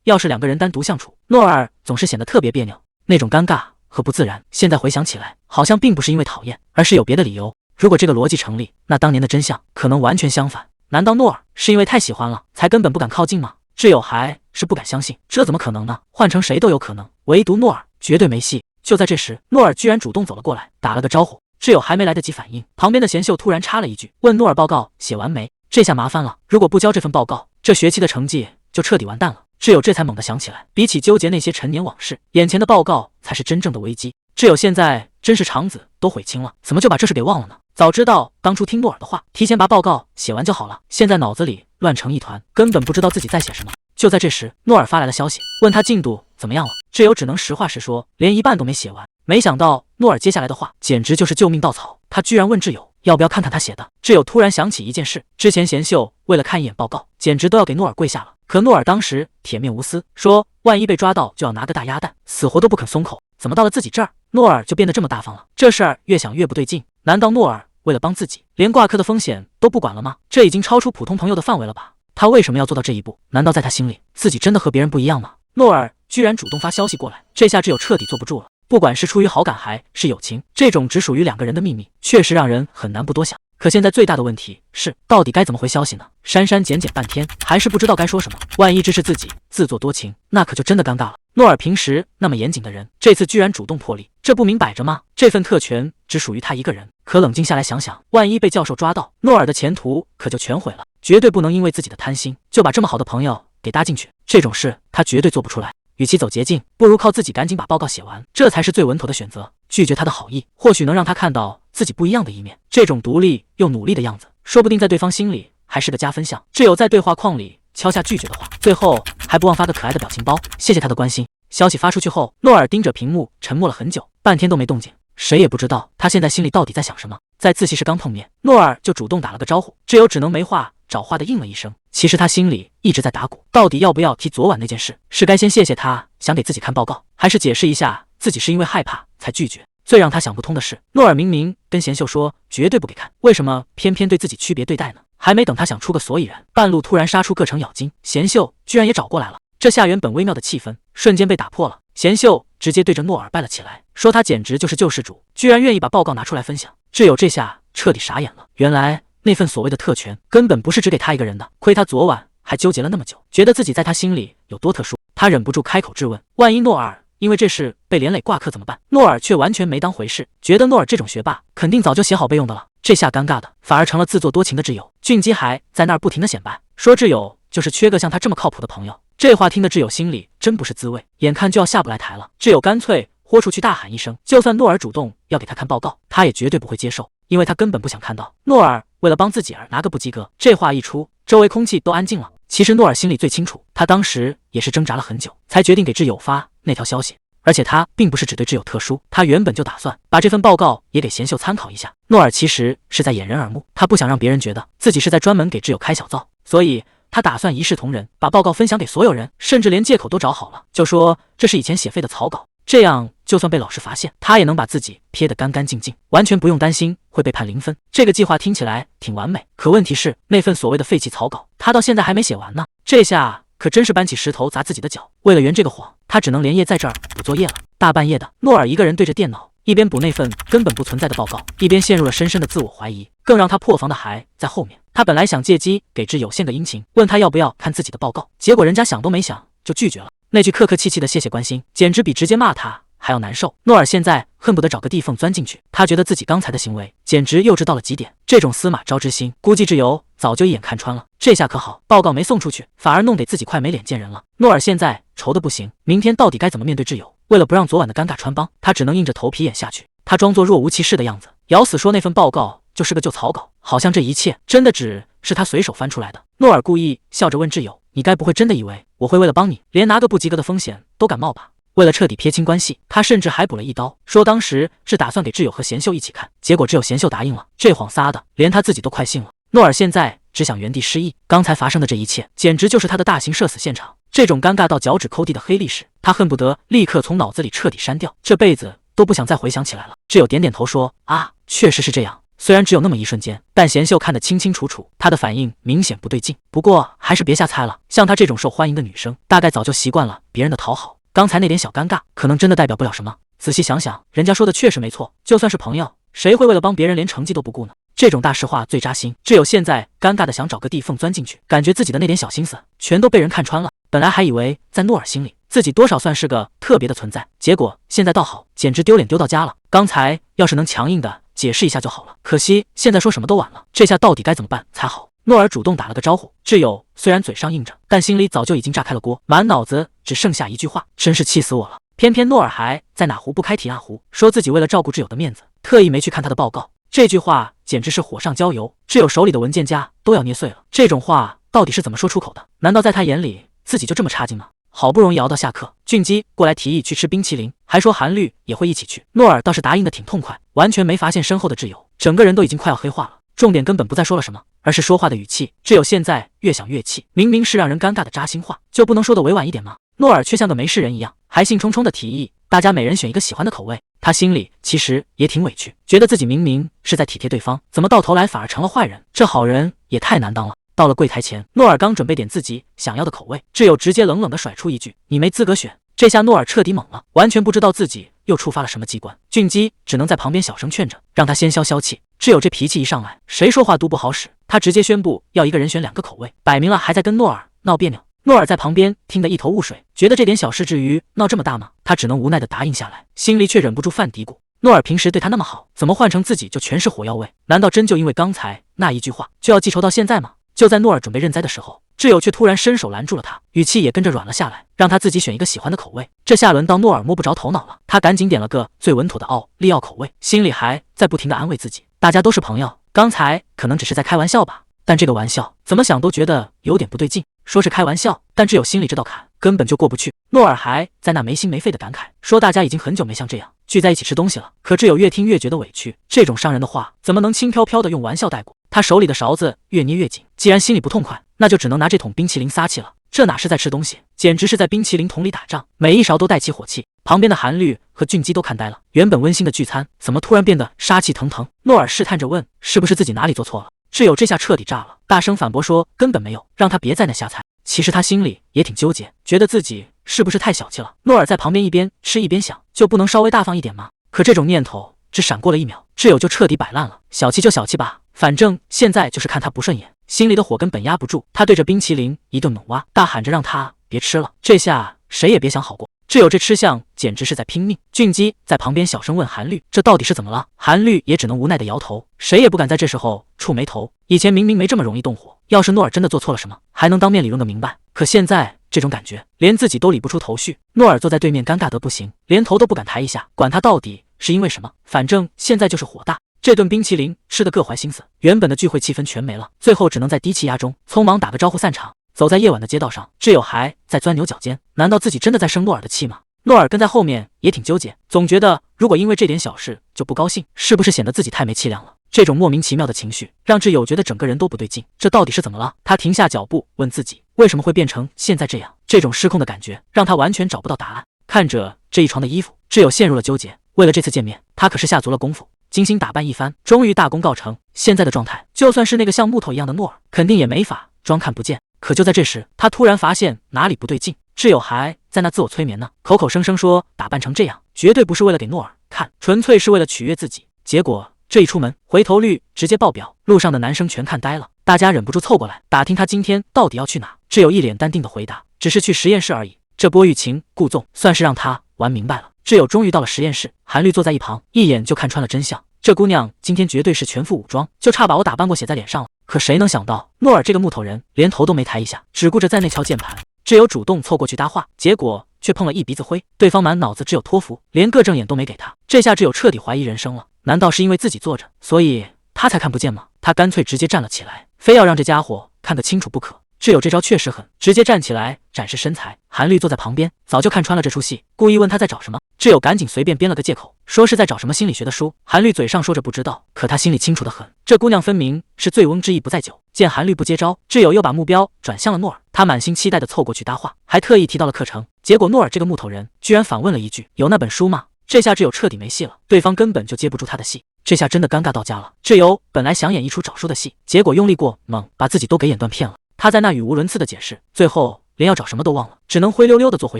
要是两个人单独相处，诺尔总是显得特别别扭，那种尴尬和不自然，现在回想起来，好像并不是因为讨厌，而是有别的理由。如果这个逻辑成立，那当年的真相可能完全相反。难道诺尔是因为太喜欢了，才根本不敢靠近吗？挚友还是不敢相信，这怎么可能呢？换成谁都有可能，唯独诺尔绝对没戏。就在这时，诺尔居然主动走了过来，打了个招呼。挚友还没来得及反应，旁边的贤秀突然插了一句，问诺尔报告写完没？这下麻烦了，如果不交这份报告，这学期的成绩就彻底完蛋了。挚友这才猛地想起来，比起纠结那些陈年往事，眼前的报告才是真正的危机。挚友现在真是肠子都悔青了，怎么就把这事给忘了呢？早知道当初听诺尔的话，提前把报告写完就好了，现在脑子里乱成一团，根本不知道自己在写什么。就在这时，诺尔发来了消息，问他进度怎么样了。挚友只能实话实说，连一半都没写完。没想到诺尔接下来的话简直就是救命稻草，他居然问挚友要不要看看他写的。挚友突然想起一件事，之前贤秀为了看一眼报告，简直都要给诺尔跪下了，可诺尔当时铁面无私，说万一被抓到就要拿个大鸭蛋，死活都不肯松口。怎么到了自己这儿，诺尔就变得这么大方了？这事儿越想越不对劲，难道诺尔为了帮自己，连挂科的风险都不管了吗？这已经超出普通朋友的范围了吧？他为什么要做到这一步？难道在他心里，自己真的和别人不一样吗？诺尔居然主动发消息过来，这下挚友彻底坐不住了。不管是出于好感还是友情，这种只属于两个人的秘密，确实让人很难不多想。可现在最大的问题是，到底该怎么回消息呢？删删减减半天，还是不知道该说什么。万一这是自己自作多情，那可就真的尴尬了。诺尔平时那么严谨的人，这次居然主动破例，这不明摆着吗？这份特权只属于他一个人。可冷静下来想想，万一被教授抓到，诺尔的前途可就全毁了。绝对不能因为自己的贪心，就把这么好的朋友给搭进去。这种事他绝对做不出来。与其走捷径，不如靠自己赶紧把报告写完，这才是最稳妥的选择。拒绝他的好意，或许能让他看到自己不一样的一面。这种独立又努力的样子，说不定在对方心里还是个加分项。挚友在对话框里敲下拒绝的话，最后还不忘发个可爱的表情包，谢谢他的关心。消息发出去后，诺尔盯着屏幕沉默了很久，半天都没动静。谁也不知道他现在心里到底在想什么。在自习室刚碰面，诺尔就主动打了个招呼，挚友只能没话找话的应了一声。其实他心里一直在打鼓，到底要不要提昨晚那件事？是该先谢谢他想给自己看报告，还是解释一下自己是因为害怕才拒绝？最让他想不通的是，诺尔明明跟贤秀说绝对不给看，为什么偏偏对自己区别对待呢？还没等他想出个所以然，半路突然杀出个程咬金，贤秀居然也找过来了。这下原本微妙的气氛瞬间被打破了。贤秀直接对着诺尔拜了起来，说他简直就是救世主，居然愿意把报告拿出来分享。挚友这下彻底傻眼了，原来那份所谓的特权根本不是只给他一个人的，亏他昨晚还纠结了那么久，觉得自己在他心里有多特殊。他忍不住开口质问，万一诺尔因为这事被连累挂科怎么办？诺尔却完全没当回事，觉得诺尔这种学霸肯定早就写好备用的了。这下尴尬的反而成了自作多情的挚友。俊基还在那儿不停的显摆，说挚友就是缺个像他这么靠谱的朋友。这话听得挚友心里真不是滋味，眼看就要下不来台了。挚友干脆豁出去大喊一声，就算诺尔主动要给他看报告，他也绝对不会接受，因为他根本不想看到诺尔为了帮自己而拿个不及格。这话一出，周围空气都安静了。其实诺尔心里最清楚，他当时也是挣扎了很久，才决定给挚友发那条消息。而且他并不是只对挚友特殊，他原本就打算把这份报告也给贤秀参考一下。诺尔其实是在掩人耳目，他不想让别人觉得自己是在专门给挚友开小灶，所以他打算一视同仁，把报告分享给所有人，甚至连借口都找好了，就说这是以前写废的草稿，这样就算被老师发现，他也能把自己撇得干干净净，完全不用担心会被判0分。这个计划听起来挺完美，可问题是那份所谓的废弃草稿，他到现在还没写完呢。这下可真是搬起石头砸自己的脚。为了圆这个谎，他只能连夜在这儿补作业了。大半夜的，诺尔一个人对着电脑，一边补那份根本不存在的报告，一边陷入了深深的自我怀疑。更让他破防的还在后面，他本来想借机给挚友献个殷勤，问他要不要看自己的报告，结果人家想都没想就拒绝了。那句客客气气的谢谢关心，简直比直接骂他还要难受。诺尔现在恨不得找个地缝钻进去，他觉得自己刚才的行为简直幼稚到了极点，这种司马昭之心，估计挚友早就一眼看穿了。这下可好，报告没送出去，反而弄得自己快没脸见人了。诺尔现在愁得不行，明天到底该怎么面对挚友？为了不让昨晚的尴尬穿帮，他只能硬着头皮演下去。他装作若无其事的样子，咬死说那份报告就是个旧草稿，好像这一切真的只是他随手翻出来的。诺尔故意笑着问挚友：“你该不会真的以为我会为了帮你，连拿个不及格的风险都敢冒吧？”为了彻底撇清关系，他甚至还补了一刀，说当时是打算给挚友和贤秀一起看，结果只有贤秀答应了。这谎撒的，连他自己都快信了。诺尔现在只想原地失忆，刚才发生的这一切，简直就是他的大型社死现场。这种尴尬到脚趾抠地的黑历史，他恨不得立刻从脑子里彻底删掉，这辈子都不想再回想起来了。挚友点点头说：“啊，确实是这样。”虽然只有那么一瞬间，但贤秀看得清清楚楚，她的反应明显不对劲。不过还是别瞎猜了，像她这种受欢迎的女生，大概早就习惯了别人的讨好。刚才那点小尴尬，可能真的代表不了什么。仔细想想，人家说的确实没错，就算是朋友，谁会为了帮别人连成绩都不顾呢？这种大实话最扎心。挚友现在尴尬的想找个地缝钻进去，感觉自己的那点小心思全都被人看穿了。本来还以为在诺尔心里，自己多少算是个特别的存在，结果现在倒好，简直丢脸丢到家了。刚才要是能强硬的解释一下就好了，可惜现在说什么都晚了。这下到底该怎么办才好？诺尔主动打了个招呼，挚友虽然嘴上应着，但心里早就已经炸开了锅，满脑子只剩下一句话：真是气死我了。偏偏诺尔还在哪壶不开提哪壶，说自己为了照顾挚友的面子，特意没去看他的报告。这句话简直是火上浇油，挚友手里的文件夹都要捏碎了。这种话到底是怎么说出口的？难道在他眼里自己就这么差劲吗？好不容易熬到下课，俊基过来提议去吃冰淇淋，还说韩绿也会一起去。诺尔倒是答应的挺痛快，完全没发现身后的挚友，整个人都已经快要黑化了。重点根本不再说了什么，而是说话的语气。挚友现在越想越气，明明是让人尴尬的扎心话，就不能说的委婉一点吗？诺尔却像个没事人一样，还兴冲冲的提议大家每人选一个喜欢的口味。他心里其实也挺委屈，觉得自己明明是在体贴对方，怎么到头来反而成了坏人？这好人也太难当了。到了柜台前，诺尔刚准备点自己想要的口味，挚友直接冷冷的甩出一句：“你没资格选。”这下诺尔彻底懵了，完全不知道自己又触发了什么机关。俊基只能在旁边小声劝着，让他先消消气。挚友这脾气一上来，谁说话都不好使，他直接宣布要一个人选2个口味，摆明了还在跟诺尔闹别扭。诺尔在旁边听得一头雾水，觉得这点小事至于闹这么大吗？他只能无奈的答应下来，心里却忍不住犯嘀咕：诺尔平时对他那么好，怎么换成自己就全是火药味？难道真就因为刚才那一句话就要记仇到现在吗？就在诺尔准备认栽的时候，挚友却突然伸手拦住了他，语气也跟着软了下来，让他自己选一个喜欢的口味。这下轮到诺尔摸不着头脑了，他赶紧点了个最稳妥的奥利奥口味，心里还在不停的安慰自己，大家都是朋友，刚才可能只是在开玩笑吧。但这个玩笑怎么想都觉得有点不对劲，说是开玩笑，但挚友心里这道坎根本就过不去。诺尔还在那没心没肺的感慨，说大家已经很久没像这样聚在一起吃东西了。可挚友越听越觉得委屈，这种伤人的话怎么能轻飘飘的用玩笑带过？他手里的勺子越捏越紧，既然心里不痛快，那就只能拿这桶冰淇淋撒气了。这哪是在吃东西，简直是在冰淇淋桶里打仗，每一勺都带起火气。旁边的韩绿和俊基都看呆了，原本温馨的聚餐怎么突然变得杀气腾腾？诺尔试探着问，是不是自己哪里做错了？挚友这下彻底炸了，大声反驳说根本没有，让他别在那瞎猜。其实他心里也挺纠结，觉得自己是不是太小气了？诺尔在旁边一边吃一边想，就不能稍微大方一点吗？可这种念头只闪过了1秒，挚友就彻底摆烂了。小气就小气吧，反正现在就是看他不顺眼。心里的火根本压不住，他对着冰淇淋一顿猛挖，大喊着让他别吃了。这下谁也别想好过。挚友这吃相简直是在拼命。俊基在旁边小声问韩绿，这到底是怎么了？韩绿也只能无奈的摇头，谁也不敢在这时候触眉头。以前明明没这么容易动火，要是诺尔真的做错了什么，还能当面理论个明白。可现在这种感觉，连自己都理不出头绪。诺尔坐在对面尴尬得不行，连头都不敢抬一下，管他到底是因为什么，反正现在就是火大。这顿冰淇淋吃得各怀心思，原本的聚会气氛全没了，最后只能在低气压中匆忙打个招呼散场。走在夜晚的街道上，挚友还在钻牛角尖，难道自己真的在生诺尔的气吗？诺尔跟在后面也挺纠结，总觉得如果因为这点小事就不高兴，是不是显得自己太没气量了？这种莫名其妙的情绪让挚友觉得整个人都不对劲，这到底是怎么了？他停下脚步问自己，为什么会变成现在这样？这种失控的感觉让他完全找不到答案。看着这一床的衣服，挚友陷入了纠结。为了这次见面，他可是下足了功夫，精心打扮一番，终于大功告成。现在的状态，就算是那个像木头一样的诺尔，肯定也没法装看不见。可就在这时，他突然发现哪里不对劲。挚友还在那自我催眠呢，口口声声说打扮成这样绝对不是为了给诺尔看，纯粹是为了取悦自己。结果这一出门，回头率直接爆表，路上的男生全看呆了，大家忍不住凑过来打听他今天到底要去哪。挚友一脸淡定的回答，只是去实验室而已。这波欲擒故纵算是让他玩明白了。挚友终于到了实验室，韩律坐在一旁，一眼就看穿了真相。这姑娘今天绝对是全副武装，就差把我打扮过写在脸上了。可谁能想到，诺尔这个木头人连头都没抬一下，只顾着在那敲键盘。挚友主动凑过去搭话，结果却碰了一鼻子灰。对方满脑子只有托福，连个正眼都没给他。这下挚友彻底怀疑人生了，难道是因为自己坐着，所以他才看不见吗？他干脆直接站了起来，非要让这家伙看个清楚不可。挚友这招确实狠，直接站起来展示身材。韩律坐在旁边，早就看穿了这出戏，故意问他在找什么。挚友赶紧随便编了个借口，说是在找什么心理学的书。韩律嘴上说着不知道，可他心里清楚得很，这姑娘分明是醉翁之意不在酒。见韩律不接招，挚友又把目标转向了诺尔，他满心期待的凑过去搭话，还特意提到了课程。结果诺尔这个木头人居然反问了一句：“有那本书吗？”这下挚友彻底没戏了，对方根本就接不住他的戏。这下真的尴尬到家了。挚友本来想演一出找书的戏，结果用力过猛，把自己都给演断片了。他在那语无伦次的解释，最后连要找什么都忘了，只能灰溜溜的坐回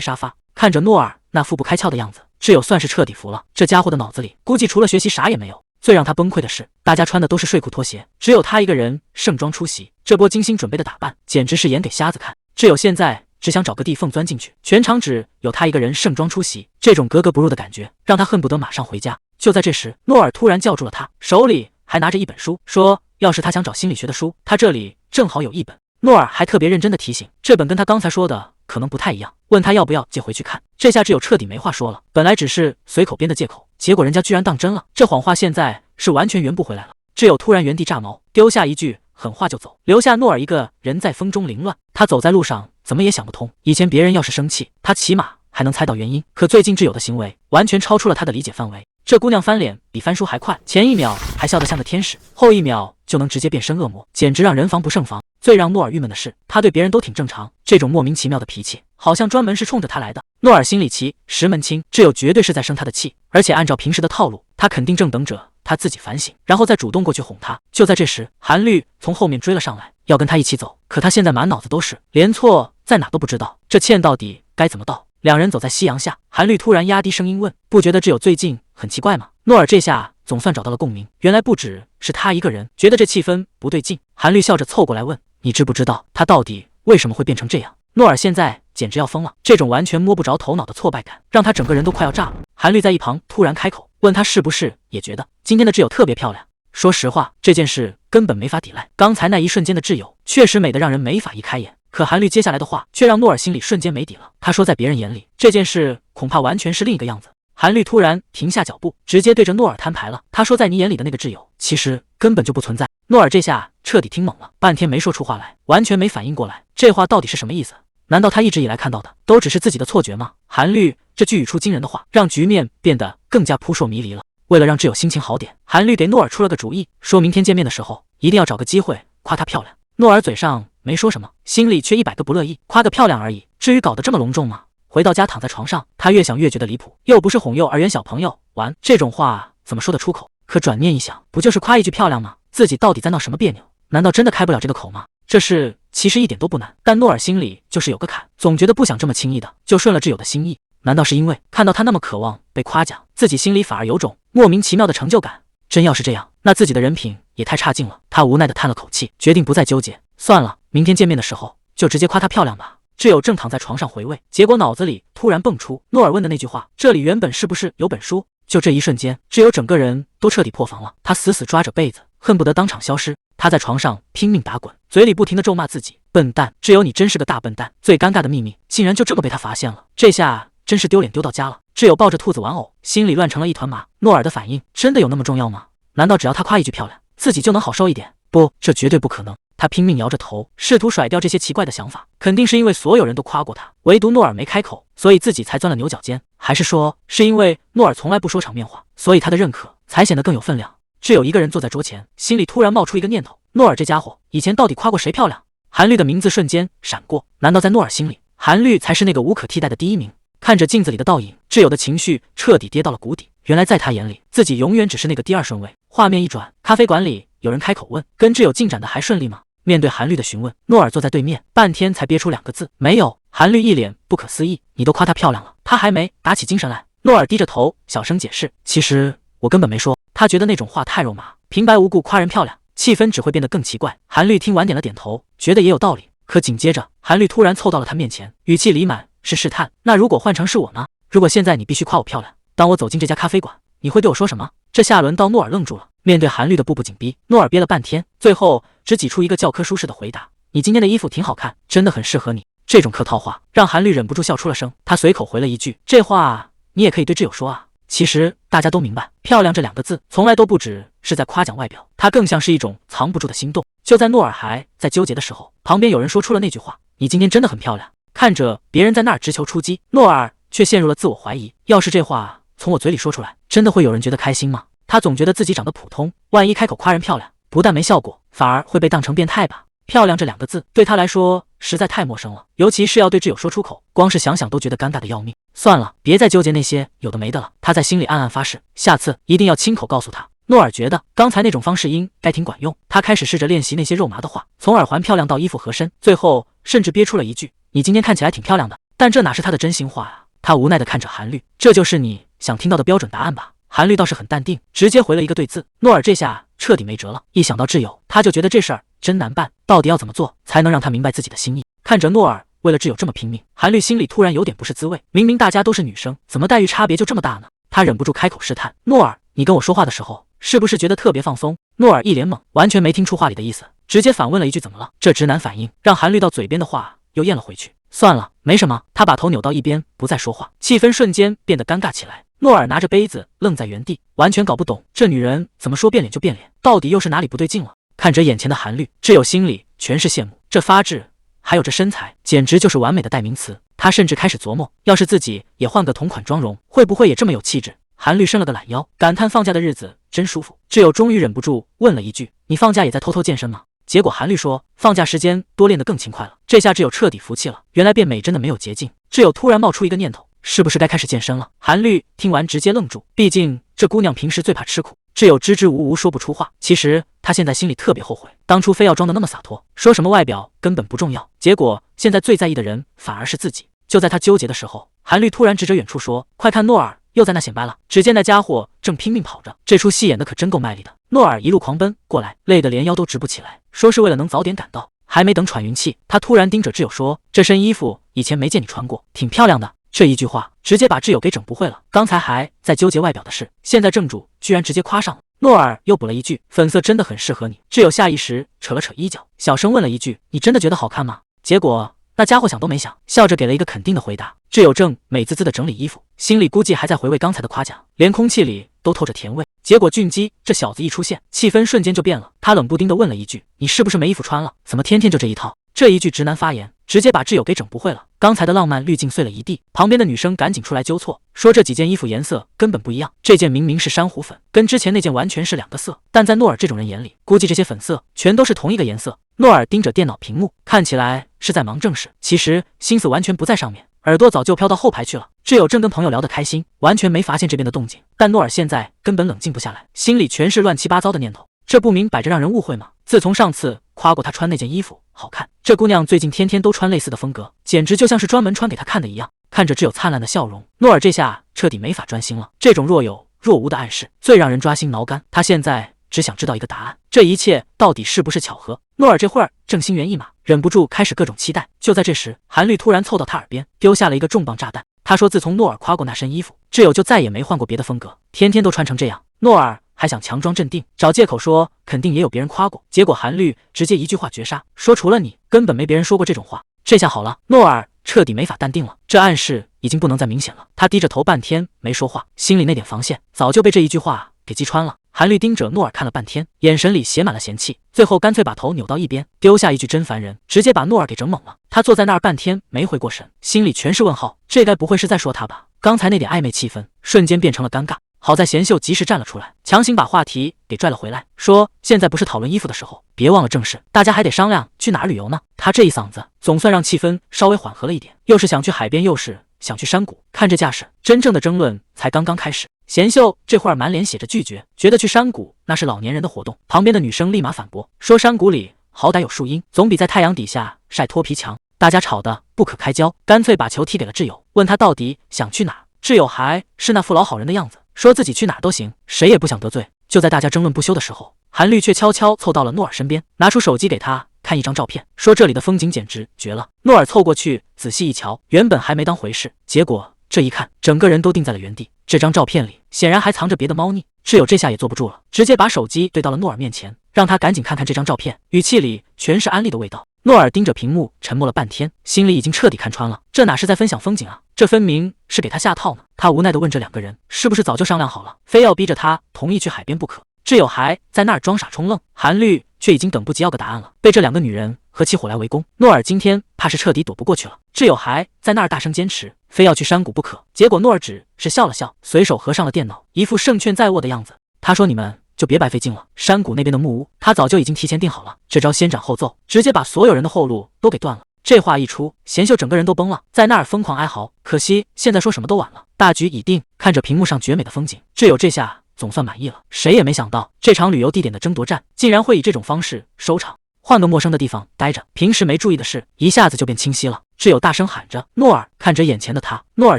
沙发。看着诺尔那副不开窍的样子，挚友算是彻底服了。这家伙的脑子里估计除了学习啥也没有。最让他崩溃的是，大家穿的都是睡裤拖鞋，只有他一个人盛装出席。这波精心准备的打扮，简直是演给瞎子看。挚友现在只想找个地缝钻进去，全场只有他一个人盛装出席，这种格格不入的感觉让他恨不得马上回家。就在这时，诺尔突然叫住了他，手里还拿着一本书，说要是他想找心理学的书，他这里正好有一本。诺尔还特别认真的提醒，这本跟他刚才说的可能不太一样，问他要不要借回去看。这下挚友彻底没话说了，本来只是随口编的借口，结果人家居然当真了，这谎话现在是完全圆不回来了。挚友突然原地炸毛，丢下一句狠话就走，留下诺尔一个人在风中凌乱。他走在路上怎么也想不通，以前别人要是生气，他起码还能猜到原因，可最近挚友的行为完全超出了他的理解范围。这姑娘翻脸比翻书还快，前一秒还笑得像个天使，后一秒就能直接变身恶魔，简直让人防不胜防。最让诺尔郁闷的是，他对别人都挺正常，这种莫名其妙的脾气好像专门是冲着他来的。诺尔心里其实门清，挚友绝对是在生他的气，而且按照平时的套路，他肯定正等着他自己反省，然后再主动过去哄他。就在这时，韩律从后面追了上来，要跟他一起走，可他现在满脑子都是，连错在哪都不知道，这欠到底该怎么道？两人走在夕阳下，韩律突然压低声音问：“不觉得挚友最近很奇怪吗？”诺尔这下总算找到了共鸣，原来不只是他一个人觉得这气氛不对劲。韩律笑着凑过来问：“你知不知道他到底为什么会变成这样？”诺尔现在简直要疯了，这种完全摸不着头脑的挫败感让他整个人都快要炸了。韩律在一旁突然开口问他是不是也觉得今天的挚友特别漂亮。说实话，这件事根本没法抵赖，刚才那一瞬间的挚友确实美得让人没法一开眼。可韩律接下来的话却让诺尔心里瞬间没底了。他说在别人眼里这件事恐怕完全是另一个样子。韩律突然停下脚步，直接对着诺尔摊牌了。他说在你眼里的那个挚友其实根本就不存在。诺尔这下彻底听懵了，半天没说出话来，完全没反应过来这话到底是什么意思。难道他一直以来看到的都只是自己的错觉吗？韩律这句语出惊人的话让局面变得更加扑朔迷离了。为了让挚友心情好点，韩律给诺尔出了个主意，说明天见面的时候一定要找个机会夸她漂亮。诺尔嘴上没说什么，心里却100个不乐意，夸个漂亮而已，至于搞得这么隆重吗？回到家躺在床上，他越想越觉得离谱，又不是哄幼儿园小朋友玩，这种话怎么说得出口？可转念一想，不就是夸一句漂亮吗？自己到底在闹什么别扭？难道真的开不了这个口吗？这事其实一点都不难，但诺尔心里就是有个坎，总觉得不想这么轻易的就顺了挚友的心意。难道是因为看到他那么渴望被夸奖，自己心里反而有种莫名其妙的成就感？真要是这样，那自己的人品也太差劲了。他无奈的叹了口气，决定不再纠结，算了，明天见面的时候就直接夸她漂亮吧。挚友正躺在床上回味，结果脑子里突然蹦出诺尔问的那句话：“这里原本是不是有本书？”就这一瞬间，挚友整个人都彻底破防了，他死死抓着被子，恨不得当场消失。他在床上拼命打滚，嘴里不停的咒骂自己：“笨蛋，挚友你真是个大笨蛋！”最尴尬的秘密竟然就这么被他发现了，这下真是丢脸丢到家了。挚友抱着兔子玩偶，心里乱成了一团麻。诺尔的反应真的有那么重要吗？难道只要他夸一句漂亮，自己就能好受一点？不，这绝对不可能。他拼命摇着头，试图甩掉这些奇怪的想法。肯定是因为所有人都夸过他，唯独诺尔没开口，所以自己才钻了牛角尖。还是说，是因为诺尔从来不说场面话，所以他的认可才显得更有分量？挚友一个人坐在桌前，心里突然冒出一个念头：诺尔这家伙以前到底夸过谁漂亮？韩律的名字瞬间闪过，难道在诺尔心里，韩律才是那个无可替代的第一名？看着镜子里的倒影，挚友的情绪彻底跌到了谷底。原来在他眼里，自己永远只是那个第二顺位。画面一转，咖啡馆里有人开口问：“跟挚友进展的还顺利吗？”面对韩律的询问，诺尔坐在对面，半天才憋出2个字：“没有。”韩律一脸不可思议：“你都夸她漂亮了，她还没打起精神来。”诺尔低着头，小声解释：“其实我根本没说。”他觉得那种话太肉麻，平白无故夸人漂亮，气氛只会变得更奇怪。韩律听完点了点头，觉得也有道理。可紧接着，韩律突然凑到了他面前，语气里满是试探。那如果换成是我呢？如果现在你必须夸我漂亮，当我走进这家咖啡馆，你会对我说什么？这下轮到诺尔愣住了。面对韩律的步步紧逼，诺尔憋了半天，最后只挤出一个教科书式的回答：你今天的衣服挺好看，真的很适合你。这种客套话让韩律忍不住笑出了声，他随口回了一句：这话你也可以对挚友说啊。其实大家都明白，漂亮这两个字从来都不只是在夸奖外表，它更像是一种藏不住的心动。就在诺尔还在纠结的时候，旁边有人说出了那句话：你今天真的很漂亮。看着别人在那儿直球出击，诺尔却陷入了自我怀疑，要是这话从我嘴里说出来，真的会有人觉得开心吗？他总觉得自己长得普通，万一开口夸人漂亮，不但没效果，反而会被当成变态吧。漂亮这两个字对他来说实在太陌生了，尤其是要对挚友说出口，光是想想都觉得尴尬的要命。算了，别再纠结那些有的没的了。他在心里暗暗发誓，下次一定要亲口告诉他。诺尔觉得刚才那种方式应该挺管用，他开始试着练习那些肉麻的话，从耳环漂亮到衣服合身，最后甚至憋出了一句：你今天看起来挺漂亮的。但这哪是他的真心话啊！他无奈地看着韩律，这就是你想听到的标准答案吧？韩律倒是很淡定，直接回了一个对字。诺尔这下彻底没辙了，一想到挚友，他就觉得这事儿真难办，到底要怎么做才能让他明白自己的心意？看着诺尔为了挚友这么拼命，韩律心里突然有点不是滋味。明明大家都是女生，怎么待遇差别就这么大呢？他忍不住开口试探：诺尔，你跟我说话的时候，是不是觉得特别放松？诺尔一脸懵，完全没听出话里的意思，直接反问了一句：怎么了？这直男反应让韩律到嘴边的话又咽了回去。算了，没什么。他把头扭到一边，不再说话，气氛瞬间变得尴尬起来。诺尔拿着杯子愣在原地，完全搞不懂这女人怎么说变脸就变脸，到底又是哪里不对劲了？看着眼前的韩律，挚友心里全是羡慕，这发质还有这身材，简直就是完美的代名词。他甚至开始琢磨，要是自己也换个同款妆容，会不会也这么有气质？韩律伸了个懒腰，感叹放假的日子真舒服。挚友终于忍不住问了一句：你放假也在偷偷健身吗？结果韩律说，放假时间多练得更勤快了。这下挚友彻底服气了，原来变美真的没有捷径。挚友突然冒出一个念头，是不是该开始健身了？韩律听完直接愣住，毕竟这姑娘平时最怕吃苦。挚友支支吾吾说不出话，其实他现在心里特别后悔，当初非要装得那么洒脱，说什么外表根本不重要，结果现在最在意的人反而是自己。就在他纠结的时候，韩律突然指着远处说：快看，诺尔又在那显摆了。只见那家伙正拼命跑着，这出戏演的可真够卖力的。诺尔一路狂奔过来，累得连腰都直不起来，说是为了能早点赶到。还没等喘匀气，他突然盯着挚友说：这身衣服以前没见你穿过，挺漂亮的。这一句话直接把挚友给整不会了，刚才还在纠结外表的事，现在正主居然直接夸上了。诺尔又补了一句：粉色真的很适合你。挚友下意识扯了扯衣角，小声问了一句：你真的觉得好看吗？结果那家伙想都没想，笑着给了一个肯定的回答。挚友正美滋滋的整理衣服，心里估计还在回味刚才的夸奖，连空气里都透着甜味。结果俊基这小子一出现，气氛瞬间就变了。他冷不丁的问了一句：你是不是没衣服穿了？怎么天天就这一套？这一句直男发言直接把挚友给整不会了，刚才的浪漫滤镜碎了一地。旁边的女生赶紧出来纠错，说这几件衣服颜色根本不一样，这件明明是珊瑚粉，跟之前那件完全是两个色，但在诺尔这种人眼里，估计这些粉色全都是同一个颜色。诺尔盯着电脑屏幕，看起来是在忙正事，其实心思完全不在上面，耳朵早就飘到后排去了。挚友正跟朋友聊得开心，完全没发现这边的动静，但诺尔现在根本冷静不下来，心里全是乱七八糟的念头。这不明摆着让人误会吗？自从上次夸过他穿那件衣服好看，这姑娘最近天天都穿类似的风格，简直就像是专门穿给他看的一样。看着挚友灿烂的笑容，诺尔这下彻底没法专心了。这种若有若无的暗示最让人抓心挠肝，他现在只想知道一个答案，这一切到底是不是巧合？诺尔这会儿正心猿意马，忍不住开始各种期待。就在这时，韩律突然凑到他耳边，丢下了一个重磅炸弹。他说自从诺尔夸过那身衣服，挚友就再也没换过别的风格，天天都穿成这样。诺尔还想强装镇定，找借口说肯定也有别人夸过，结果韩律直接一句话绝杀，说除了你，根本没别人说过这种话。这下好了，诺尔彻底没法淡定了，这暗示已经不能再明显了。他低着头半天没说话，心里那点防线早就被这一句话给击穿了。韩律盯着诺尔看了半天，眼神里写满了嫌弃，最后干脆把头扭到一边，丢下一句真烦人，直接把诺尔给整懵了。他坐在那儿半天没回过神，心里全是问号，这该不会是在说他吧？刚才那点暧昧气氛瞬间变成了尴尬。好在贤秀及时站了出来，强行把话题给拽了回来，说现在不是讨论衣服的时候，别忘了正事，大家还得商量去哪儿旅游呢。他这一嗓子总算让气氛稍微缓和了一点，又是想去海边，又是想去山谷，看这架势，真正的争论才刚刚开始。贤秀这会儿满脸写着拒绝，觉得去山谷那是老年人的活动。旁边的女生立马反驳，说山谷里好歹有树荫，总比在太阳底下晒脱皮强。大家吵得不可开交，干脆把球踢给了挚友，问他到底想去哪儿。挚友还是那副老好人的样子，说自己去哪儿都行，谁也不想得罪。就在大家争论不休的时候，韩律却悄悄凑到了诺尔身边，拿出手机给他看一张照片，说这里的风景简直绝了。诺尔凑过去仔细一瞧，原本还没当回事，结果这一看，整个人都定在了原地。这张照片里显然还藏着别的猫腻，挚友这下也坐不住了，直接把手机对到了诺尔面前，让他赶紧看看这张照片，语气里全是安利的味道。诺尔盯着屏幕沉默了半天，心里已经彻底看穿了，这哪是在分享风景啊，这分明是给他下套呢。他无奈地问这两个人是不是早就商量好了，非要逼着他同意去海边不可。挚友还在那儿装傻充愣，韩绿却已经等不及要个答案了，被这两个女人合起伙来围攻。诺尔今天怕是彻底躲不过去了。挚友还在那儿大声坚持，非要去山谷不可。结果诺尔只是笑了笑，随手合上了电脑，一副胜券在握的样子。他说：“你们就别白费劲了，山谷那边的木屋，他早就已经提前定好了。这招先斩后奏，直接把所有人的后路都给断了。”这话一出，贤秀整个人都崩了，在那儿疯狂哀嚎。可惜现在说什么都晚了，大局已定。看着屏幕上绝美的风景，挚友这下总算满意了。谁也没想到，这场旅游地点的争夺战竟然会以这种方式收场。换个陌生的地方待着，平时没注意的事一下子就变清晰了。挚友大声喊着：“诺尔！”看着眼前的他，诺尔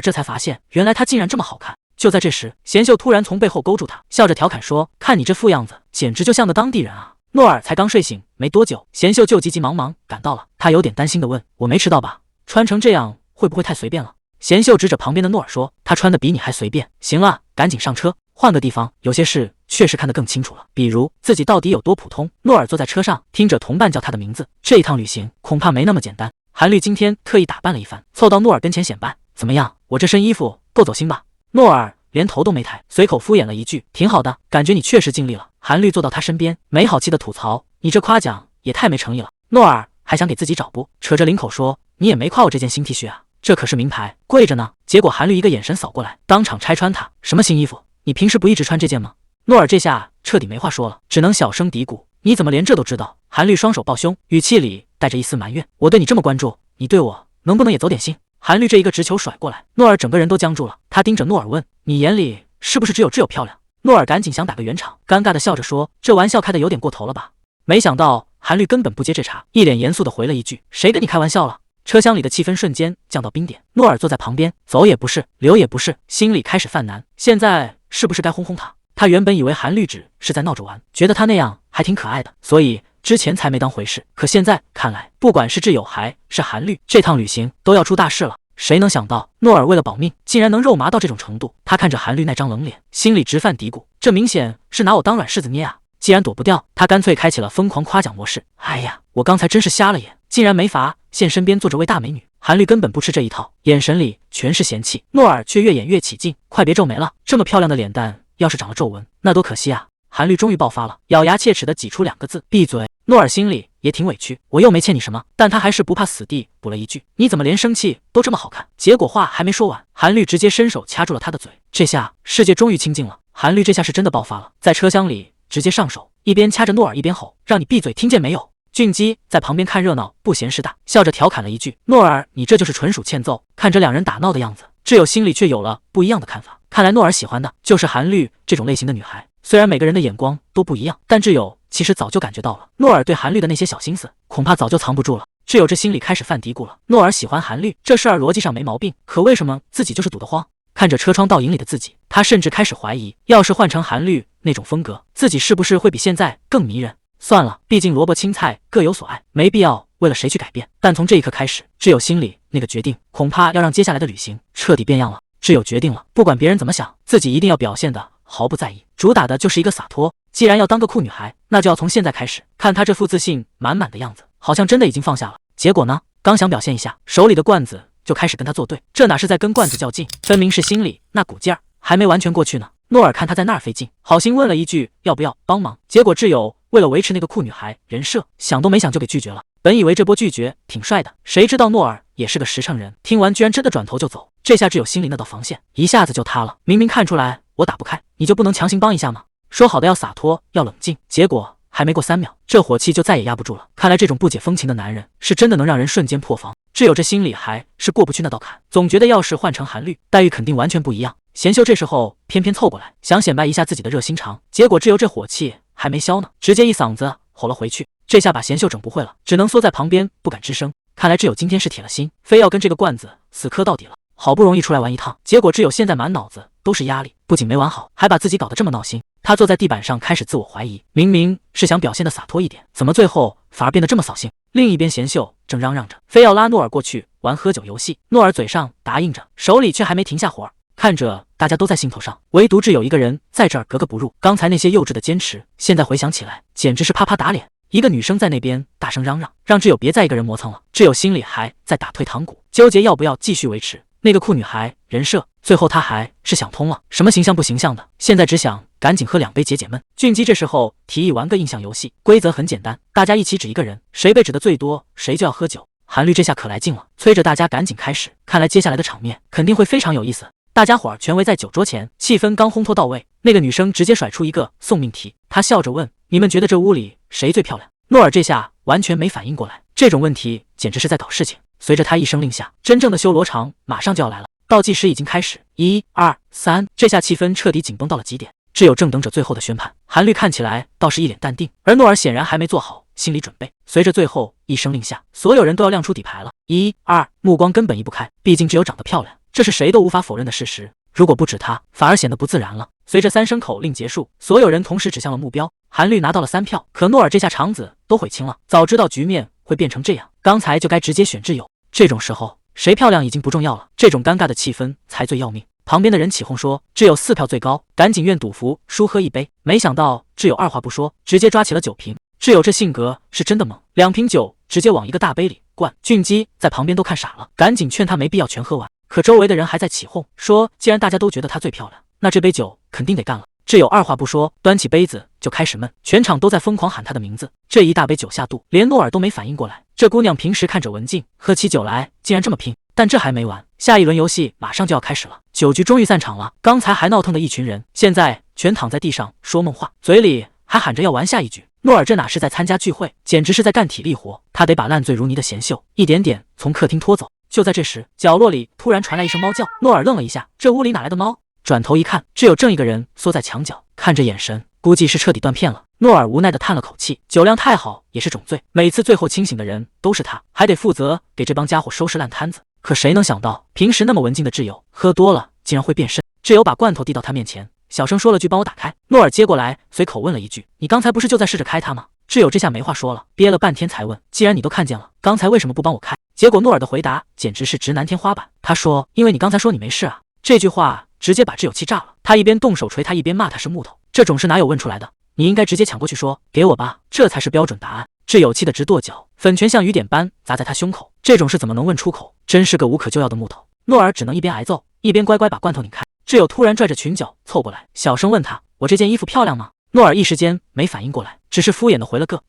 这才发现，原来他竟然这么好看。就在这时，贤秀突然从背后勾住他，笑着调侃说：“看你这副样子，简直就像个当地人啊！”诺尔才刚睡醒没多久，贤秀就急急忙忙赶到了。他有点担心地问：“我没迟到吧？穿成这样会不会太随便了？”贤秀指着旁边的诺尔说：“他穿的比你还随便。行了，赶紧上车，换个地方。有些事确实看得更清楚了，比如自己到底有多普通。”诺尔坐在车上，听着同伴叫他的名字。这一趟旅行恐怕没那么简单。韩绿今天特意打扮了一番，凑到诺尔跟前显摆：“怎么样，我这身衣服够走心吧？”诺尔连头都没抬，随口敷衍了一句：“挺好的，感觉你确实尽力了。”韩绿坐到他身边，没好气的吐槽：“你这夸奖也太没诚意了。”诺尔还想给自己找补，扯着领口说：“你也没夸我这件新 T 恤啊，这可是名牌，贵着呢。”结果韩绿一个眼神扫过来，当场拆穿他：“什么新衣服？你平时不一直穿这件吗？”诺尔这下彻底没话说了，只能小声嘀咕：“你怎么连这都知道？”韩绿双手抱胸，语气里带着一丝埋怨：“我对你这么关注，你对我能不能也走点心？”韩绿这一个直球甩过来，诺尔整个人都僵住了。他盯着诺尔问：“你眼里是不是只有挚友漂亮？”诺尔赶紧想打个圆场，尴尬的笑着说：“这玩笑开的有点过头了吧？”没想到韩绿根本不接这茬，一脸严肃的回了一句：“谁跟你开玩笑了？”车厢里的气氛瞬间降到冰点。诺尔坐在旁边，走也不是，留也不是，心里开始犯难。现在是不是该轰轰他？他原本以为韩绿只是在闹着玩，觉得他那样还挺可爱的，所以之前才没当回事。可现在看来，不管是挚友还是韩绿，这趟旅行都要出大事了。谁能想到诺尔为了保命，竟然能肉麻到这种程度？他看着韩绿那张冷脸，心里直犯嘀咕：这明显是拿我当软柿子捏啊！既然躲不掉，他干脆开启了疯狂夸奖模式。哎呀，我刚才真是瞎了眼，竟然没罚现身边坐着位大美女。韩绿根本不吃这一套，眼神里全是嫌弃。诺尔却越演越起劲，快别皱眉了，这么漂亮的脸蛋，要是长了皱纹，那多可惜啊！韩绿终于爆发了，咬牙切齿的挤出两个字：闭嘴。诺尔心里也挺委屈，我又没欠你什么，但他还是不怕死地补了一句：你怎么连生气都这么好看？结果话还没说完，韩绿直接伸手掐住了他的嘴。这下世界终于清静了，韩绿这下是真的爆发了，在车厢里直接上手，一边掐着诺尔一边吼：让你闭嘴，听见没有？俊基在旁边看热闹不嫌事大，笑着调侃了一句：诺尔，你这就是纯属欠揍。看着两人打闹的样子，挚友心里却有了不一样的看法，看来诺尔喜欢的就是韩绿这种类型的女孩。虽然每个人的眼光都不一样，但挚友其实早就感觉到了，诺尔对韩绿的那些小心思，恐怕早就藏不住了。挚友这心里开始犯嘀咕了，诺尔喜欢韩绿这事儿逻辑上没毛病，可为什么自己就是堵得慌？看着车窗倒影里的自己，他甚至开始怀疑，要是换成韩绿那种风格，自己是不是会比现在更迷人？算了，毕竟萝卜青菜各有所爱，没必要为了谁去改变。但从这一刻开始，挚友心里那个决定，恐怕要让接下来的旅行彻底变样了。挚友决定了，不管别人怎么想，自己一定要表现的毫不在意，主打的就是一个洒脱。既然要当个酷女孩，那就要从现在开始。看她这副自信满满的样子，好像真的已经放下了。结果呢，刚想表现一下，手里的罐子就开始跟她作对，这哪是在跟罐子较劲，分明是心里那股劲儿还没完全过去呢。诺尔看他在那儿费劲，好心问了一句要不要帮忙，结果挚友为了维持那个酷女孩人设，想都没想就给拒绝了。本以为这波拒绝挺帅的，谁知道诺尔也是个实诚人，听完居然真的转头就走。这下挚友心里那道防线一下子就塌了，明明看出来我打不开，你就不能强行帮一下吗？说好的要洒脱要冷静，结果还没过3秒，这火气就再也压不住了。看来这种不解风情的男人是真的能让人瞬间破防。挚友这心里还是过不去那道坎，总觉得要是换成韩绿，待遇肯定完全不一样。贤秀这时候偏偏凑过来，想显摆一下自己的热心肠，结果挚友这火气还没消呢，直接一嗓子吼了回去。这下把贤秀整不会了，只能缩在旁边不敢吱声。看来挚友今天是铁了心，非要跟这个罐子死磕到底了。好不容易出来玩一趟，结果挚友现在满脑子都是压力，不仅没玩好，还把自己搞得这么闹心。他坐在地板上开始自我怀疑，明明是想表现的洒脱一点，怎么最后反而变得这么扫兴。另一边，贤秀正嚷嚷着非要拉诺尔过去玩喝酒游戏，诺尔嘴上答应着，手里却还没停下活儿。看着大家都在兴头上，唯独只有一个人在这儿格格不入。刚才那些幼稚的坚持，现在回想起来，简直是啪啪打脸。一个女生在那边大声嚷嚷，让挚友别再一个人磨蹭了。挚友心里还在打退堂鼓，纠结要不要继续维持那个酷女孩人设。最后他还是想通了，什么形象不形象的，现在只想赶紧喝2杯解解闷。俊基这时候提议玩个印象游戏，规则很简单，大家一起指一个人，谁被指的最多，谁就要喝酒。韩律这下可来劲了，催着大家赶紧开始。看来接下来的场面肯定会非常有意思。大家伙儿全围在酒桌前，气氛刚烘托到位，那个女生直接甩出一个送命题。她笑着问：“你们觉得这屋里谁最漂亮？”诺尔这下完全没反应过来，这种问题简直是在搞事情。随着他一声令下，真正的修罗场马上就要来了。倒计时已经开始，1、2、3，这下气氛彻底紧绷到了极点。挚友正等着最后的宣判，韩律看起来倒是一脸淡定，而诺尔显然还没做好心理准备。随着最后一声令下，所有人都要亮出底牌了。1、2，目光根本移不开，毕竟挚友长得漂亮，这是谁都无法否认的事实。如果不指他，反而显得不自然了。随着3声口令结束，所有人同时指向了目标。韩律拿到了3票，可诺尔这下肠子都悔青了。早知道局面会变成这样，刚才就该直接选挚友。这种时候，谁漂亮已经不重要了，这种尴尬的气氛才最要命。旁边的人起哄说，挚友4票最高，赶紧愿赌服输喝一杯。没想到挚友二话不说，直接抓起了酒瓶。挚友这性格是真的猛，2瓶酒直接往一个大杯里灌。俊基在旁边都看傻了，赶紧劝他没必要全喝完。可周围的人还在起哄，说既然大家都觉得她最漂亮，那这杯酒肯定得干了。挚友二话不说，端起杯子就开始闷，全场都在疯狂喊她的名字。这一大杯酒下肚，连诺尔都没反应过来，这姑娘平时看着文静，喝起酒来竟然这么拼。但这还没完，下一轮游戏马上就要开始了。酒局终于散场了，刚才还闹腾的一群人，现在全躺在地上说梦话，嘴里还喊着要玩下一局。诺尔这哪是在参加聚会，简直是在干体力活，他得把烂醉如泥的贤秀一点点从客厅拖走。就在这时，角落里突然传来一声猫叫，诺尔愣了一下，这屋里哪来的猫？转头一看，只有正一个人缩在墙角，看着眼神估计是彻底断片了。诺尔无奈地叹了口气，酒量太好也是种罪，每次最后清醒的人都是他，还得负责给这帮家伙收拾烂摊子。可谁能想到，平时那么文静的挚友，喝多了竟然会变身。挚友把罐头递到他面前，小声说了句帮我打开。诺尔接过来，随口问了一句，你刚才不是就在试着开它吗？挚友这下没话说了，憋了半天才问，既然你都看见了，刚才为什么不帮我开？结果诺尔的回答简直是直男天花板，他说因为你刚才说你没事啊。这句话直接把挚友气炸了，他一边动手捶他，一边骂他是木头，这种事哪有问出来的？你应该直接抢过去说给我吧，这才是标准答案。挚友气得直跺脚，粉拳像雨点般砸在他胸口，这种事怎么能问出口？真是个无可救药的木头。诺尔只能一边挨揍，一边乖乖把罐头拧开。挚友突然拽着裙角凑过来，小声问他，我这件衣服漂亮吗？诺尔一时间没反应过来，只是敷衍的回了个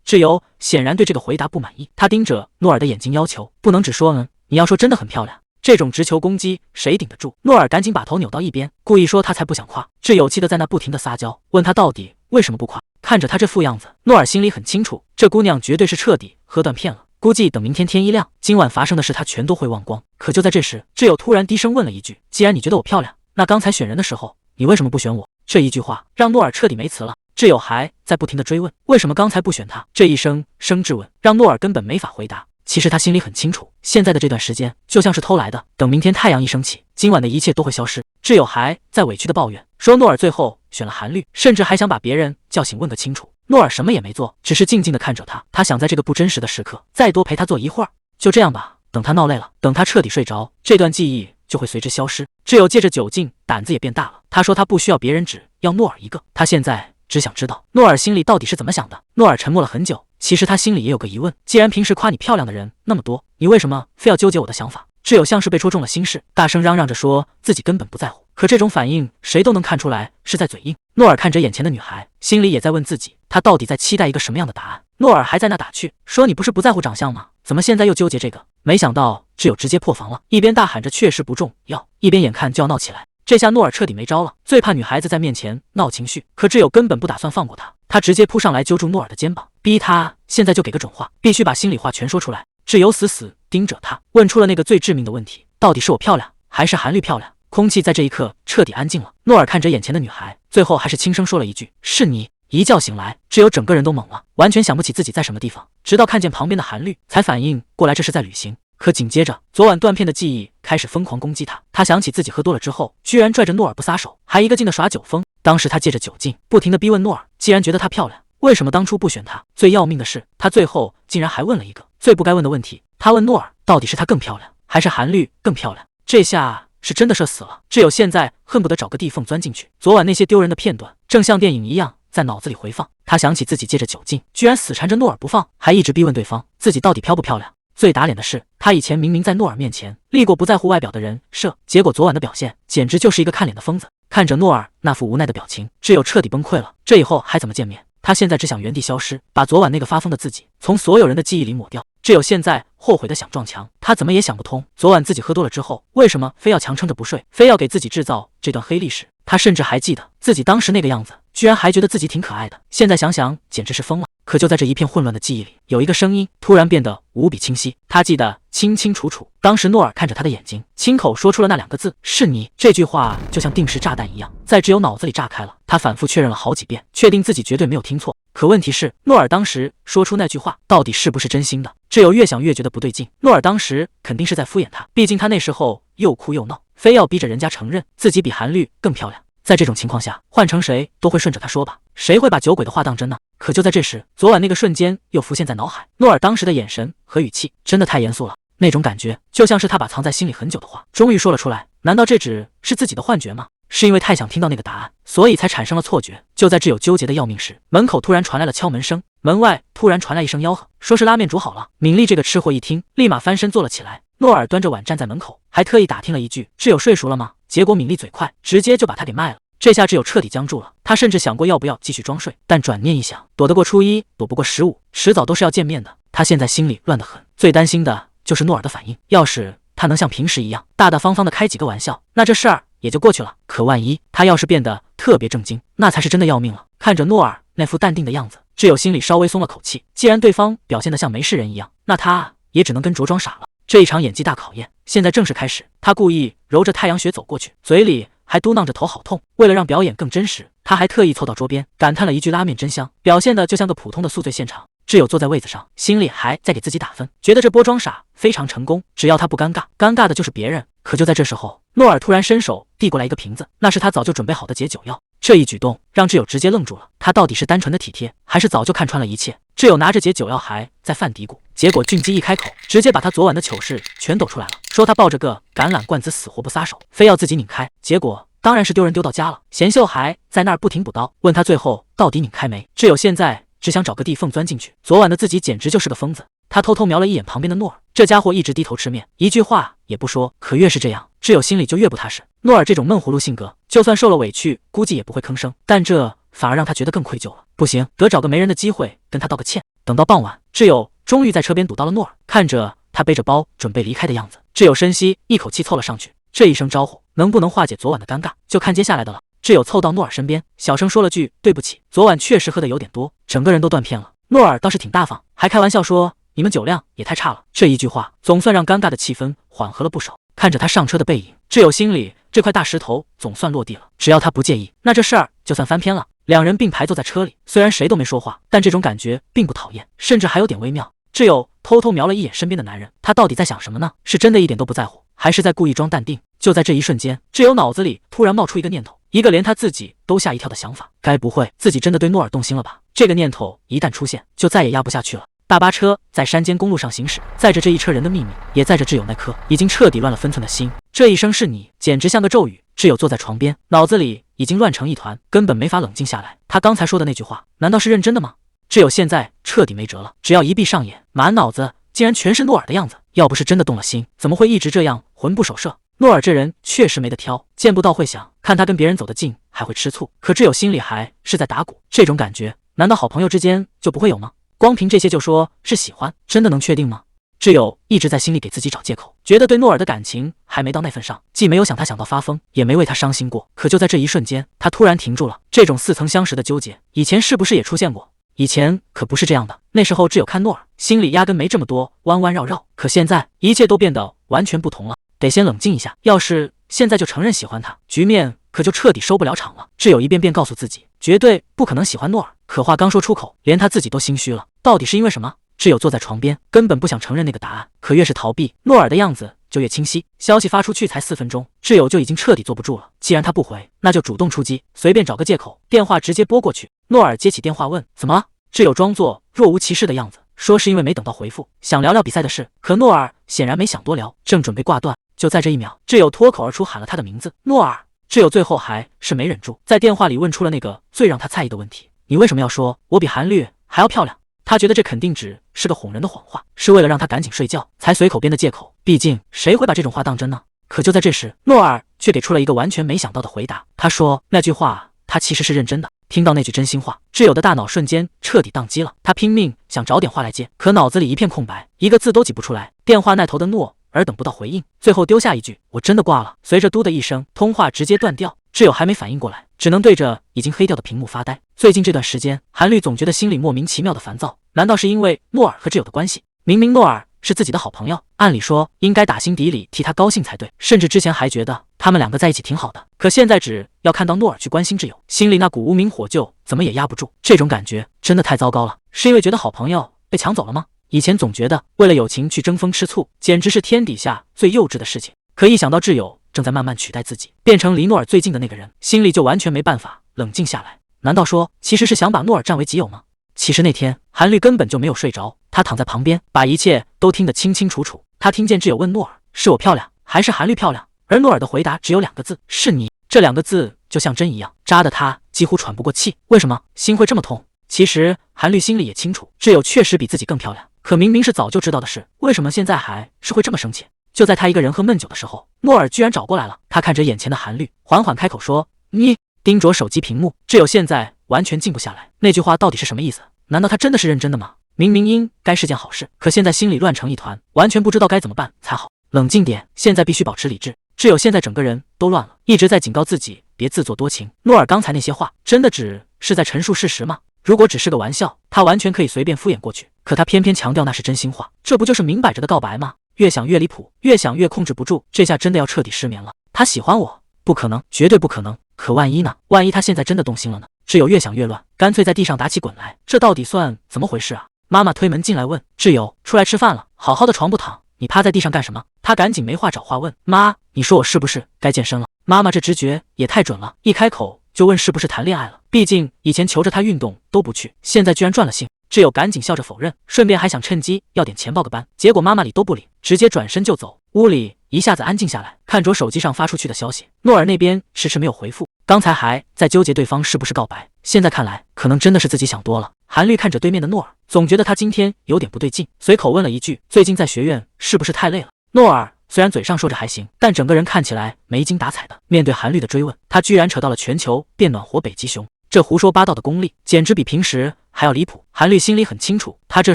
挚友显然对这个回答不满意，他盯着诺尔的眼睛要求，不能只说你要说真的很漂亮。这种直球攻击谁顶得住？诺尔赶紧把头扭到一边，故意说他才不想夸。挚友气的在那不停的撒娇，问他到底为什么不夸。看着他这副样子，诺尔心里很清楚，这姑娘绝对是彻底喝断片了，估计等明天天一亮，今晚发生的事他全都会忘光。可就在这时，挚友突然低声问了一句，既然你觉得我漂亮，那刚才选人的时候你为什么不选我？这一句话让诺尔彻底没词了。挚友还在不停的追问，为什么刚才不选他？这一声质问让诺尔根本没法回答。其实他心里很清楚，现在的这段时间就像是偷来的，等明天太阳一升起，今晚的一切都会消失。挚友还在委屈的抱怨，说诺尔最后选了韩律，甚至还想把别人叫醒问个清楚。诺尔什么也没做，只是静静的看着他，他想在这个不真实的时刻再多陪他坐一会儿。就这样吧，等他闹累了，等他彻底睡着，这段记忆就会随之消失。挚友借着酒劲，胆子也变大了，他说他不需要别人只要诺尔一个，他现在只想知道诺尔心里到底是怎么想的。诺尔沉默了很久，其实他心里也有个疑问，既然平时夸你漂亮的人那么多，你为什么非要纠结我的想法？挚友像是被戳中了心事，大声嚷嚷着说自己根本不在乎，可这种反应谁都能看出来是在嘴硬。诺尔看着眼前的女孩，心里也在问自己，他到底在期待一个什么样的答案？诺尔还在那打趣，说你不是不在乎长相吗？怎么现在又纠结这个？没想到挚友直接破防了，一边大喊着确实不重要，一边眼看就要闹起来。这下诺尔彻底没招了，最怕女孩子在面前闹情绪，可挚友根本不打算放过他，他直接扑上来揪住诺尔的肩膀，逼他现在就给个准话，必须把心里话全说出来。挚友死死盯着他，问出了那个最致命的问题，到底是我漂亮还是韩律漂亮？空气在这一刻彻底安静了。诺尔看着眼前的女孩，最后还是轻声说了一句，是你。一觉醒来，挚友整个人都懵了，完全想不起自己在什么地方，直到看见旁边的韩律才反应过来这是在旅行。可紧接着昨晚断片的记忆开始疯狂攻击他，他想起自己喝多了之后居然拽着诺尔不撒手，还一个劲的耍酒疯。当时他借着酒劲不停地逼问诺尔，既然觉得她漂亮，为什么当初不选他？最要命的是，他最后竟然还问了一个最不该问的问题。他问诺尔，到底是他更漂亮，还是韩绿更漂亮？这下是真的社死了。挚友现在恨不得找个地缝钻进去。昨晚那些丢人的片段，正像电影一样在脑子里回放。他想起自己借着酒劲，居然死缠着诺尔不放，还一直逼问对方自己到底漂不漂亮。最打脸的是，他以前明明在诺尔面前立过不在乎外表的人设，结果昨晚的表现简直就是一个看脸的疯子。看着诺尔那副无奈的表情，挚友彻底崩溃了。这以后还怎么见面？他现在只想原地消失，把昨晚那个发疯的自己从所有人的记忆里抹掉。挚友现在后悔的想撞墙，他怎么也想不通，昨晚自己喝多了之后，为什么非要强撑着不睡，非要给自己制造这段黑历史。他甚至还记得自己当时那个样子，居然还觉得自己挺可爱的。现在想想简直是疯了。可就在这一片混乱的记忆里，有一个声音突然变得无比清晰。他记得清清楚楚，当时诺尔看着他的眼睛，亲口说出了那2个字：是你。这句话就像定时炸弹一样，在挚友脑子里炸开了。他反复确认了好几遍，确定自己绝对没有听错。可问题是，诺尔当时说出那句话到底是不是真心的？挚友越想越觉得不对劲。诺尔当时肯定是在敷衍他，毕竟他那时候又哭又闹，非要逼着人家承认自己比韩绿更漂亮。在这种情况下，换成谁都会顺着他说吧，谁会把酒鬼的话当真呢？可就在这时，昨晚那个瞬间又浮现在脑海，诺尔当时的眼神和语气真的太严肃了，那种感觉就像是他把藏在心里很久的话终于说了出来。难道这只是自己的幻觉吗？是因为太想听到那个答案，所以才产生了错觉。就在挚友纠结的要命时，门口突然传来了敲门声，门外突然传来一声吆喝，说是拉面煮好了。敏丽这个吃货一听，立马翻身坐了起来。诺尔端着碗站在门口，还特意打听了一句挚友睡熟了吗？结果敏丽嘴快，直接就把他给卖了。这下挚友彻底僵住了，他甚至想过要不要继续装睡，但转念一想，躲得过初一，躲不过15，迟早都是要见面的。他现在心里乱得很，最担心的就是诺尔的反应。要是他能像平时一样大大方方的开几个玩笑，那这事儿也就过去了。可万一他要是变得特别正经，那才是真的要命了。看着诺尔那副淡定的样子，挚友心里稍微松了口气。既然对方表现得像没事人一样，那他也只能跟着装傻了。这一场演技大考验现在正式开始。他故意揉着太阳穴走过去，嘴里还嘟囔着头好痛。为了让表演更真实，他还特意凑到桌边感叹了一句拉面真香，表现的就像个普通的宿醉现场。挚友坐在位子上，心里还在给自己打分，觉得这波装傻非常成功，只要他不尴尬，尴尬的就是别人。可就在这时候，诺尔突然伸手递过来一个瓶子，那是他早就准备好的解酒药。这一举动让挚友直接愣住了，他到底是单纯的体贴，还是早就看穿了一切？挚友拿着解酒药还在犯嘀咕，结果俊基一开口，直接把他昨晚的糗事全抖出来了，说他抱着个橄榄罐子死活不撒手，非要自己拧开，结果当然是丢人丢到家了。贤秀还在那儿不停补刀，问他最后到底拧开没。挚友现在只想找个地缝钻进去，昨晚的自己简直就是个疯子。他偷偷瞄了一眼旁边的诺尔，这家伙一直低头吃面，一句话也不说。可越是这样，挚友心里就越不踏实。诺尔这种闷葫芦性格，就算受了委屈，估计也不会吭声，但这反而让他觉得更愧疚了。不行，得找个没人的机会跟他道个歉。等到傍晚，挚友终于在车边堵到了诺尔，看着他背着包准备离开的样子，挚友深吸一口气凑了上去。这一声招呼能不能化解昨晚的尴尬，就看接下来的了。挚友凑到诺尔身边，小声说了句对不起，昨晚确实喝的有点多，整个人都断片了。诺尔倒是挺大方，还开玩笑说你们酒量也太差了。这一句话总算让尴尬的气氛缓和了不少。看着他上车的背影，挚友心里这块大石头总算落地了。只要他不介意，那这事儿就算翻篇了。两人并排坐在车里，虽然谁都没说话，但这种感觉并不讨厌，甚至还有点微妙。挚友偷偷瞄了一眼身边的男人，他到底在想什么呢？是真的一点都不在乎，还是在故意装淡定？就在这一瞬间，挚友脑子里突然冒出一个念头，一个连他自己都吓一跳的想法。该不会自己真的对诺尔动心了吧？这个念头一旦出现，就再也压不下去了。大巴车在山间公路上行驶，载着这一车人的秘密，也载着挚友那颗已经彻底乱了分寸的心。这一声是你，简直像个咒语。挚友坐在床边，脑子里已经乱成一团，根本没法冷静下来。他刚才说的那句话，难道是认真的吗？挚友现在彻底没辙了，只要一闭上眼，满脑子竟然全是诺尔的样子。要不是真的动了心，怎么会一直这样魂不守舍？诺尔这人确实没得挑，见不到会想，看他跟别人走得近还会吃醋。可挚友心里还是在打鼓，这种感觉难道好朋友之间就不会有吗？光凭这些就说是喜欢，真的能确定吗？挚友一直在心里给自己找借口，觉得对诺尔的感情还没到那份上，既没有想他想到发疯，也没为他伤心过。可就在这一瞬间，他突然停住了。这种似曾相识的纠结，以前是不是也出现过？以前可不是这样的，那时候挚友看诺尔，心里压根没这么多弯弯绕绕。可现在一切都变得完全不同了，得先冷静一下。要是现在就承认喜欢他，局面可就彻底收不了场了。挚友一遍遍告诉自己，绝对不可能喜欢诺尔。可话刚说出口，连他自己都心虚了。到底是因为什么？挚友坐在床边，根本不想承认那个答案。可越是逃避，诺尔的样子就越清晰。消息发出去才4分钟，挚友就已经彻底坐不住了。既然他不回，那就主动出击，随便找个借口，电话直接拨过去。诺尔接起电话问：怎么了？挚友装作若无其事的样子，说是因为没等到回复，想聊聊比赛的事。可诺尔显然没想多聊，正准备挂断，就在这一秒，挚友脱口而出喊了他的名字，诺尔。挚友最后还是没忍住，在电话里问出了那个最让他诧异的问题：你为什么要说我比韩绿还要漂亮？他觉得这肯定只是个哄人的谎话，是为了让他赶紧睡觉才随口编的借口，毕竟谁会把这种话当真呢？可就在这时，诺尔却给出了一个完全没想到的回答，他说那句话他其实是认真的。听到那句真心话，挚友的大脑瞬间彻底宕机了，他拼命想找点话来接，可脑子里一片空白，一个字都挤不出来。电话那头的诺尔等不到回应，最后丢下一句我真的挂了。随着嘟的一声，通话直接断掉。挚友还没反应过来，只能对着已经黑掉的屏幕发呆。最近这段时间，韩绿总觉得心里莫名其妙的烦躁，难道是因为诺尔和挚友的关系？明明诺尔是自己的好朋友，按理说应该打心底里替他高兴才对，甚至之前还觉得他们两个在一起挺好的，可现在只要看到诺尔去关心挚友，心里那股无名火就怎么也压不住。这种感觉真的太糟糕了，是因为觉得好朋友被抢走了吗？以前总觉得为了友情去争风吃醋，简直是天底下最幼稚的事情，可一想到挚友正在慢慢取代自己，变成离诺尔最近的那个人，心里就完全没办法冷静下来。难道说其实是想把诺尔占为己有吗？其实那天韩绿根本就没有睡着，他躺在旁边，把一切都听得清清楚楚。他听见挚友问诺尔是我漂亮还是韩绿漂亮，而诺尔的回答只有两个字，是你。这两个字就像针一样，扎得他几乎喘不过气。为什么心会这么痛？其实韩绿心里也清楚，挚友确实比自己更漂亮，可明明是早就知道的事，为什么现在还是会这么生气？就在他一个人喝闷酒的时候，诺尔居然找过来了。他看着眼前的韩绿，缓缓开口说你。盯着手机屏幕，挚友现在完全静不下来，那句话到底是什么意思？难道他真的是认真的吗？明明应该是件好事，可现在心里乱成一团，完全不知道该怎么办才好。冷静点，现在必须保持理智。挚友现在整个人都乱了，一直在警告自己别自作多情。诺尔刚才那些话真的只是在陈述事实吗？如果只是个玩笑，他完全可以随便敷衍过去，可他偏偏强调那是真心话，这不就是明摆着的告白吗？越想越离谱，越想越控制不住，这下真的要彻底失眠了。他喜欢我？不可能，绝对不可能。可万一呢？万一他现在真的动心了呢？挚友越想越乱，干脆在地上打起滚来。这到底算怎么回事啊？妈妈推门进来问挚友出来吃饭了，好好的床不躺，你趴在地上干什么？他赶紧没话找话问妈，你说我是不是该健身了？妈妈这直觉也太准了，一开口就问是不是谈恋爱了。毕竟以前求着他运动都不去，现在居然转了性。挚友赶紧笑着否认，顺便还想趁机要点钱报个班，结果妈妈理都不理，直接转身就走。屋里一下子安静下来，看着手机上发出去的消息，诺尔那边迟迟没有回复。刚才还在纠结对方是不是告白，现在看来可能真的是自己想多了。韩绿看着对面的诺尔，总觉得他今天有点不对劲，随口问了一句最近在学院是不是太累了。诺尔虽然嘴上说着还行，但整个人看起来没精打采的。面对韩绿的追问，他居然扯到了全球变暖和北极熊，这胡说八道的功力简直比平时还要离谱。韩绿心里很清楚，他这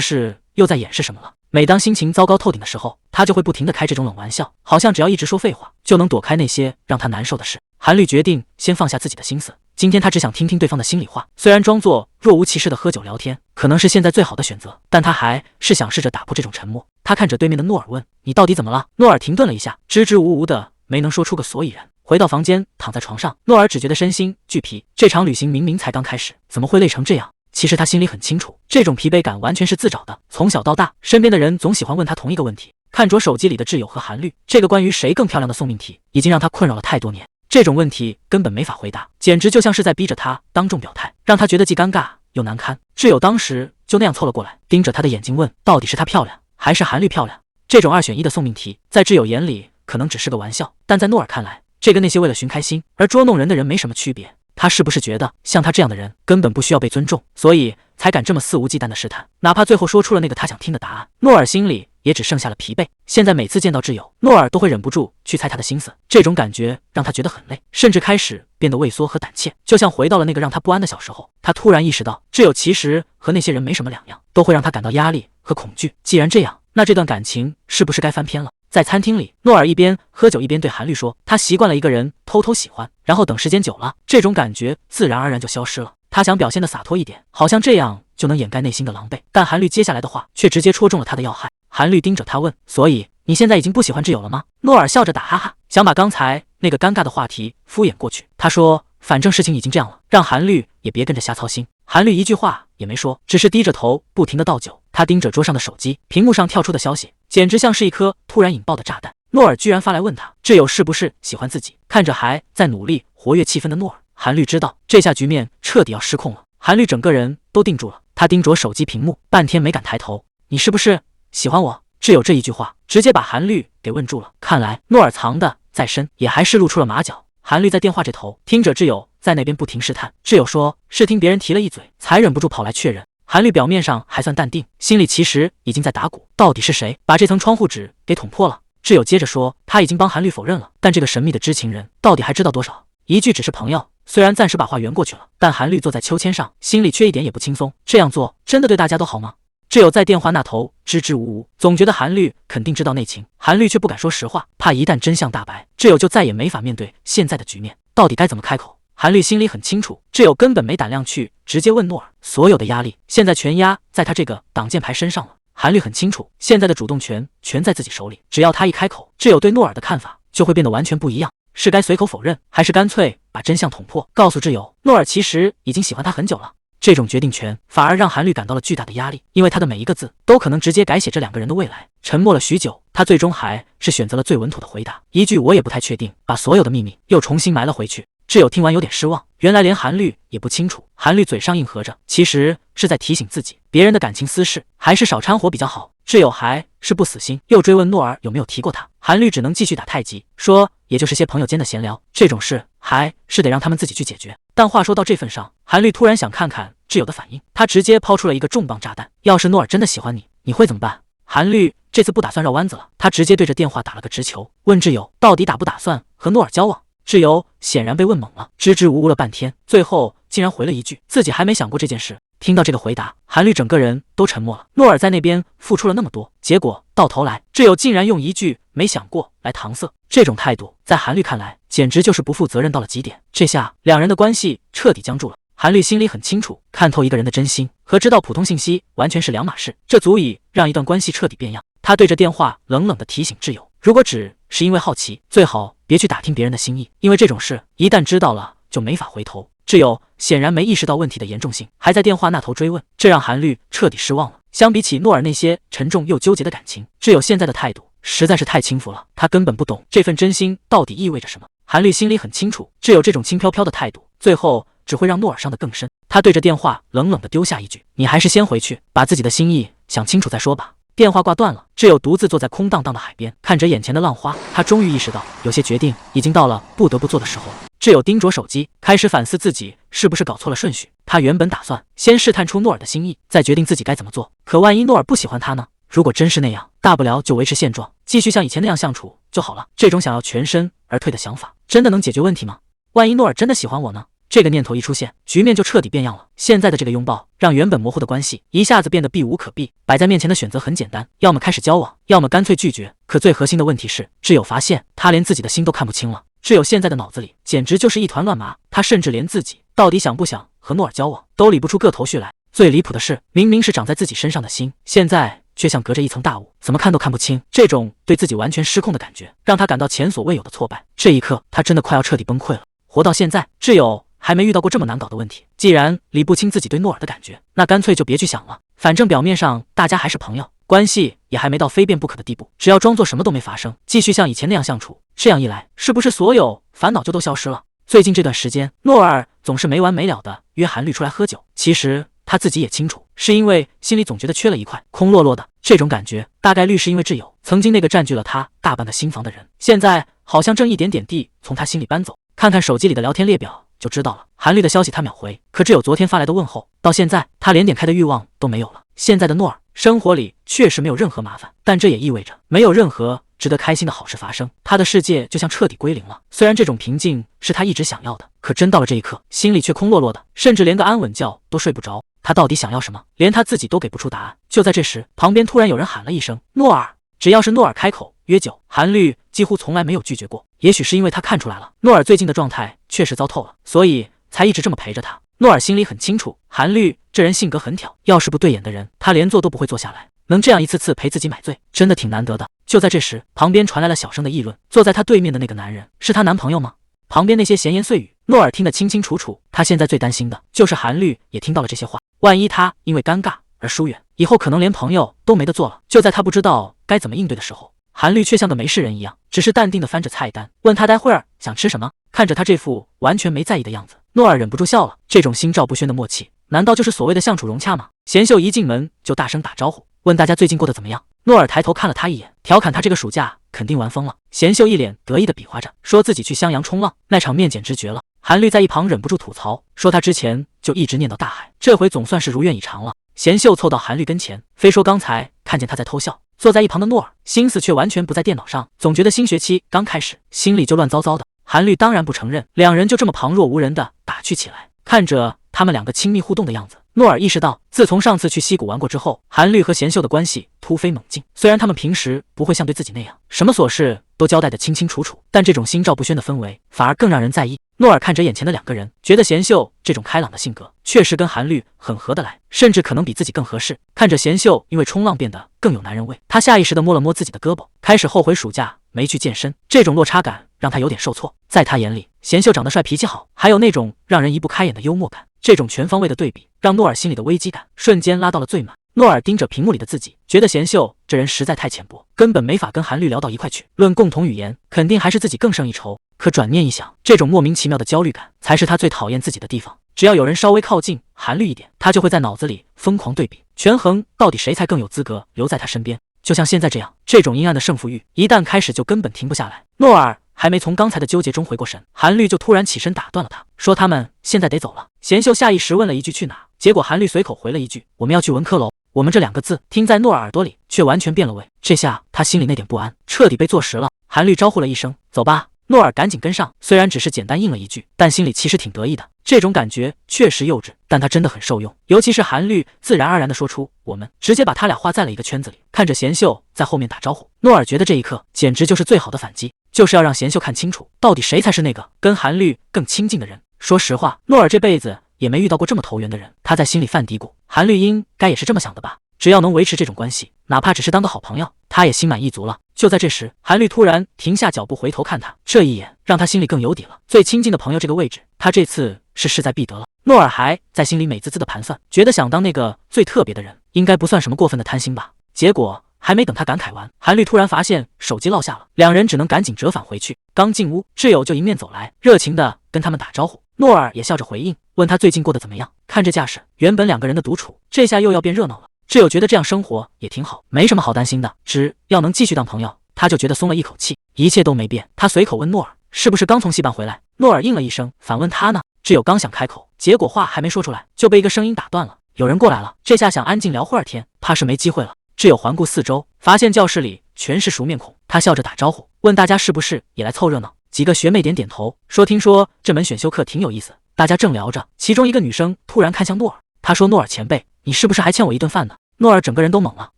是又在掩饰什么了。每当心情糟糕透顶的时候，他就会不停地开这种冷玩笑，好像只要一直说废话就能躲开那些让他难受的事。韩绿决定先放下自己的心思，今天他只想听听对方的心里话。虽然装作若无其事的喝酒聊天可能是现在最好的选择，但他还是想试着打破这种沉默。他看着对面的诺尔问你到底怎么了？诺尔停顿了一下，支支吾吾的没能说出个所以然。回到房间躺在床上，诺尔只觉得身心俱疲，这场旅行明明才刚开始，怎么会累成这样？其实他心里很清楚，这种疲惫感完全是自找的。从小到大，身边的人总喜欢问他同一个问题。看着手机里的挚友和韩绿，这个关于谁更漂亮的送命题已经让他困扰了太多年。这种问题根本没法回答，简直就像是在逼着他当众表态，让他觉得既尴尬又难堪。挚友当时就那样凑了过来，盯着他的眼睛问，到底是他漂亮还是韩绿漂亮？这种2选1的送命题，在挚友眼里可能只是个玩笑，但在诺尔看来，这跟那些为了寻开心而捉弄人的人没什么区别。他是不是觉得像他这样的人根本不需要被尊重，所以才敢这么肆无忌惮的试探？哪怕最后说出了那个他想听的答案，诺尔心里也只剩下了疲惫。现在每次见到挚友，诺尔都会忍不住去猜他的心思，这种感觉让他觉得很累，甚至开始变得畏缩和胆怯，就像回到了那个让他不安的小时候。他突然意识到，挚友其实和那些人没什么两样，都会让他感到压力和恐惧。既然这样，那这段感情是不是该翻篇了？在餐厅里，诺尔一边喝酒一边对韩绿说，他习惯了一个人偷偷喜欢，然后等时间久了，这种感觉自然而然就消失了。他想表现得洒脱一点，好像这样就能掩盖内心的狼狈，但韩绿接下来的话却直接戳中了他的要害。韩绿盯着他问，所以你现在已经不喜欢挚友了吗？诺尔笑着打哈哈，想把刚才那个尴尬的话题敷衍过去。他说，反正事情已经这样了，让韩绿也别跟着瞎操心。韩绿一句话也没说，只是低着头不停地倒酒。他盯着桌上的手机，屏幕上跳出的消息简直像是一颗突然引爆的炸弹。诺尔居然发来问他挚友是不是喜欢自己。看着还在努力活跃气氛的诺尔，韩绿知道这下局面彻底要失控了。韩绿整个人都定住了，他盯着手机屏幕，半天没敢抬头。你是不是喜欢我？挚友这一句话直接把韩绿给问住了。看来诺尔藏的再深，也还是露出了马脚。韩绿在电话这头听着挚友在那边不停试探，挚友说是听别人提了一嘴，才忍不住跑来确认。韩绿表面上还算淡定，心里其实已经在打鼓，到底是谁把这层窗户纸给捅破了？挚友接着说，他已经帮韩绿否认了，但这个神秘的知情人到底还知道多少？一句只是朋友，虽然暂时把话圆过去了，但韩绿坐在秋千上，心里却一点也不轻松。这样做真的对大家都好吗？挚友在电话那头支支吾吾，总觉得韩绿肯定知道内情，韩绿却不敢说实话，怕一旦真相大白，挚友就再也没法面对现在的局面，到底该怎么开口？韩绿心里很清楚，挚友根本没胆量去直接问诺尔，所有的压力现在全压在他这个挡箭牌身上了。韩绿很清楚，现在的主动权全在自己手里，只要他一开口，挚友对诺尔的看法就会变得完全不一样，是该随口否认，还是干脆把真相捅破，告诉挚友，诺尔其实已经喜欢他很久了。这种决定权反而让韩绿感到了巨大的压力，因为他的每一个字都可能直接改写这两个人的未来。沉默了许久，他最终还是选择了最稳妥的回答，一句我也不太确定，把所有的秘密又重新埋了回去。挚友听完有点失望，原来连韩绿也不清楚。韩绿嘴上应和着，其实是在提醒自己，别人的感情私事还是少掺和比较好。挚友还是不死心，又追问诺尔有没有提过他。韩绿只能继续打太极，说也就是些朋友间的闲聊，这种事还是得让他们自己去解决。但话说到这份上，韩绿突然想看看挚友的反应，他直接抛出了一个重磅炸弹，要是诺尔真的喜欢你，你会怎么办？韩绿这次不打算绕弯子了，他直接对着电话打了个直球，问挚友到底打不打算和诺尔交往。挚友显然被问懵了，支支吾吾了半天，最后竟然回了一句自己还没想过这件事。听到这个回答，韩绿整个人都沉默了。诺尔在那边付出了那么多，结果到头来挚友竟然用一句没想过来搪塞，这种态度在韩绿看来简直就是不负责任到了极点。这下两人的关系彻底僵住了。韩绿心里很清楚，看透一个人的真心和知道普通信息完全是两码事，这足以让一段关系彻底变样。他对着电话冷冷地提醒挚友，如果只是因为好奇，最好别去打听别人的心意，因为这种事一旦知道了就没法回头。挚友显然没意识到问题的严重性，还在电话那头追问，这让韩绿彻底失望了。相比起诺尔那些沉重又纠结的感情，挚友现在的态度实在是太轻浮了，他根本不懂这份真心到底意味着什么。韩绿心里很清楚，挚友这种轻飘飘的态度，最后只会让诺尔伤得更深。他对着电话冷冷地丢下一句，你还是先回去把自己的心意想清楚再说吧。电话挂断了，挚友独自坐在空荡荡的海边，看着眼前的浪花，他终于意识到，有些决定已经到了不得不做的时候了。挚友盯着手机，开始反思自己是不是搞错了顺序。他原本打算先试探出诺尔的心意，再决定自己该怎么做。可万一诺尔不喜欢他呢？如果真是那样，大不了就维持现状，继续像以前那样相处就好了。这种想要全身而退的想法，真的能解决问题吗？万一诺尔真的喜欢我呢？这个念头一出现，局面就彻底变样了。现在的这个拥抱，让原本模糊的关系一下子变得避无可避。摆在面前的选择很简单，要么开始交往，要么干脆拒绝。可最核心的问题是，挚友发现他连自己的心都看不清了。挚友现在的脑子里简直就是一团乱麻，他甚至连自己到底想不想和诺尔交往都理不出个头绪来。最离谱的是，明明是长在自己身上的心，现在却像隔着一层大雾，怎么看都看不清。这种对自己完全失控的感觉，让他感到前所未有的挫败。这一刻，他真的快要彻底崩溃了。活到现在，挚友还没遇到过这么难搞的问题。既然理不清自己对诺尔的感觉，那干脆就别去想了。反正表面上大家还是朋友，关系也还没到非变不可的地步，只要装作什么都没发生，继续像以前那样相处，这样一来，是不是所有烦恼就都消失了？最近这段时间，诺尔总是没完没了的约韩绿出来喝酒，其实他自己也清楚，是因为心里总觉得缺了一块，空落落的。这种感觉大概率是因为挚友曾经那个占据了他大半个心房的人，现在好像正一点点地从他心里搬走。看看手机里的聊天列表就知道了，韩绿的消息他秒回，可只有昨天发来的问候，到现在他连点开的欲望都没有了。现在的诺尔生活里确实没有任何麻烦，但这也意味着没有任何值得开心的好事发生，他的世界就像彻底归零了。虽然这种平静是他一直想要的，可真到了这一刻，心里却空落落的，甚至连个安稳觉都睡不着。他到底想要什么，连他自己都给不出答案。就在这时，旁边突然有人喊了一声诺尔。只要是诺尔开口约酒，韩绿几乎从来没有拒绝过。也许是因为他看出来了，诺尔最近的状态确实糟透了，所以才一直这么陪着他。诺尔心里很清楚，韩绿这人性格很挑，要是不对眼的人，他连坐都不会坐下来。能这样一次次陪自己买醉，真的挺难得的。就在这时，旁边传来了小声的议论，坐在他对面的那个男人是她男朋友吗？旁边那些闲言碎语，诺尔听得清清楚楚。他现在最担心的就是韩绿也听到了这些话，万一他因为尴尬而疏远，以后可能连朋友都没得做了。就在他不知道该怎么应对的时候，韩绿却像个没事人一样，只是淡定地翻着菜单，问他待会儿想吃什么。看着他这副完全没在意的样子，诺尔忍不住笑了。这种心照不宣的默契，难道就是所谓的相处融洽吗？贤秀一进门就大声打招呼，问大家最近过得怎么样。诺尔抬头看了他一眼，调侃他这个暑假肯定玩疯了。贤秀一脸得意的比划着，说自己去襄阳冲浪，那场面简直绝了。韩律在一旁忍不住吐槽，说他之前就一直念叨大海，这回总算是如愿以偿了。贤秀凑到韩律跟前，非说刚才看见他在偷笑。坐在一旁的诺尔心思却完全不在电脑上，总觉得新学期刚开始，心里就乱糟糟的。韩律当然不承认，两人就这么旁若无人的打趣起来。看着他们两个亲密互动的样子，诺尔意识到，自从上次去溪谷玩过之后，韩律和贤秀的关系突飞猛进。虽然他们平时不会像对自己那样，什么琐事都交代得清清楚楚，但这种心照不宣的氛围反而更让人在意。诺尔看着眼前的两个人，觉得贤秀这种开朗的性格确实跟韩律很合得来，甚至可能比自己更合适。看着贤秀因为冲浪变得更有男人味，他下意识地摸了摸自己的胳膊，开始后悔暑假没去健身。这种落差感让他有点受挫。在他眼里，贤秀长得帅，脾气好，还有那种让人移不开眼的幽默感。这种全方位的对比，让诺尔心里的危机感瞬间拉到了最满。诺尔盯着屏幕里的自己，觉得贤秀这人实在太浅薄，根本没法跟韩律聊到一块去。论共同语言，肯定还是自己更胜一筹。可转念一想，这种莫名其妙的焦虑感，才是他最讨厌自己的地方。只要有人稍微靠近韩律一点，他就会在脑子里疯狂对比，权衡到底谁才更有资格留在他身边。就像现在这样，这种阴暗的胜负欲一旦开始，就根本停不下来。诺尔还没从刚才的纠结中回过神，韩律就突然起身打断了他，说他们现在得走了。贤秀下意识问了一句去哪，结果韩律随口回了一句我们要去文科楼。我们这两个字听在诺尔耳朵里却完全变了味，这下他心里那点不安彻底被坐实了。韩律招呼了一声走吧，诺尔赶紧跟上，虽然只是简单应了一句，但心里其实挺得意的。这种感觉确实幼稚，但他真的很受用。尤其是韩律自然而然地说出我们，直接把他俩画在了一个圈子里。看着贤秀在后面打招呼，诺尔觉得这一刻简直就是最好的反击，就是要让贤秀看清楚，到底谁才是那个跟韩律更亲近的人。说实话，诺尔这辈子也没遇到过这么投缘的人，他在心里犯嘀咕，韩律应该也是这么想的吧。只要能维持这种关系，哪怕只是当个好朋友，他也心满意足了。就在这时，韩律突然停下脚步，回头看他，这一眼让他心里更有底了。最亲近的朋友这个位置，他这次是势在必得了。诺尔还在心里美滋滋的盘算，觉得想当那个最特别的人，应该不算什么过分的贪心吧。结果还没等他感慨完，韩律突然发现手机落下了，两人只能赶紧折返回去。刚进屋，挚友就迎面走来，热情的跟他们打招呼。诺尔也笑着回应，问他最近过得怎么样。看这架势，原本两个人的独处，这下又要变热闹了。挚友觉得这样生活也挺好，没什么好担心的，只要能继续当朋友，他就觉得松了一口气。一切都没变，他随口问诺尔是不是刚从戏班回来。诺尔应了一声，反问他呢。挚友刚想开口，结果话还没说出来，就被一个声音打断了。有人过来了，这下想安静聊会儿天，怕是没机会了。挚友环顾四周，发现教室里全是熟面孔，他笑着打招呼，问大家是不是也来凑热闹。几个学妹点点头，说听说这门选修课挺有意思。大家正聊着，其中一个女生突然看向诺尔，她说诺尔前辈，你是不是还欠我一顿饭呢？诺尔整个人都懵了，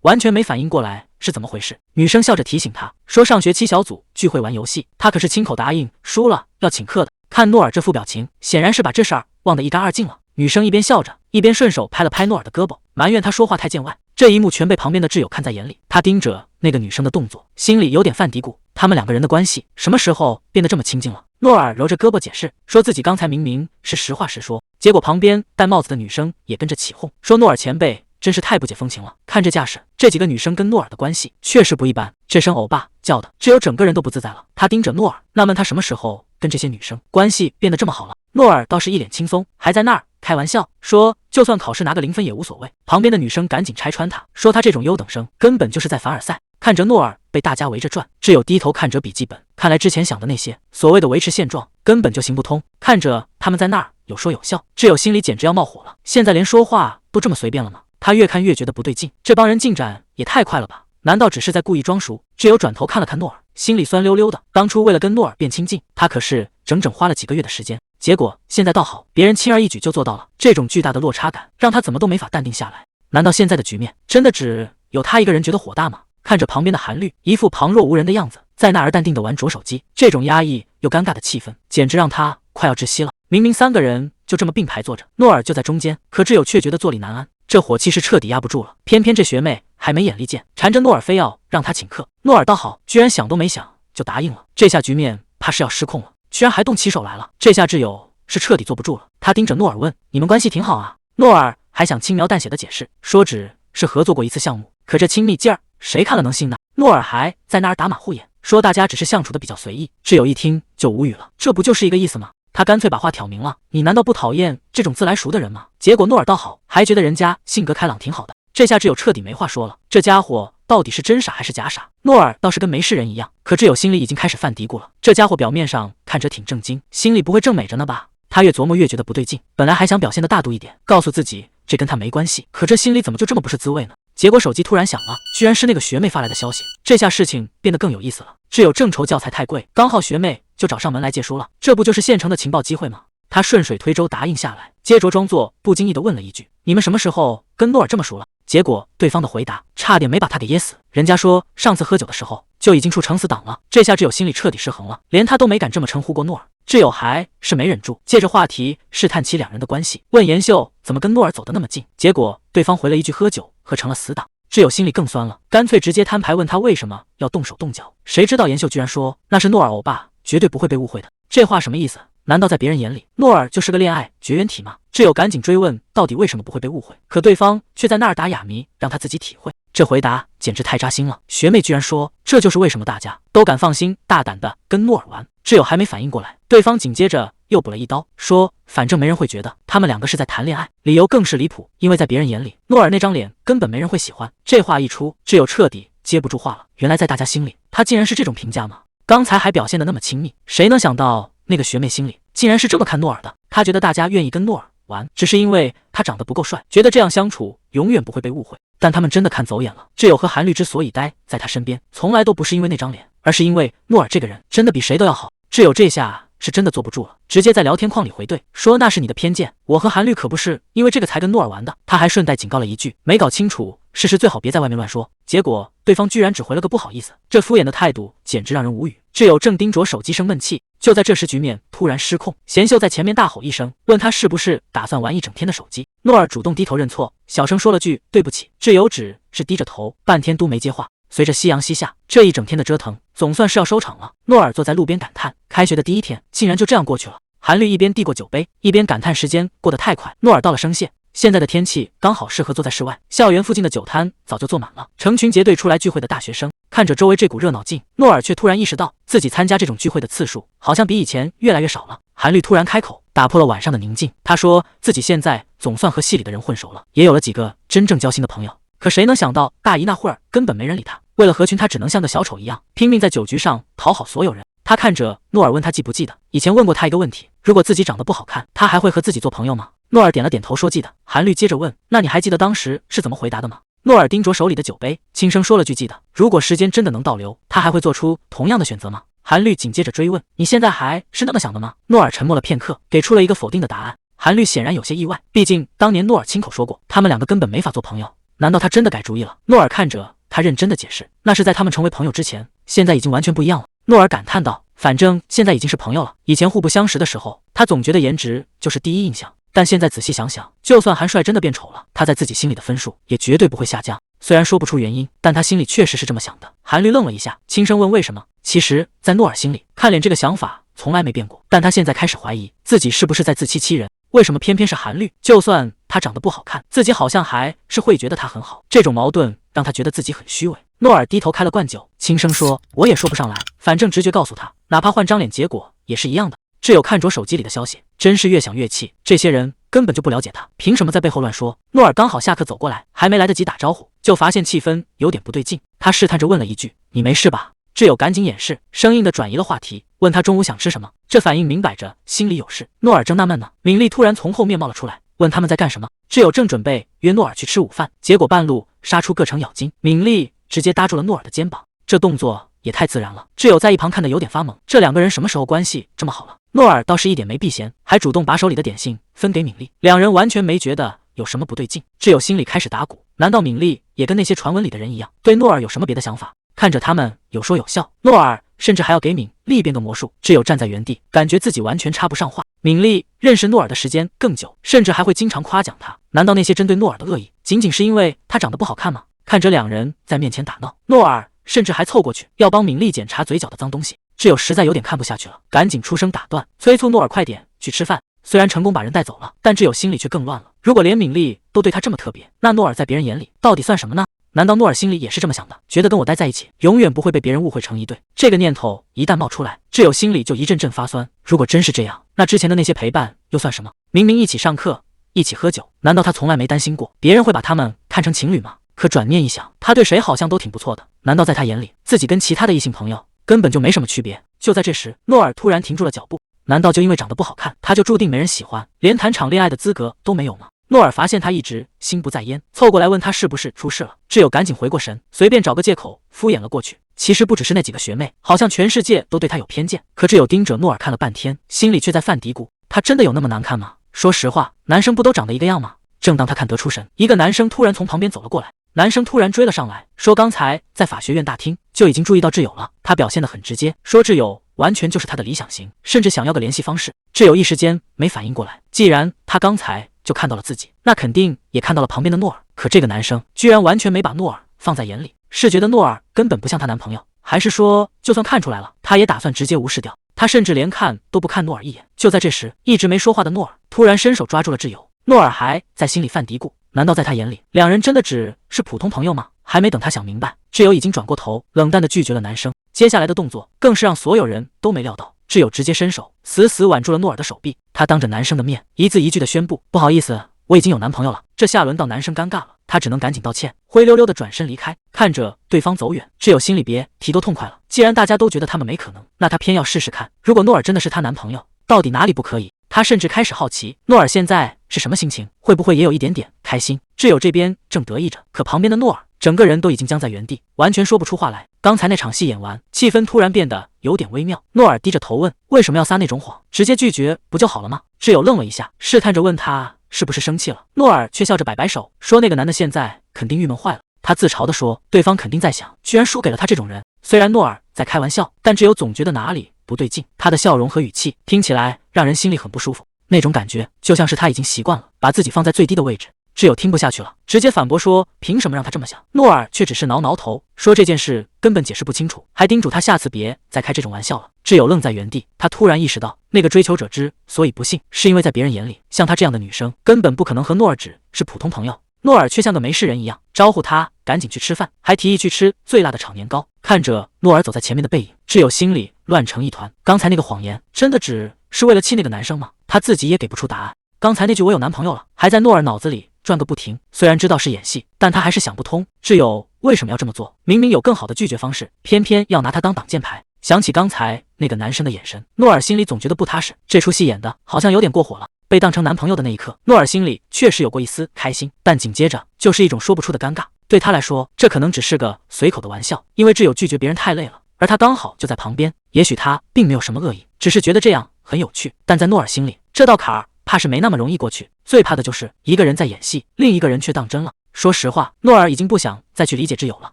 完全没反应过来是怎么回事。女生笑着提醒他说，上学期小组聚会玩游戏，他可是亲口答应输了要请客的。看诺尔这副表情，显然是把这事儿忘得一干二净了。女生一边笑着，一边顺手拍了拍诺尔的胳膊，埋怨他说话太见外。这一幕全被旁边的挚友看在眼里，他盯着那个女生的动作，心里有点犯嘀咕，他们两个人的关系什么时候变得这么亲近了？诺尔揉着胳膊解释，说自己刚才明明是实话实说，结果旁边戴帽子的女生也跟着起哄，说诺尔前辈真是太不解风情了。看这架势，这几个女生跟诺尔的关系确实不一般。这声欧巴叫的，挚友整个人都不自在了。他盯着诺尔，纳闷他什么时候跟这些女生关系变得这么好了。诺尔倒是一脸轻松，还在那儿开玩笑说，就算考试拿个0分也无所谓。旁边的女生赶紧拆穿他，说他这种优等生根本就是在凡尔赛。看着诺尔被大家围着转，挚友低头看着笔记本，看来之前想的那些所谓的维持现状根本就行不通。看着他们在那儿有说有笑，挚友心里简直要冒火了，现在连说话都这么随便了吗？他越看越觉得不对劲，这帮人进展也太快了吧？难道只是在故意装熟？挚友转头看了看诺尔，心里酸溜溜的。当初为了跟诺尔变亲近，他可是整整花了几个月的时间，结果现在倒好，别人轻而易举就做到了。这种巨大的落差感让他怎么都没法淡定下来。难道现在的局面真的只有他一个人觉得火大吗？看着旁边的韩律一副旁若无人的样子，在那儿淡定的玩着手机，这种压抑又尴尬的气氛简直让他快要窒息了。明明三个人就这么并排坐着，诺尔就在中间，可挚友却觉得坐立难安，这火气是彻底压不住了。偏偏这学妹还没眼力见，缠着诺尔非要让他请客。诺尔倒好，居然想都没想就答应了。这下局面怕是要失控了，居然还动起手来了。这下挚友是彻底坐不住了，他盯着诺尔问，你们关系挺好啊？诺尔还想轻描淡写的解释，说只是合作过一次项目，可这亲密劲儿谁看了能信呢？诺尔还在那儿打马虎眼，说大家只是相处的比较随意。挚友一听就无语了，这不就是一个意思吗？他干脆把话挑明了，你难道不讨厌这种自来熟的人吗？结果诺尔倒好，还觉得人家性格开朗挺好的。这下挚友彻底没话说了，这家伙到底是真傻还是假傻？诺尔倒是跟没事人一样，可挚友心里已经开始犯嘀咕了。这家伙表面上看着挺正经，心里不会正美着呢吧？他越琢磨越觉得不对劲，本来还想表现得大度一点，告诉自己这跟他没关系，可这心里怎么就这么不是滋味呢？结果手机突然响了，居然是那个学妹发来的消息。这下事情变得更有意思了。挚友正愁教材太贵，刚好学妹就找上门来借书了，这不就是现成的情报机会吗？他顺水推舟答应下来，接着装作不经意地问了一句：“你们什么时候跟诺尔这么熟了？”结果对方的回答差点没把他给噎死。人家说上次喝酒的时候就已经处撑死党了。这下挚友心里彻底失衡了，连他都没敢这么称呼过诺尔。挚友还是没忍住，借着话题试探起两人的关系，问妍秀怎么跟诺尔走得那么近。结果对方回了一句喝酒喝成了死党。挚友心里更酸了，干脆直接摊牌问他为什么要动手动脚。谁知道妍秀居然说那是诺尔欧巴，绝对不会被误会的。这话什么意思？难道在别人眼里诺尔就是个恋爱绝缘体吗？挚友赶紧追问到底为什么不会被误会，可对方却在那儿打哑谜，让他自己体会。这回答简直太扎心了，学妹居然说这就是为什么大家都敢放心大胆的跟诺尔玩。挚友还没反应过来，对方紧接着又补了一刀，说反正没人会觉得他们两个是在谈恋爱，理由更是离谱，因为在别人眼里诺尔那张脸根本没人会喜欢。这话一出，挚友彻底接不住话了，原来在大家心里他竟然是这种评价吗？刚才还表现得那么亲密，谁能想到那个学妹心里竟然是这么看诺尔的？他觉得大家愿意跟诺尔玩，只是因为他长得不够帅，觉得这样相处永远不会被误会。但他们真的看走眼了。挚友和韩律之所以待在他身边，从来都不是因为那张脸，而是因为诺尔这个人真的比谁都要好。挚友这下是真的坐不住了，直接在聊天框里回怼，说那是你的偏见，我和韩律可不是因为这个才跟诺尔玩的。他还顺带警告了一句，没搞清楚事实最好别在外面乱说。结果对方居然只回了个不好意思，这敷衍的态度简直让人无语。挚友正盯着手机生闷气，就在这时局面突然失控，贤秀在前面大吼一声，问他是不是打算玩一整天的手机。诺尔主动低头认错，小声说了句对不起。挚友只是低着头，半天都没接话。随着夕阳西下，这一整天的折腾总算是要收场了。诺尔坐在路边感叹，开学的第一天竟然就这样过去了。韩律一边递过酒杯，一边感叹时间过得太快。诺尔道了声谢，现在的天气刚好适合坐在室外，校园附近的酒摊早就坐满了，成群结队出来聚会的大学生。看着周围这股热闹劲，诺尔却突然意识到自己参加这种聚会的次数好像比以前越来越少了。韩律突然开口，打破了晚上的宁静。他说自己现在总算和系里的人混熟了，也有了几个真正交心的朋友。可谁能想到大姨那会儿根本没人理他，为了合群他只能像个小丑一样拼命在酒局上讨好所有人。他看着诺尔问他记不记得以前问过他一个问题，如果自己长得不好看，他还会和自己做朋友吗？诺尔点了点头说记得。韩律接着问，那你还记得当时是怎么回答的吗？诺尔盯着手里的酒杯，轻声说了句记得。如果时间真的能倒流，他还会做出同样的选择吗？韩律紧接着追问，你现在还是那么想的吗？诺尔沉默了片刻，给出了一个否定的答案。韩律显然有些意外，毕竟当年诺尔亲口说过他们两个根本没法做朋友，难道他真的改主意了？诺尔看着他认真的解释，那是在他们成为朋友之前，现在已经完全不一样了。诺尔感叹道，反正现在已经是朋友了，以前互不相识的时候，他总觉得颜值就是第一印象，但现在仔细想想，就算韩帅真的变丑了，他在自己心里的分数也绝对不会下降。虽然说不出原因，但他心里确实是这么想的。韩律愣了一下，轻声问为什么。其实在诺尔心里，看脸这个想法从来没变过，但他现在开始怀疑自己是不是在自欺欺人。为什么偏偏是韩律？就算他长得不好看，自己好像还是会觉得他很好。这种矛盾让他觉得自己很虚伪。诺尔低头开了罐酒，轻声说，我也说不上来，反正直觉告诉他，哪怕换张脸结果也是一样的。挚友看着手机里的消息，真是越想越气，这些人根本就不了解他，凭什么在背后乱说？诺尔刚好下课走过来，还没来得及打招呼，就发现气氛有点不对劲。他试探着问了一句，你没事吧？挚友赶紧掩饰，生硬的转移了话题，问他中午想吃什么。这反应明摆着心里有事。诺尔正纳闷呢，敏丽突然从后面冒了出来，问他们在干什么。挚友正准备约诺尔去吃午饭，结果半路杀出个程咬金，敏丽直接搭住了诺尔的肩膀，这动作也太自然了。挚友在一旁看得有点发懵，这两个人什么时候关系这么好了？诺尔倒是一点没避嫌，还主动把手里的点心分给敏丽，两人完全没觉得有什么不对劲。挚友心里开始打鼓，难道敏丽也跟那些传闻里的人一样，对诺尔有什么别的想法？看着他们有说有笑，诺尔甚至还要给敏丽变个魔术。挚友站在原地，感觉自己完全插不上话。敏丽认识诺尔的时间更久，甚至还会经常夸奖他。难道那些针对诺尔的恶意，仅仅是因为他长得不好看吗？看着两人在面前打闹，诺尔甚至还凑过去要帮敏丽检查嘴角的脏东西。挚友实在有点看不下去了，赶紧出声打断，催促诺尔快点去吃饭。虽然成功把人带走了，但挚友心里却更乱了。如果连敏丽都对他这么特别，那诺尔在别人眼里到底算什么呢？难道诺尔心里也是这么想的？觉得跟我待在一起，永远不会被别人误会成一对？这个念头一旦冒出来，挚友心里就一阵阵发酸。如果真是这样，那之前的那些陪伴又算什么？明明一起上课，一起喝酒，难道他从来没担心过别人会把他们看成情侣吗？可转念一想，他对谁好像都挺不错的，难道在他眼里，自己跟其他的异性朋友根本就没什么区别？就在这时，诺尔突然停住了脚步。难道就因为长得不好看，他就注定没人喜欢，连谈场恋爱的资格都没有吗？诺尔发现他一直心不在焉，凑过来问他是不是出事了。挚友赶紧回过神，随便找个借口敷衍了过去。其实不只是那几个学妹，好像全世界都对他有偏见。可挚友盯着诺尔看了半天，心里却在犯嘀咕：他真的有那么难看吗？说实话，男生不都长得一个样吗？正当他看得出神，一个男生突然从旁边走了过来。男生突然追了上来，说刚才在法学院大厅就已经注意到挚友了。他表现得很直接，说挚友完全就是他的理想型，甚至想要个联系方式。挚友一时间没反应过来，既然他刚才就看到了自己，那肯定也看到了旁边的诺尔。可这个男生居然完全没把诺尔放在眼里，是觉得诺尔根本不像他男朋友，还是说就算看出来了，他也打算直接无视掉？他甚至连看都不看诺尔一眼。就在这时，一直没说话的诺尔突然伸手抓住了挚友。诺尔还在心里犯嘀咕，难道在他眼里，两人真的只是普通朋友吗？还没等他想明白，挚友已经转过头，冷淡地拒绝了男生。接下来的动作更是让所有人都没料到，挚友直接伸手死死挽住了诺尔的手臂。他当着男生的面一字一句地宣布：不好意思，我已经有男朋友了。这下轮到男生尴尬了，他只能赶紧道歉，灰溜溜地转身离开。看着对方走远，挚友心里别提多痛快了。既然大家都觉得他们没可能，那他偏要试试看，如果诺尔真的是她男朋友，到底哪里不可以？他甚至开始好奇，诺尔现在是什么心情，会不会也有一点点开心？挚友这边正得意着，可旁边的诺尔整个人都已经僵在原地，完全说不出话来。刚才那场戏演完，气氛突然变得有点微妙。诺尔低着头问：为什么要撒那种谎？直接拒绝不就好了吗？挚友愣了一下，试探着问他是不是生气了。诺尔却笑着摆摆手，说那个男的现在肯定郁闷坏了。他自嘲地说，对方肯定在想，居然输给了他这种人。虽然诺尔在开玩笑，但挚友总觉得哪里不对劲。他的笑容和语气听起来让人心里很不舒服，那种感觉就像是他已经习惯了把自己放在最低的位置。挚友听不下去了，直接反驳说凭什么让他这么想？诺尔却只是挠挠头，说这件事根本解释不清楚，还叮嘱他下次别再开这种玩笑了。挚友愣在原地，他突然意识到，那个追求者之所以不幸，是因为在别人眼里，像他这样的女生根本不可能和诺尔只是普通朋友。诺尔却像个没事人一样，招呼他赶紧去吃饭，还提议去吃最辣的炒年糕。看着诺尔走在前面的背影，挚友心里乱成一团。刚才那个谎言真的只是为了气那个男生吗？他自己也给不出答案。刚才那句我有男朋友了，还在诺尔脑子里转个不停。虽然知道是演戏，但他还是想不通，挚友为什么要这么做？明明有更好的拒绝方式，偏偏要拿他当挡箭牌。想起刚才那个男生的眼神，诺尔心里总觉得不踏实，这出戏演的好像有点过火了。被当成男朋友的那一刻，诺尔心里确实有过一丝开心，但紧接着就是一种说不出的尴尬。对他来说，这可能只是个随口的玩笑，因为挚友拒绝别人太累了，而他刚好就在旁边。也许他并没有什么恶意，只是觉得这样很有趣。但在诺尔心里，这道坎儿怕是没那么容易过去。最怕的就是一个人在演戏，另一个人却当真了。说实话，诺尔已经不想再去理解挚友了，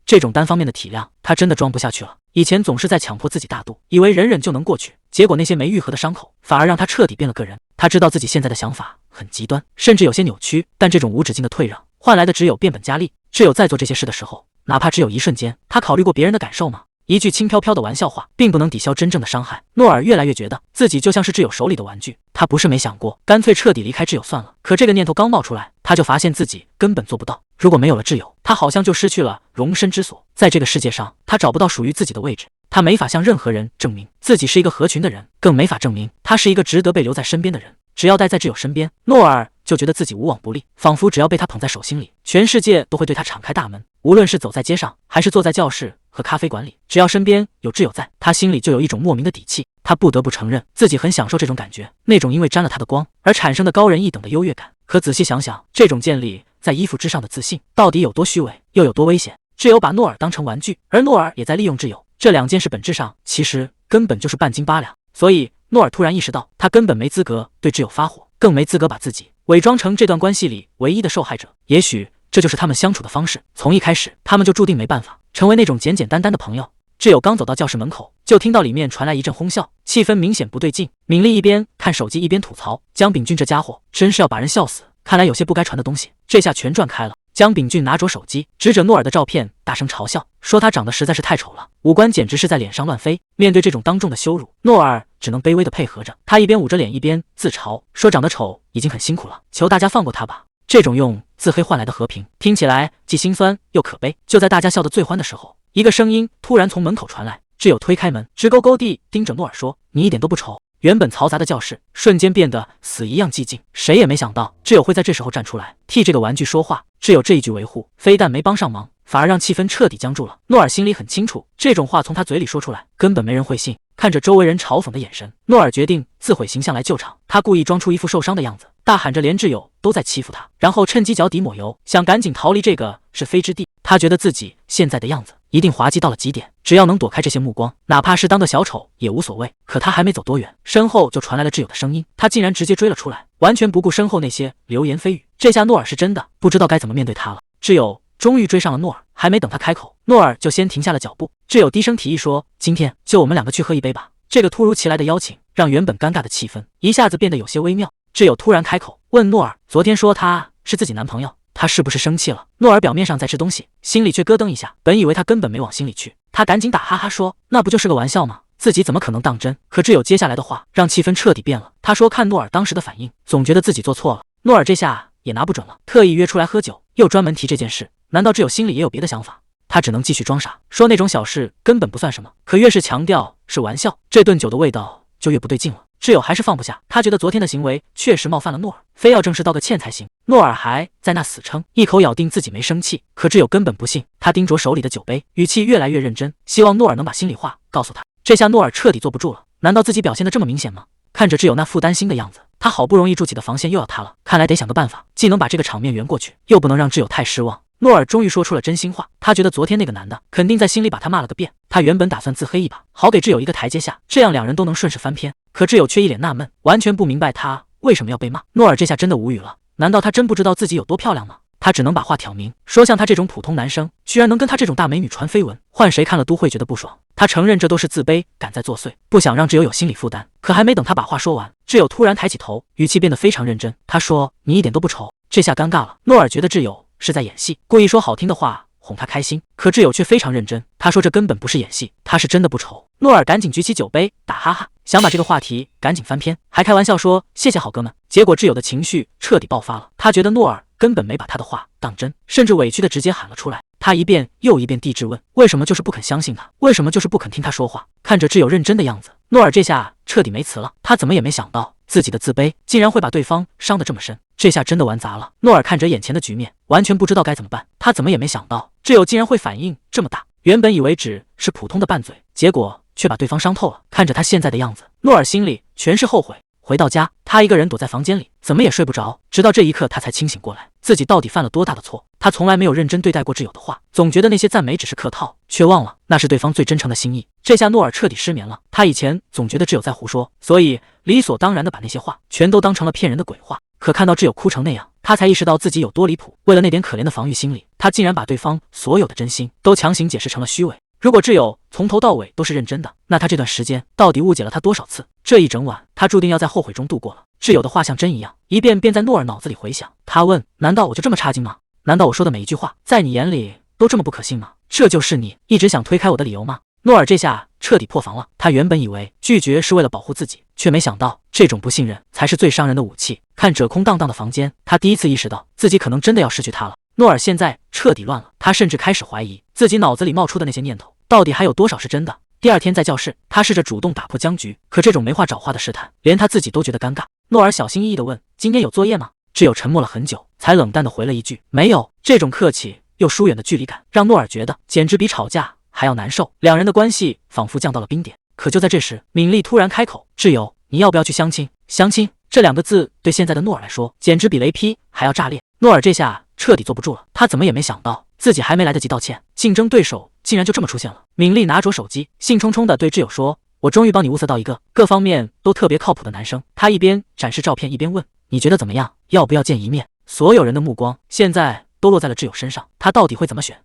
这种单方面的体谅，他真的装不下去了。以前总是在强迫自己大度，以为忍忍就能过去，结果那些没愈合的伤口，反而让他彻底变了个人。他知道自己现在的想法很极端，甚至有些扭曲，但这种无止境的退让，换来的只有变本加厉。挚友在做这些事的时候，哪怕只有一瞬间，他考虑过别人的感受吗？一句轻飘飘的玩笑话，并不能抵消真正的伤害。诺尔越来越觉得自己就像是挚友手里的玩具，他不是没想过，干脆彻底离开挚友算了。可这个念头刚冒出来，他就发现自己根本做不到。如果没有了挚友，他好像就失去了容身之所，在这个世界上，他找不到属于自己的位置。他没法向任何人证明自己是一个合群的人，更没法证明他是一个值得被留在身边的人。只要待在挚友身边，诺尔就觉得自己无往不利，仿佛只要被他捧在手心里，全世界都会对他敞开大门。无论是走在街上，还是坐在教室和咖啡馆里，只要身边有挚友在，他心里就有一种莫名的底气。他不得不承认，自己很享受这种感觉，那种因为沾了他的光而产生的高人一等的优越感。可仔细想想，这种建立在衣服之上的自信，到底有多虚伪，又有多危险？挚友把诺尔当成玩具，而诺尔也在利用挚友，这两件事本质上其实根本就是半斤八两。所以诺尔突然意识到，他根本没资格对挚友发火，更没资格把自己伪装成这段关系里唯一的受害者。也许这就是他们相处的方式，从一开始他们就注定没办法成为那种简简单单的朋友。挚友刚走到教室门口，就听到里面传来一阵哄笑，气氛明显不对劲。敏丽一边看手机一边吐槽，江秉俊这家伙真是要把人笑死，看来有些不该传的东西，这下全传开了。江秉俊拿着手机，指着诺尔的照片，大声嘲笑，说他长得实在是太丑了，五官简直是在脸上乱飞。面对这种当众的羞辱，诺尔只能卑微的配合着。他一边捂着脸，一边自嘲，说长得丑已经很辛苦了，求大家放过他吧。这种用自黑换来的和平，听起来既心酸又可悲。就在大家笑得最欢的时候，一个声音突然从门口传来，挚友推开门，直勾勾地盯着诺尔说：“你一点都不丑。”原本嘈杂的教室瞬间变得死一样寂静，谁也没想到挚友会在这时候站出来替这个玩具说话。挚友这一句维护，非但没帮上忙，反而让气氛彻底僵住了。诺尔心里很清楚，这种话从他嘴里说出来，根本没人会信。看着周围人嘲讽的眼神，诺尔决定自毁形象来救场。他故意装出一副受伤的样子，大喊着连挚友都在欺负他，然后趁机脚底抹油，想赶紧逃离这个是非之地。他觉得自己现在的样子一定滑稽到了极点，只要能躲开这些目光，哪怕是当个小丑也无所谓。可他还没走多远，身后就传来了挚友的声音，他竟然直接追了出来，完全不顾身后那些流言蜚语。这下诺尔是真的不知道该怎么面对他了。挚友终于追上了诺尔，还没等他开口，诺尔就先停下了脚步。挚友低声提议说：“今天就我们两个去喝一杯吧。”这个突如其来的邀请让原本尴尬的气氛一下子变得有些微妙。挚友突然开口问诺尔：“昨天说他是自己男朋友，他是不是生气了？”诺尔表面上在吃东西，心里却咯噔一下，本以为他根本没往心里去，他赶紧打哈哈说：“那不就是个玩笑吗？自己怎么可能当真？”可挚友接下来的话让气氛彻底变了。他说看诺尔当时的反应，总觉得自己做错了。诺尔这下也拿不准了，特意约出来喝酒，又专门提这件事，难道挚友心里也有别的想法？他只能继续装傻，说那种小事根本不算什么。可越是强调是玩笑，这顿酒的味道就越不对劲了。挚友还是放不下，他觉得昨天的行为确实冒犯了诺尔，非要正式道个歉才行。诺尔还在那死撑，一口咬定自己没生气。可挚友根本不信，他盯着手里的酒杯，语气越来越认真，希望诺尔能把心里话告诉他。这下诺尔彻底坐不住了，难道自己表现得这么明显吗？看着挚友那副担心的样子，他好不容易筑起的防线又要塌了，看来得想个办法，既能把这个场面圆过去，又不能让挚友太失望。诺尔终于说出了真心话，他觉得昨天那个男的肯定在心里把他骂了个遍，他原本打算自黑一把，好给挚友一个台阶下，这样两人都能顺势翻篇。可挚友却一脸纳闷，完全不明白他为什么要被骂。诺尔这下真的无语了，难道他真不知道自己有多漂亮吗？他只能把话挑明，说像他这种普通男生，居然能跟他这种大美女传绯闻，换谁看了都会觉得不爽。他承认这都是自卑感在作祟，不想让挚友有心理负担。可还没等他把话说完，挚友突然抬起头，语气变得非常认真，他说：“你一点都不丑。”这下尴尬了，诺尔觉得挚友是在演戏，故意说好听的话哄他开心，可挚友却非常认真，他说这根本不是演戏，他是真的不丑。诺尔赶紧举起酒杯打哈哈，想把这个话题赶紧翻篇，还开玩笑说谢谢好哥们。结果挚友的情绪彻底爆发了，他觉得诺尔根本没把他的话当真，甚至委屈的直接喊了出来。他一遍又一遍地质问，为什么就是不肯相信他，为什么就是不肯听他说话。看着挚友认真的样子，诺尔这下彻底没词了，他怎么也没想到自己的自卑竟然会把对方伤得这么深，这下真的玩砸了。诺尔看着眼前的局面，完全不知道该怎么办，他怎么也没想到挚友竟然会反应这么大，原本以为只是普通的拌嘴，结果却把对方伤透了。看着他现在的样子，诺尔心里全是后悔。回到家，他一个人躲在房间里，怎么也睡不着，直到这一刻他才清醒过来，自己到底犯了多大的错。他从来没有认真对待过挚友的话，总觉得那些赞美只是客套，却忘了那是对方最真诚的心意。这下诺尔彻底失眠了，他以前总觉得挚友在胡说，所以理所当然的把那些话全都当成了骗人的鬼话。可看到挚友哭成那样，他才意识到自己有多离谱。为了那点可怜的防御心理，他竟然把对方所有的真心都强行解释成了虚伪。如果挚友从头到尾都是认真的，那他这段时间到底误解了他多少次？这一整晚，他注定要在后悔中度过了。挚友的话像针一样，一遍遍在诺尔脑子里回响。他问：难道我就这么差劲吗？难道我说的每一句话，在你眼里都这么不可信吗？这就是你一直想推开我的理由吗？诺尔这下彻底破防了，他原本以为拒绝是为了保护自己，却没想到这种不信任才是最伤人的武器。看着空荡荡的房间，他第一次意识到自己可能真的要失去他了。诺尔现在彻底乱了，他甚至开始怀疑自己脑子里冒出的那些念头到底还有多少是真的。第二天在教室，他试着主动打破僵局，可这种没话找话的试探，连他自己都觉得尴尬。诺尔小心翼翼地问：今天有作业吗？挚友沉默了很久，才冷淡地回了一句：没有。这种客气又疏远的距离感，让诺尔觉得简直比吵架还要难受，两人的关系仿佛降到了冰点。可就在这时，敏丽突然开口：挚友，你要不要去相亲？相亲这两个字对现在的诺尔来说，简直比雷劈还要炸裂。诺尔这下彻底坐不住了，他怎么也没想到自己还没来得及道歉，竞争对手竟然就这么出现了。敏丽拿着手机，兴冲冲地对挚友说：我终于帮你物色到一个各方面都特别靠谱的男生。他一边展示照片，一边问：你觉得怎么样？要不要见一面？所有人的目光现在都落在了挚友身上，他到底会怎么选？